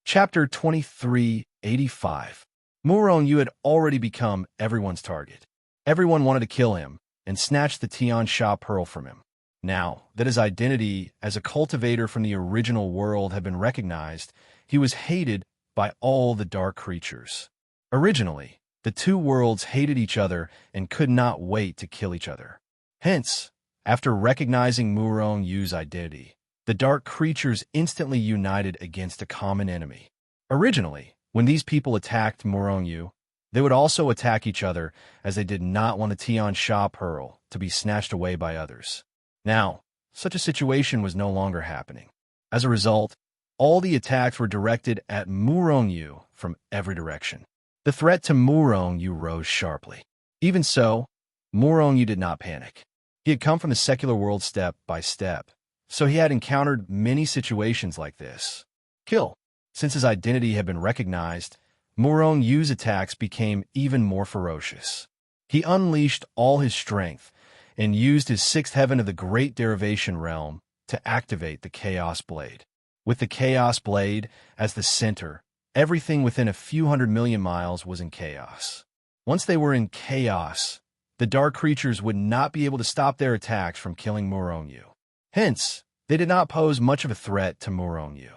Chapter 2385. Murongyu had already become everyone's target. Everyone wanted to kill him and snatch the Tian Sha Pearl from him. Now that his identity as a cultivator from the original world had been recognized, he was hated by all the dark creatures. Originally, the two worlds hated each other and could not wait to kill each other. Hence, after recognizing Murongyu's identity, the dark creatures instantly united against a common enemy. Originally, when these people attacked Murongyu, they would also attack each other as they did not want the Tian Sha Pearl to be snatched away by others. Now, such a situation was no longer happening. As a result, all the attacks were directed at Murongyu from every direction. The threat to Murongyu rose sharply. Even so, Murongyu did not panic. He had come from the secular world step by step, so he had encountered many situations like this. Kill. Since his identity had been recognized, Murongyu's attacks became even more ferocious. He unleashed all his strength and used his sixth heaven of the Great Derivation Realm to activate the Chaos Blade. With the Chaos Blade as the center, everything within a few 100 million miles was in chaos. Once they were in chaos, the dark creatures would not be able to stop their attacks from killing Murongyu. Hence, they did not pose much of a threat to Murongyu.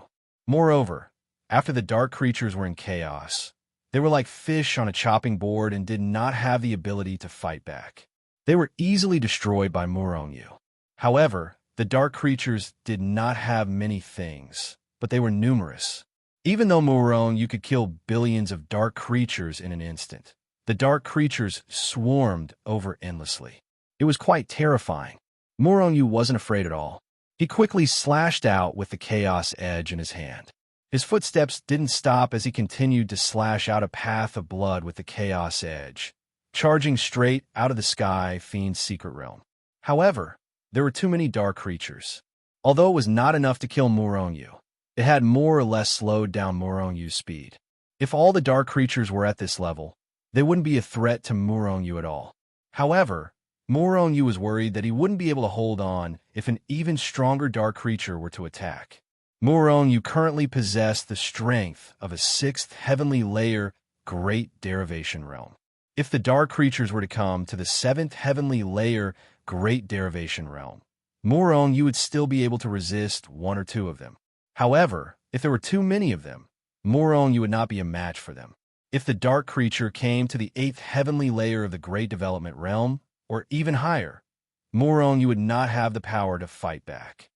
Moreover, after the dark creatures were in chaos, they were like fish on a chopping board and did not have the ability to fight back. They were easily destroyed by Murongyu. However, the dark creatures did not have many things, but they were numerous. Even though Murongyu could kill billions of dark creatures in an instant, the dark creatures swarmed over endlessly. It was quite terrifying. Murongyu wasn't afraid at all. He quickly slashed out with the Chaos Edge in his hand. His footsteps didn't stop as he continued to slash out a path of blood with the Chaos Edge, charging straight out of the sky Fiend's secret realm. However, there were too many dark creatures. Although it was not enough to kill Murongyu, it had more or less slowed down Murongyu's speed. If all the dark creatures were at this level, they wouldn't be a threat to Murongyu at all. However, Murongyu was worried that he wouldn't be able to hold on if an even stronger dark creature were to attack. Murongyu currently possessed the strength of a 6th heavenly layer Great Derivation Realm. If the dark creatures were to come to the 7th heavenly layer Great Derivation Realm, Murongyu would still be able to resist one or two of them. However, if there were too many of them, Murongyu would not be a match for them. If the dark creature came to the 8th heavenly layer of the Great Development Realm, or even higher, Murongyu would not have the power to fight back.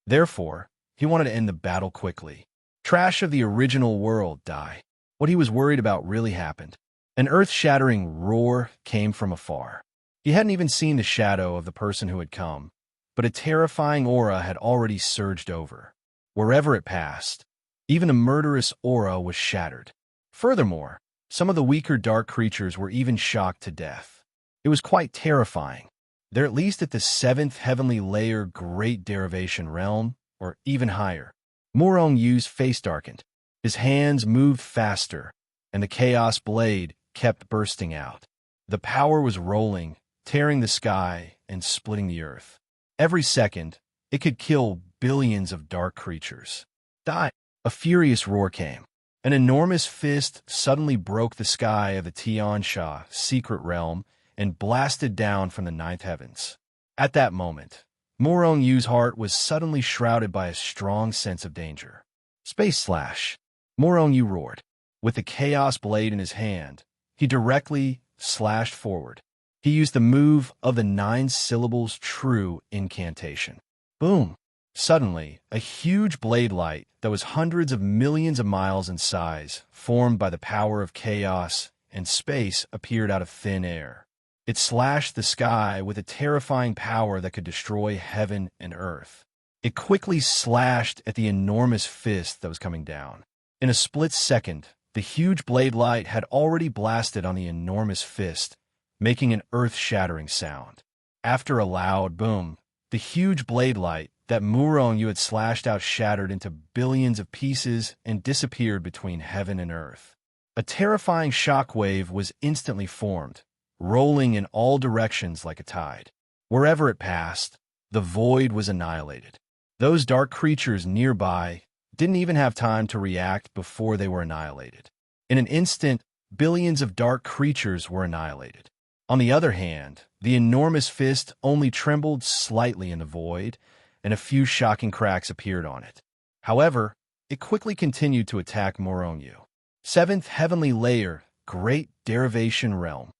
Therefore, he wanted to end the battle quickly. Trash of the original world die. What he was worried about really happened. An earth-shattering roar came from afar. He hadn't even seen the shadow of the person who had come, but a terrifying aura had already surged over. Wherever it passed, even a murderous aura was shattered. Furthermore, some of the weaker dark creatures were even shocked to death. It was quite terrifying. They're at least at the 7th heavenly layer Great Derivation Realm, or even higher. Murongyu's face darkened. His hands moved faster, and the Chaos Blade kept bursting out. The power was rolling, tearing the sky and splitting the earth. Every second, it could kill billions of dark creatures. Die! A furious roar came. An enormous fist suddenly broke the sky of the Tiansha secret realm and blasted down from the 9th heavens. At that moment, Murongyu's heart was suddenly shrouded by a strong sense of danger. Space slash! Murongyu roared. With the Chaos Blade in his hand, he directly slashed forward. He used the move of the 9 syllables true incantation. Boom! Suddenly, a huge blade light that was hundreds of millions of miles in size, formed by the power of chaos and space, appeared out of thin air. It slashed the sky with a terrifying power that could destroy heaven and earth. It quickly slashed at the enormous fist that was coming down. In a split second, the huge blade light had already blasted on the enormous fist, making an earth-shattering sound. After a loud boom, the huge blade light that Murongyu had slashed out shattered into billions of pieces and disappeared between heaven and earth. A terrifying shockwave was instantly formed, rolling in all directions like a tide. Wherever it passed, the void was annihilated. Those dark creatures nearby didn't even have time to react before they were annihilated. In an instant, billions of dark creatures were annihilated. On the other hand, the enormous fist only trembled slightly in the void, and a few shocking cracks appeared on it. However, it quickly continued to attack Murongyu. 7th heavenly layer, Great Derivation Realm.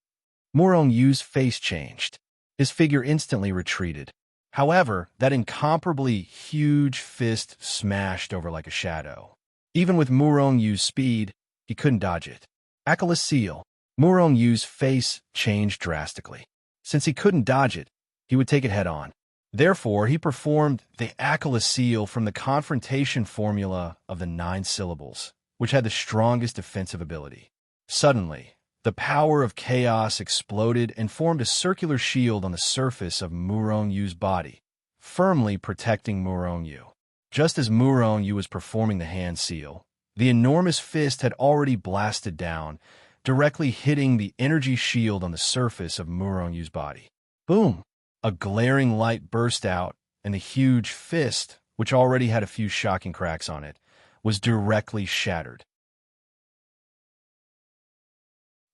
Murongyu's face changed. His figure instantly retreated. However, that incomparably huge fist smashed over like a shadow. Even with Murongyu's speed, he couldn't dodge it. Achilles seal. Murongyu's face changed drastically. Since he couldn't dodge it, he would take it head-on. Therefore, he performed the Achilles seal from the confrontation formula of the 9 syllables, which had the strongest defensive ability. Suddenly, the power of chaos exploded and formed a circular shield on the surface of Murongyu's body, firmly protecting Murongyu. Just as Murongyu was performing the hand seal, the enormous fist had already blasted down, directly hitting the energy shield on the surface of Murongyu's body. Boom! A glaring light burst out, and the huge fist, which already had a few shocking cracks on it, was directly shattered.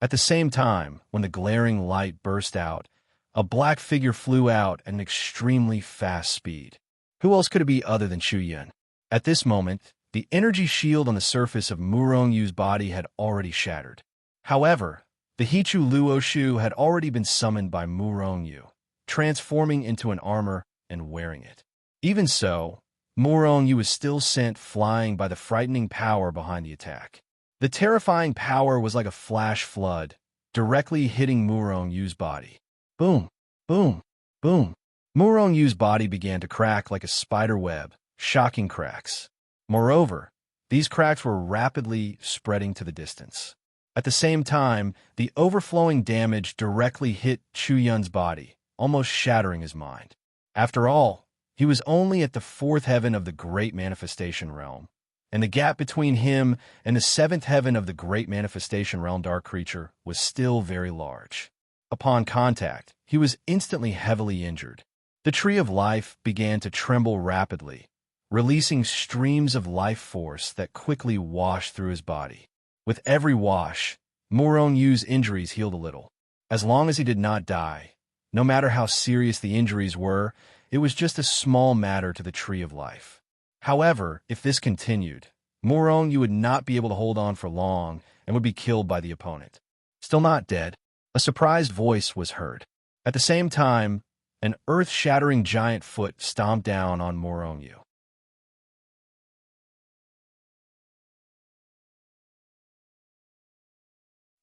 At the same time, when the glaring light burst out, a black figure flew out at an extremely fast speed. Who else could it be other than Chu Yun? At this moment, the energy shield on the surface of Murong-Yu's body had already shattered. However, the Hichu Luo Shu had already been summoned by Murong-Yu, transforming into an armor and wearing it. Even so, Murong-Yu was still sent flying by the frightening power behind the attack. The terrifying power was like a flash flood, directly hitting Murong-Yu's body. Boom, boom, boom. Murong-Yu's body began to crack like a spider web, shocking cracks. Moreover, these cracks were rapidly spreading to the distance. At the same time, the overflowing damage directly hit Chu Yun's body, almost shattering his mind. After all, he was only at the fourth heaven of the Great Manifestation Realm, and the gap between him and the seventh heaven of the Great Manifestation Realm Dark Creature was still very large. Upon contact, he was instantly heavily injured. The Tree of Life began to tremble rapidly, releasing streams of life force that quickly washed through his body. With every wash, Murong-Yu's injuries healed a little. As long as he did not die, no matter how serious the injuries were, it was just a small matter to the Tree of Life. However, if this continued, Murong-Yu would not be able to hold on for long and would be killed by the opponent. Still not dead, a surprised voice was heard. At the same time, an earth-shattering giant foot stomped down on Murong-Yu.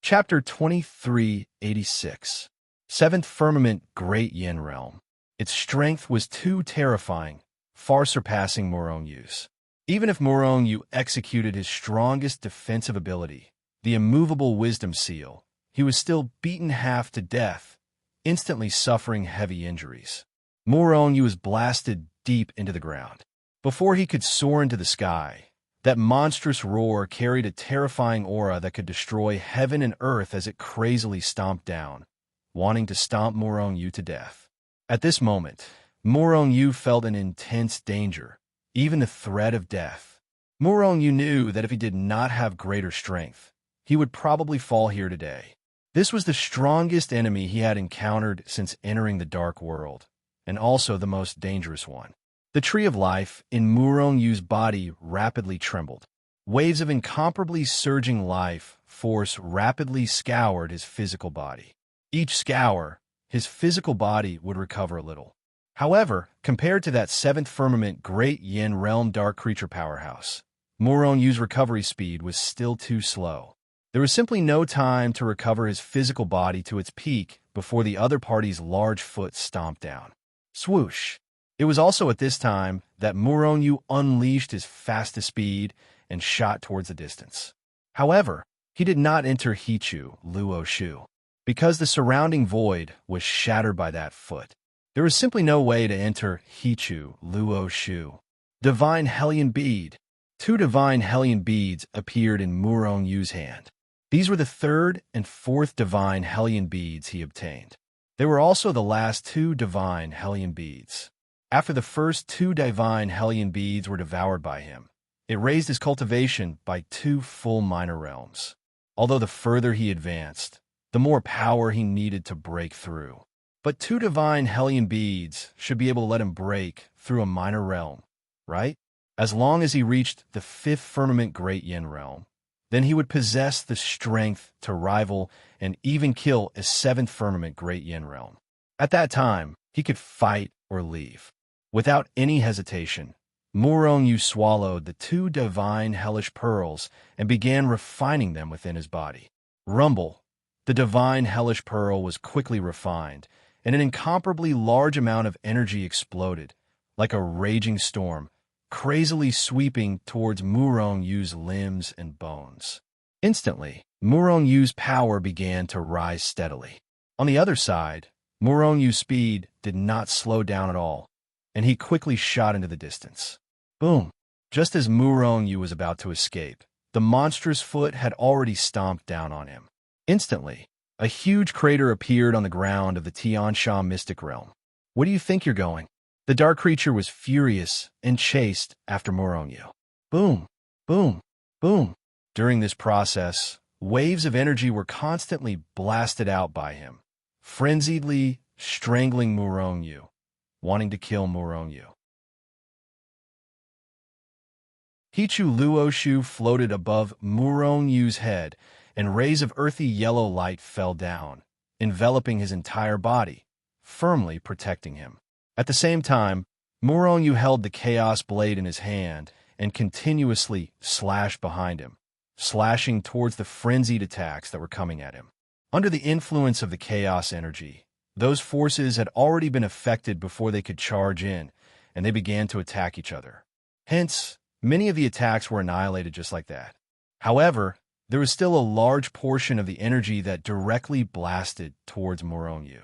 Chapter 2386. Seventh Firmament Great Yin Realm. Its strength was too terrifying, far surpassing Murong-Yu's. Even if Murong-Yu executed his strongest defensive ability, the immovable wisdom seal, he was still beaten half to death, instantly suffering heavy injuries. Murong-Yu was blasted deep into the ground. Before he could soar into the sky, that monstrous roar carried a terrifying aura that could destroy heaven and earth as it crazily stomped down, wanting to stomp Murong-Yu to death. At this moment, Murong-Yu felt an intense danger, even the threat of death. Murong-Yu knew that if he did not have greater strength, he would probably fall here today. This was the strongest enemy he had encountered since entering the Dark World, and also the most dangerous one. The Tree of Life in Murong-Yu's body rapidly trembled. Waves of incomparably surging life force rapidly scoured his physical body. Each scour, his physical body would recover a little. However, compared to that Seventh Firmament Great Yin Realm Dark Creature powerhouse, Murong-Yu's recovery speed was still too slow. There was simply no time to recover his physical body to its peak before the other party's large foot stomped down. Swoosh! It was also at this time that Murong-Yu unleashed his fastest speed and shot towards the distance. However, he did not enter Hichu Luo Shu, because the surrounding void was shattered by that foot. There was simply no way to enter Hichu Luo Shu. Divine Hellion Bead. 2 divine Hellion Beads appeared in Murong-Yu's hand. These were the third and fourth divine Hellion Beads he obtained. They were also the last 2 divine Hellion Beads. After the first 2 divine Hellion Beads were devoured by him, it raised his cultivation by 2 full minor realms. Although the further he advanced, the more power he needed to break through. But 2 divine Hellion Beads should be able to let him break through a minor realm, right? As long as he reached the 5th Firmament Great Yin Realm, then he would possess the strength to rival and even kill a 7th Firmament Great Yin Realm. At that time, he could fight or leave. Without any hesitation, Murong-Yu swallowed the 2 divine hellish pearls and began refining them within his body. Rumble, the divine hellish pearl was quickly refined, and an incomparably large amount of energy exploded, like a raging storm, crazily sweeping towards Murong-Yu's limbs and bones. Instantly, Murong-Yu's power began to rise steadily. On the other side, Murong-Yu's speed did not slow down at all, and he quickly shot into the distance. Boom! Just as Murong-Yu was about to escape, the monstrous foot had already stomped down on him. Instantly, a huge crater appeared on the ground of the Tiansha Mystic Realm. Where do you think you're going? The dark creature was furious and chased after Murong-Yu. Boom! Boom! Boom! During this process, waves of energy were constantly blasted out by him, frenziedly strangling Murongyu, wanting to kill Murongyu. Hichu Luoshu floated above Murongyu's head, and rays of earthy yellow light fell down, enveloping his entire body, firmly protecting him. At the same time, Murongyu held the Chaos Blade in his hand and continuously slashed behind him, slashing towards the frenzied attacks that were coming at him. Under the influence of the chaos energy, those forces had already been affected before they could charge in, and they began to attack each other. Hence, many of the attacks were annihilated just like that. However, there was still a large portion of the energy that directly blasted towards Murongyu.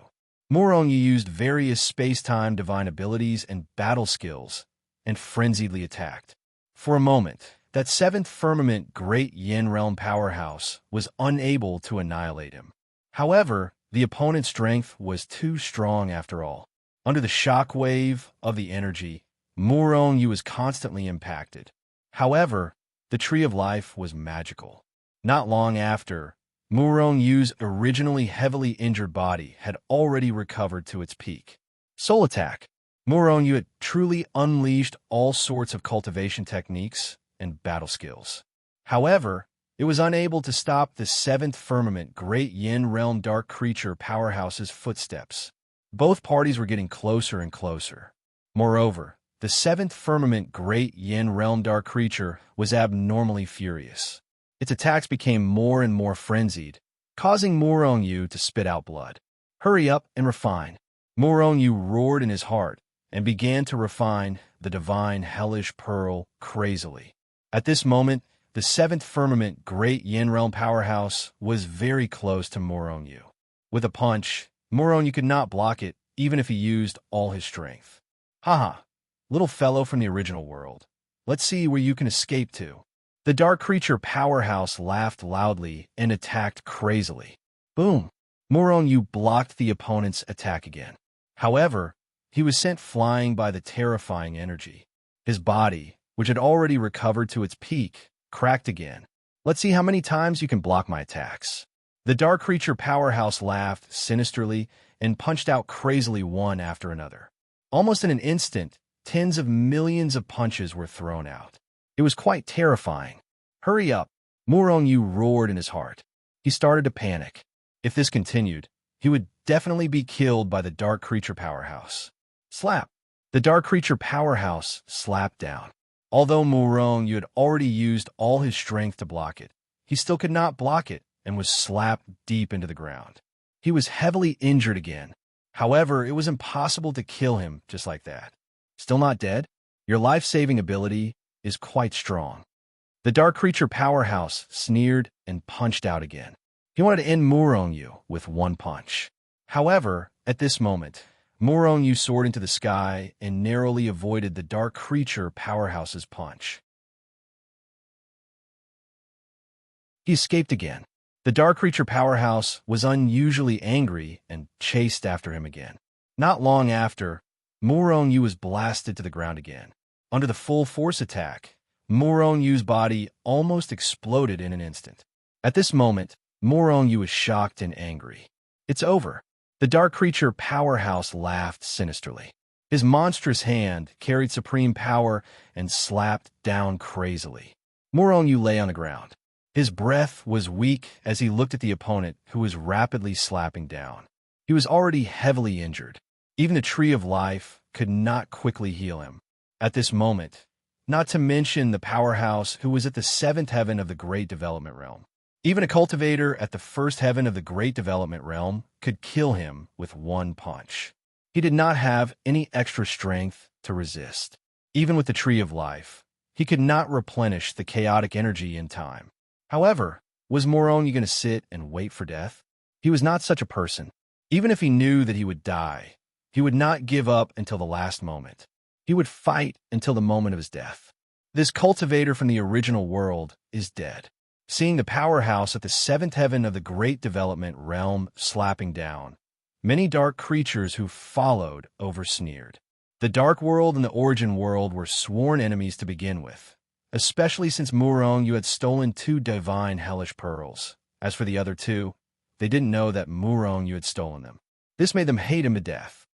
Murongyu used various space-time divine abilities and battle skills, and frenziedly attacked. For a moment, that seventh firmament Great Yin Realm powerhouse was unable to annihilate him. However, the opponent's strength was too strong after all. Under the shockwave of the energy, Murongyu was constantly impacted. However, the Tree of Life was magical. Not long after, Murongyu's originally heavily injured body had already recovered to its peak. Soul Attack. Murongyu had truly unleashed all sorts of cultivation techniques and battle skills. However, it was unable to stop the seventh firmament Great Yin Realm Dark Creature powerhouse's footsteps. Both parties were getting closer and closer. Moreover, the seventh firmament Great Yin Realm Dark Creature was abnormally furious. Its attacks became more and more frenzied, causing Murongyu to spit out blood. Hurry up and refine. Murongyu roared in his heart and began to refine the divine hellish pearl crazily. At this moment, the seventh firmament Great Yin Realm powerhouse was very close to Murongyu. With a punch, Murongyu could not block it even if he used all his strength. Haha, little fellow from the original world. Let's see where you can escape to. The dark creature powerhouse laughed loudly and attacked crazily. Boom! Murongyu blocked the opponent's attack again. However, he was sent flying by the terrifying energy. His body, which had already recovered to its peak, cracked again. Let's see how many times you can block my attacks. The dark creature powerhouse laughed sinisterly and punched out crazily one after another. Almost in an instant, tens of millions of punches were thrown out. It was quite terrifying. Hurry up! Murongyu roared in his heart. He started to panic. If this continued, he would definitely be killed by the dark creature powerhouse. Slap! The dark creature powerhouse slapped down. Although Murongyu had already used all his strength to block it, he still could not block it and was slapped deep into the ground. He was heavily injured again. However, it was impossible to kill him just like that. Still not dead? Your life-saving ability is quite strong. The dark creature powerhouse sneered and punched out again. He wanted to end Murongyu with one punch. However, at this moment, Murongyu soared into the sky and narrowly avoided the dark creature powerhouse's punch. He escaped again. The dark creature powerhouse was unusually angry and chased after him again. Not long after, Murongyu's was blasted to the ground again. Under the full force attack, Murongyu's body almost exploded in an instant. At this moment, Murongyu was shocked and angry. It's over. The dark creature powerhouse laughed sinisterly. His monstrous hand carried supreme power and slapped down crazily. Murongyu lay on the ground. His breath was weak as he looked at the opponent who was rapidly slapping down. He was already heavily injured. Even the Tree of Life could not quickly heal him. At this moment, not to mention the powerhouse who was at the seventh heaven of the Great Development Realm. Even a cultivator at the first heaven of the Great Development Realm could kill him with one punch. He did not have any extra strength to resist. Even with the Tree of Life, he could not replenish the chaotic energy in time. However, was Murongyu going to sit and wait for death? He was not such a person. Even if he knew that he would die, he would not give up until the last moment. He would fight until the moment of his death. This cultivator from the original world is dead. Seeing the powerhouse at the seventh heaven of the Great Development Realm slapping down, many dark creatures who followed over-sneered. The Dark World and the Origin World were sworn enemies to begin with, especially since Murongyu had stolen two divine hellish pearls, As for the other two, they didn't know that Murong-yu had stolen them. This made them hate him to death.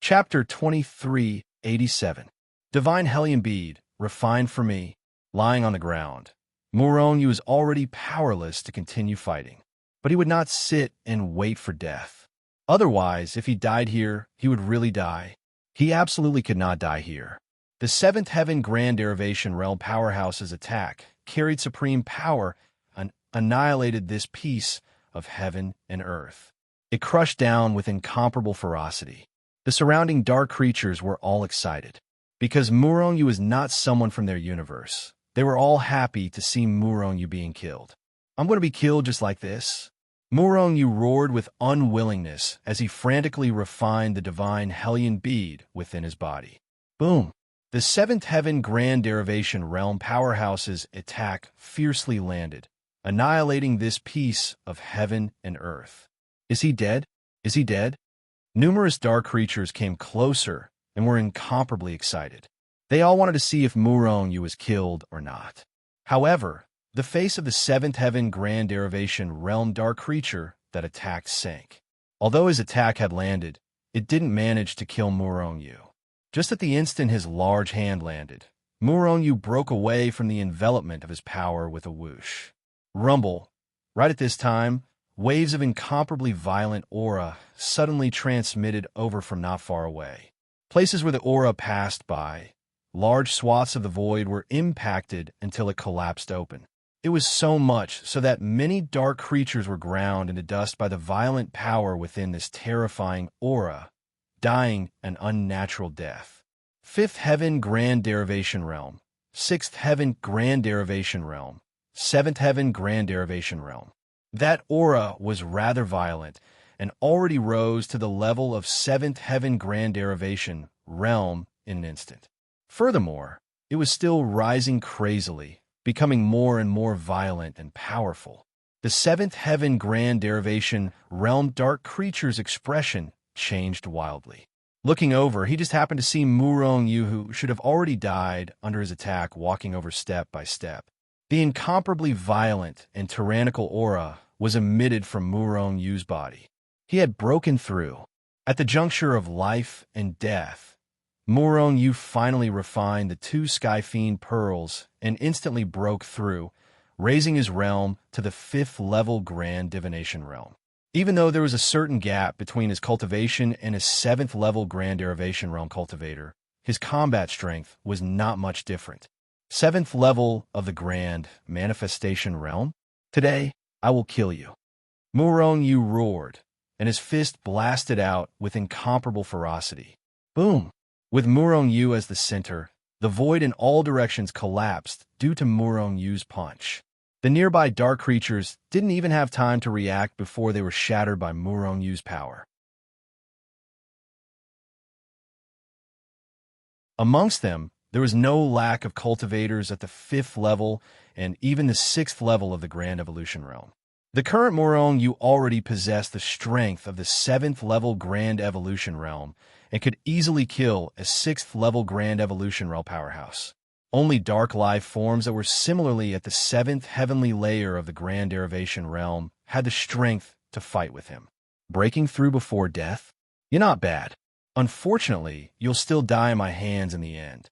Chapter 2387. Divine Hellion Bead, refined for me, lying on the ground. Murong-yu was already powerless to continue fighting, but he would not sit and wait for death. Otherwise, if he died here, he would really die. He absolutely could not die here. The Seventh Heaven Grand Derivation Realm Powerhouse's attack carried supreme power and annihilated this piece of heaven and earth. It crushed down with incomparable ferocity. The surrounding dark creatures were all excited. Because Murong-yu was not someone from their universe, they were all happy to see Murong-yu being killed. I'm going to be killed just like this? Murong-yu roared with unwillingness as he frantically refined the divine Hellion Bead within his body. Boom! The Seventh Heaven Grand Derivation Realm Powerhouse's attack fiercely landed, annihilating this piece of heaven and earth. Is he dead? Is he dead? Numerous dark creatures came closer and were incomparably excited. They all wanted to see if Murong-yu was killed or not. However, the face of the Seventh Heaven Grand Derivation Realm dark creature that attacked sank. Although his attack had landed, it didn't manage to kill Murong-yu. Just at the instant his large hand landed, Murong-yu broke away from the envelopment of his power with a whoosh. Rumble. Right at this time, waves of incomparably violent aura suddenly transmitted over from not far away. Places where the aura passed by, large swaths of the void were impacted until it collapsed open. It was so much so that many dark creatures were ground into dust by the violent power within this terrifying aura, dying an unnatural death. Fifth Heaven Grand Derivation Realm, Sixth Heaven Grand Derivation Realm, Seventh Heaven Grand Derivation Realm. That aura was rather violent and already rose to the level of Seventh Heaven Grand Derivation Realm in an instant. Furthermore, it was still rising crazily, becoming more and more violent and powerful. The Seventh Heaven Grand Derivation Realm dark creature's expression changed wildly. Looking over, he just happened to see Murong-yu, who should have already died under his attack, walking over step by step. The incomparably violent and tyrannical aura was emitted from Murong-yu's body. He had broken through. At the juncture of life and death, Murong-yu finally refined the two Skyfiend pearls and instantly broke through, raising his realm to the fifth-level Grand Divination Realm. Even though there was a certain gap between his cultivation and his seventh-level Grand Derivation Realm cultivator, his combat strength was not much different. Seventh level of the Grand Manifestation Realm? Today, I will kill you. Murong-yu roared, and his fist blasted out with incomparable ferocity. Boom! With Murong-yu as the center, the void in all directions collapsed due to Murong-yu's punch. The nearby dark creatures didn't even have time to react before they were shattered by Murong-yu's power. Amongst them, there was no lack of cultivators at the fifth level and even the sixth level of the Grand Evolution Realm. The current Murong-yu already possessed the strength of the seventh level Grand Evolution Realm and could easily kill a sixth level Grand Evolution Realm powerhouse. Only dark life forms that were similarly at the seventh heavenly layer of the Grand Derivation Realm had the strength to fight with him. Breaking through before death? You're not bad. Unfortunately, you'll still die in my hands in the end.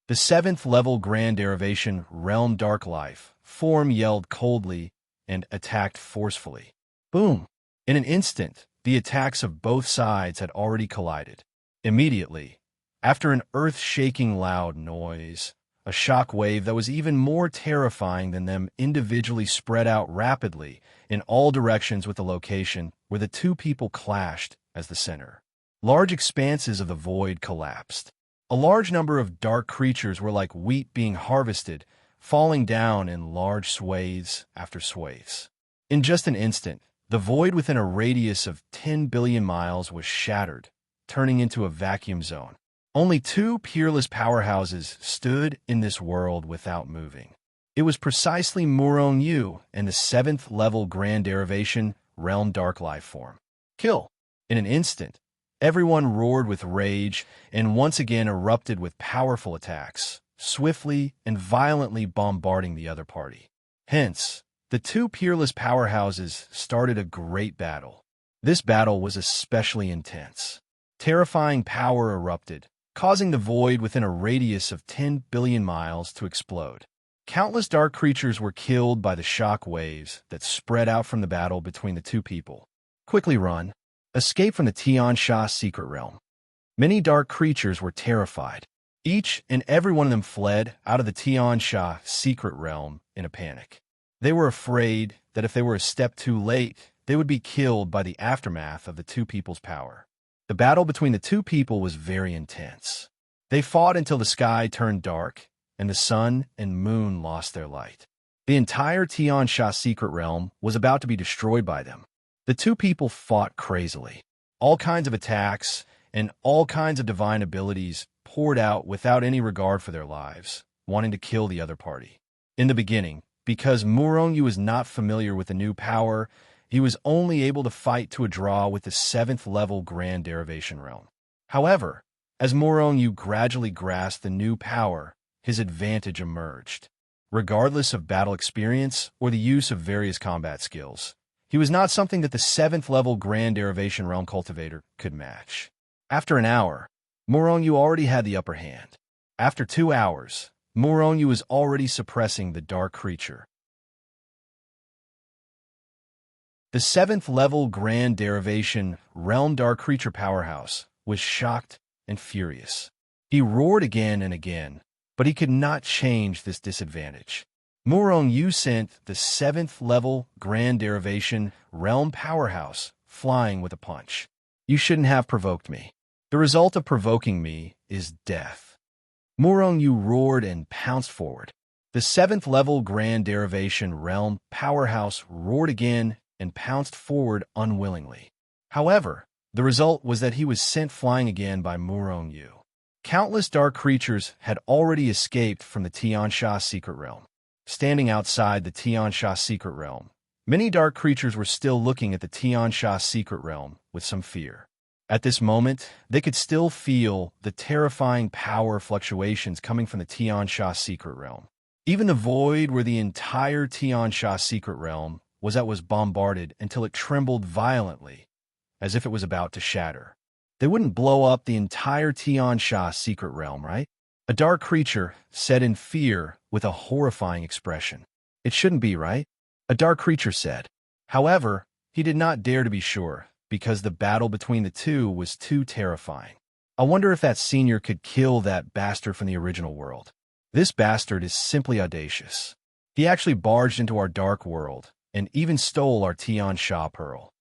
The seventh level Grand Derivation Realm Dark Life form yelled coldly and attacked forcefully. Boom! In an instant, the attacks of both sides had already collided. Immediately, after an earth-shaking loud noise, a shock wave that was even more terrifying than them individually spread out rapidly in all directions with the location where the two people clashed as the center. Large expanses of the void collapsed. A large number of dark creatures were like wheat being harvested, falling down in large swathes after swathes. In just an instant, the void within a radius of 10 billion miles was shattered, turning into a vacuum zone. Only two peerless powerhouses stood in this world without moving. It was precisely Murong-yu and the seventh level Grand Derivation Realm Dark Life form. Kill! In an instant, Everyone roared with rage and once again erupted with powerful attacks, swiftly and violently bombarding the other party. Hence, the two peerless powerhouses started a great battle. This battle was especially intense. Terrifying power erupted, causing the void within a radius of 10 billion miles to explode. Countless dark creatures were killed by the shock waves that spread out from the battle between the two people. Quickly run. Escape from the Tian Sha secret realm. Many dark creatures were terrified. Each and every one of them fled out of the Tian Sha secret realm in a panic. They were afraid that if they were a step too late, they would be killed by the aftermath of the two people's power. The battle between the two people was very intense. They fought until the sky turned dark and the sun and moon lost their light. The entire Tian Sha secret realm was about to be destroyed by them. The two people fought crazily. All kinds of attacks and all kinds of divine abilities poured out without any regard for their lives, wanting to kill the other party. In the beginning, because Murongyu was not familiar with the new power, he was only able to fight to a draw with the 7th level Grand Derivation Realm. However, as Murongyu gradually grasped the new power, his advantage emerged. Regardless of battle experience or the use of various combat skills, he was not something that the 7th level Grand Derivation Realm cultivator could match. After an hour, Murongyu already had the upper hand. After 2 hours, Murongyu was already suppressing the dark creature. The 7th level Grand Derivation Realm Dark Creature Powerhouse was shocked and furious. He roared again and again, but he could not change this disadvantage. Murongyu sent the 7th level Grand Derivation Realm Powerhouse flying with a punch. You shouldn't have provoked me. The result of provoking me is death. Murongyu roared and pounced forward. The 7th level Grand Derivation Realm Powerhouse roared again and pounced forward unwillingly. However, the result was that he was sent flying again by Murongyu. Countless dark creatures had already escaped from the Tian Sha secret realm. Standing outside the Tian Sha secret realm, many dark creatures were still looking at the Tian Sha secret realm with some fear. At this moment, they could still feel the terrifying power fluctuations coming from the Tian Sha secret realm. Even the void where the entire Tian Sha secret realm was bombarded until it trembled violently, as if it was about to shatter. They wouldn't blow up the entire Tian Sha secret realm, right? A dark creature said in fear with a horrifying expression. It shouldn't be, right? A dark creature said. However, he did not dare to be sure, because the battle between the two was too terrifying. I wonder if that senior could kill that bastard from the original world. This bastard is simply audacious. He actually barged into our dark world and even stole our Tian Sha pearl.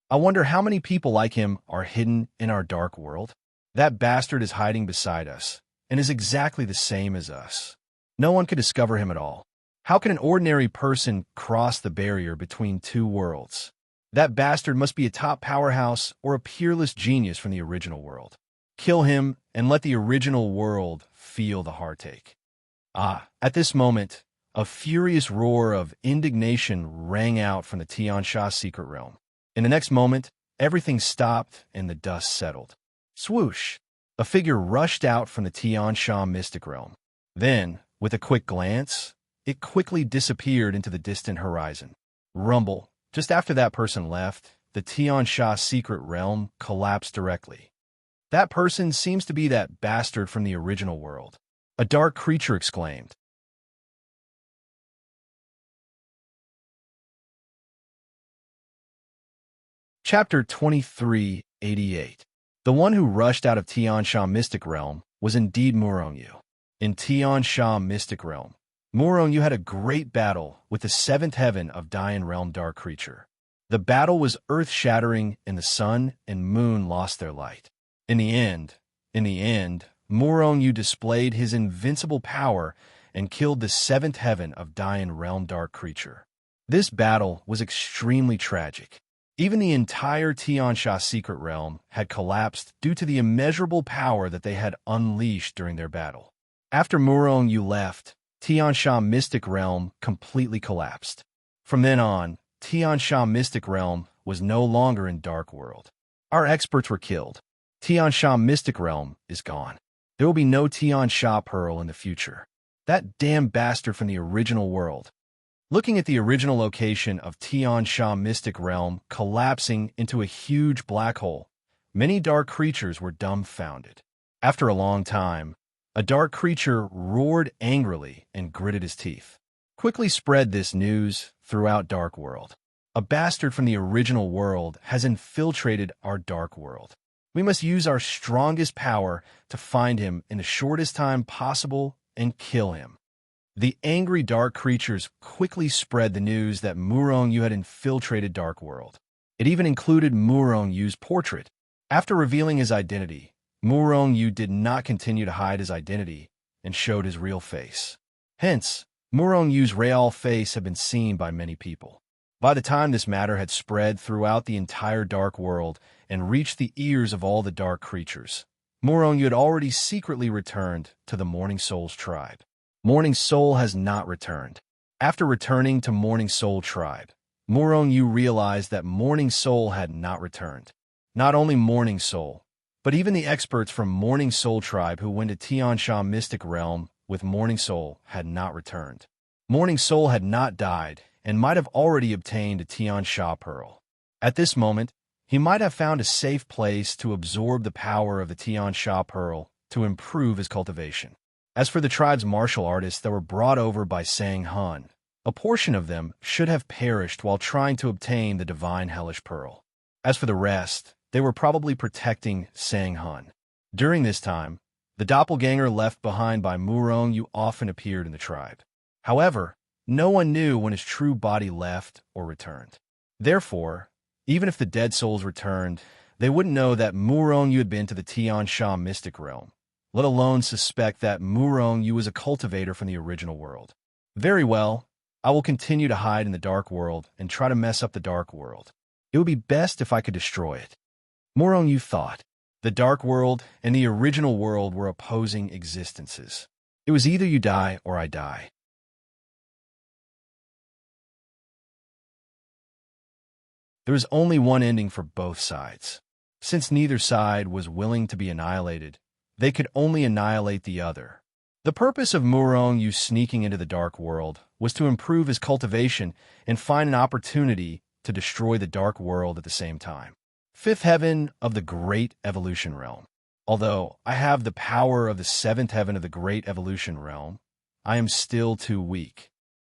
I wonder how many people like him are hidden in our dark world. That bastard is hiding beside us and is exactly the same as us. No one could discover him at all. How can an ordinary person cross the barrier between two worlds? That bastard must be a top powerhouse or a peerless genius from the original world. Kill him and let the original world feel the heartache. At this moment, a furious roar of indignation rang out from the Tian Sha secret realm. In the next moment, everything stopped and the dust settled. Swoosh! A figure rushed out from the Tian Sha mystic realm. Then, with a quick glance, it quickly disappeared into the distant horizon. Rumble. Just after that person left, the Tian Sha secret realm collapsed directly. That person seems to be that bastard from the original world. A dark creature exclaimed. Chapter 2388. The one who rushed out of Tian Sha Mystic Realm was indeed Murongyu. In Tian Sha Mystic Realm, Murongyu had a great battle with the 7th heaven of Dian Realm Dark Creature. The battle was earth-shattering and the sun and moon lost their light. In the end, Murongyu displayed his invincible power and killed the 7th heaven of Dian Realm Dark Creature. This battle was extremely tragic. Even the entire Tian Sha secret realm had collapsed due to the immeasurable power that they had unleashed during their battle. After Murongyu left, Tian Sha Mystic Realm completely collapsed. From then on, Tian Sha Mystic Realm was no longer in Dark World. Our experts were killed. Tian Sha Mystic Realm is gone. There will be no Tian Sha Pearl in the future. That damn bastard from the original world. Looking at the original location of Tian Sha Mystic Realm collapsing into a huge black hole, many dark creatures were dumbfounded. After a long time, a dark creature roared angrily and gritted his teeth. Quickly spread this news throughout Dark World. A bastard from the original world has infiltrated our Dark World. We must use our strongest power to find him in the shortest time possible and kill him. The angry dark creatures quickly spread the news that Murong Yu had infiltrated Dark World. It even included Murong Yu's portrait. After revealing his identity, Murong Yu did not continue to hide his identity and showed his real face. Hence, Murong Yu's real face had been seen by many people. By the time this matter had spread throughout the entire Dark World and reached the ears of all the dark creatures, Murong Yu had already secretly returned to the Morning Soul's tribe. Morning Soul has not returned. After returning to Morning Soul tribe, Murong Yu realized that Morning Soul had not returned. Not only Morning Soul, but even the experts from Morning Soul tribe who went to Tian Sha Mystic Realm with Morning Soul had not returned. Morning Soul had not died and might have already obtained a Tian Sha Pearl. At this moment, he might have found a safe place to absorb the power of the Tian Sha Pearl to improve his cultivation. As for the tribe's martial artists that were brought over by Sang Hun, a portion of them should have perished while trying to obtain the divine hellish pearl. As for the rest, they were probably protecting Sang Hun. During this time, the doppelganger left behind by Murong Yu often appeared in the tribe. However, no one knew when his true body left or returned. Therefore, even if the dead souls returned, they wouldn't know that Murong Yu had been to the Tian Sha Mystic Realm, let alone suspect that Murong Yu was a cultivator from the original world. Very well, I will continue to hide in the Dark World and try to mess up the Dark World. It would be best if I could destroy it. Murong Yu thought. The Dark World and the original world were opposing existences. It was either you die or I die. There was only one ending for both sides. Since neither side was willing to be annihilated, they could only annihilate the other. The purpose of Murong Yu sneaking into the Dark World was to improve his cultivation and find an opportunity to destroy the Dark World at the same time. Fifth heaven of the Great Evolution Realm. Although I have the power of the seventh heaven of the Great Evolution Realm, I am still too weak.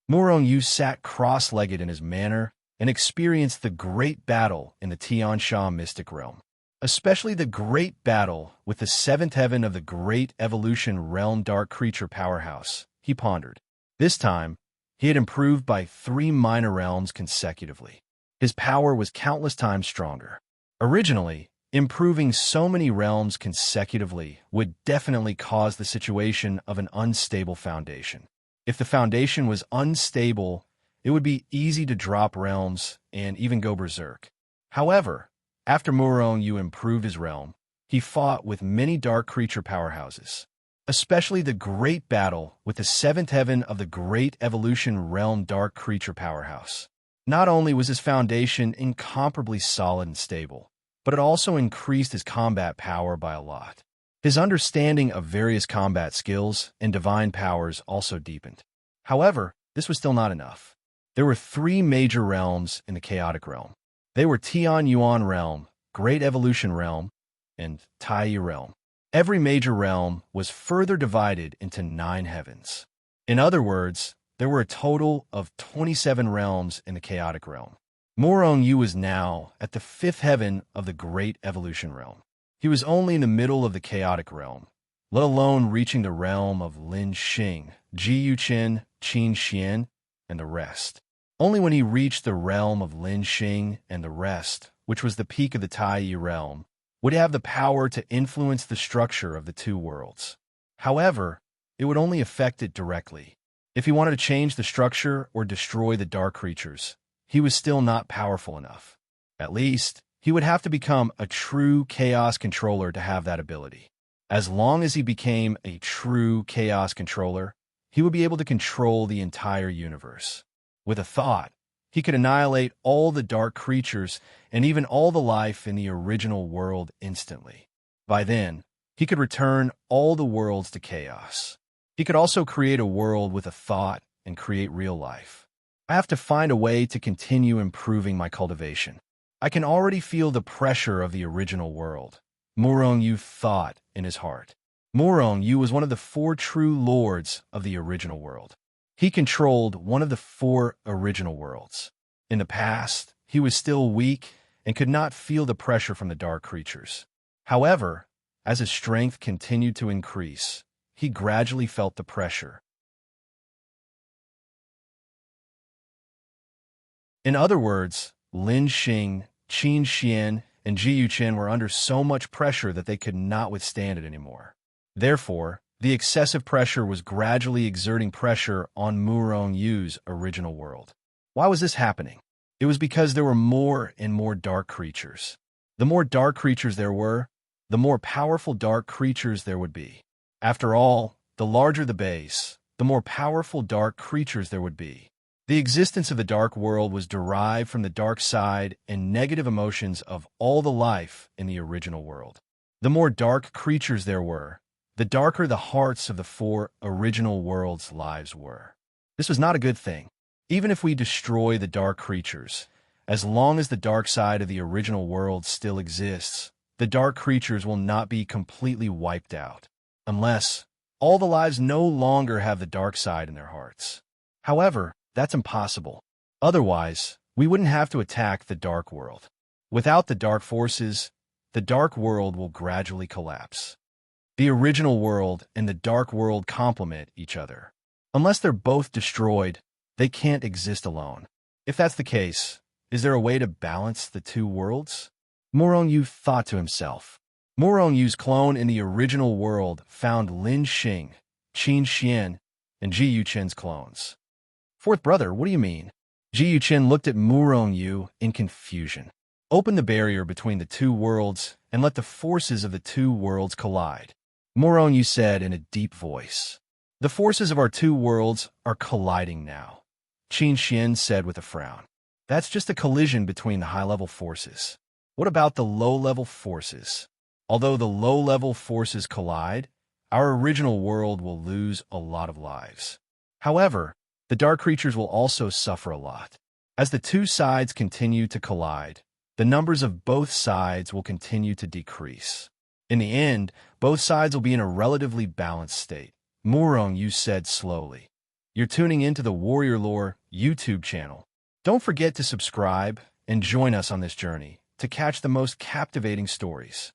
Murong Yu sat cross-legged in his manor and experienced the great battle in the Tian Sha Mystic Realm, especially the great battle with the seventh heaven of the Great Evolution Realm Dark Creature Powerhouse, he pondered. This time, he had improved by 3 minor realms consecutively. His power was countless times stronger. Originally, improving so many realms consecutively would definitely cause the situation of an unstable foundation. If the foundation was unstable, it would be easy to drop realms and even go berserk. However, after Murong Yu improved his realm, he fought with many dark creature powerhouses, especially the great battle with the seventh heaven of the Great Evolution Realm Dark Creature Powerhouse. Not only was his foundation incomparably solid and stable, but it also increased his combat power by a lot. His understanding of various combat skills and divine powers also deepened. However, this was still not enough. There were 3 major realms in the Chaotic Realm. They were Tian Yuan Realm, Great Evolution Realm, and Tai Realm. Every major realm was further divided into 9 heavens. In other words, there were a total of 27 realms in the Chaotic Realm. Murong Yu was now at the 5th heaven of the Great Evolution Realm. He was only in the middle of the Chaotic Realm, let alone reaching the realm of Lin Xing, Ji Yuqin, Qin Xian, and the rest. Only when he reached the realm of Lin Xing and the rest, which was the peak of the Tai realm, would he have the power to influence the structure of the 2 worlds. However, it would only affect it directly. If he wanted to change the structure or destroy the dark creatures, he was still not powerful enough. At least, he would have to become a true chaos controller to have that ability. As long as he became a true chaos controller, he would be able to control the entire universe. With a thought, he could annihilate all the dark creatures and even all the life in the original world instantly. By then, he could return all the worlds to chaos. He could also create a world with a thought and create real life. I have to find a way to continue improving my cultivation. I can already feel the pressure of the original world. Murong Yu thought in his heart. Murong Yu was one of the 4 true lords of the original world. He controlled one of the 4 original worlds. In the past, he was still weak and could not feel the pressure from the dark creatures. However, as his strength continued to increase, he gradually felt the pressure. In other words, Lin Xing, Qin Xian, and Ji Yuchen were under so much pressure that they could not withstand it anymore. Therefore, the excessive pressure was gradually exerting pressure on Murong Yu's original world. Why was this happening? It was because there were more and more dark creatures. The more dark creatures there were, the more powerful dark creatures there would be. After all, the larger the base, the more powerful dark creatures there would be. The existence of the dark world was derived from the dark side and negative emotions of all the life in the original world. The more dark creatures there were, the darker the hearts of the 4 original worlds' lives were. This was not a good thing. Even if we destroy the dark creatures, as long as the dark side of the original world still exists, the dark creatures will not be completely wiped out, unless all the lives no longer have the dark side in their hearts. However, that's impossible. Otherwise, we wouldn't have to attack the dark world. Without the dark forces, the dark world will gradually collapse. The original world and the dark world complement each other. Unless they're both destroyed, they can't exist alone. If that's the case, is there a way to balance the 2 worlds? Murong Yu thought to himself. Murong Yu's clone in the original world found Lin Xing, Qin Xian, and Ji Yuchen's clones. 4th brother, what do you mean? Ji Yuchen looked at Murong Yu in confusion. Open the barrier between the 2 worlds and let the forces of the 2 worlds collide. Murong Yu said in a deep voice. The forces of our 2 worlds are colliding now. Qin Xian said with a frown. That's just a collision between the high-level forces. What about the low-level forces? Although the low-level forces collide, our original world will lose a lot of lives. However, the dark creatures will also suffer a lot. As the 2 sides continue to collide, the numbers of both sides will continue to decrease. In the end, both sides will be in a relatively balanced state. Murong Yu said slowly. You're tuning into the Warrior Lore YouTube channel. Don't forget to subscribe and join us on this journey to catch the most captivating stories.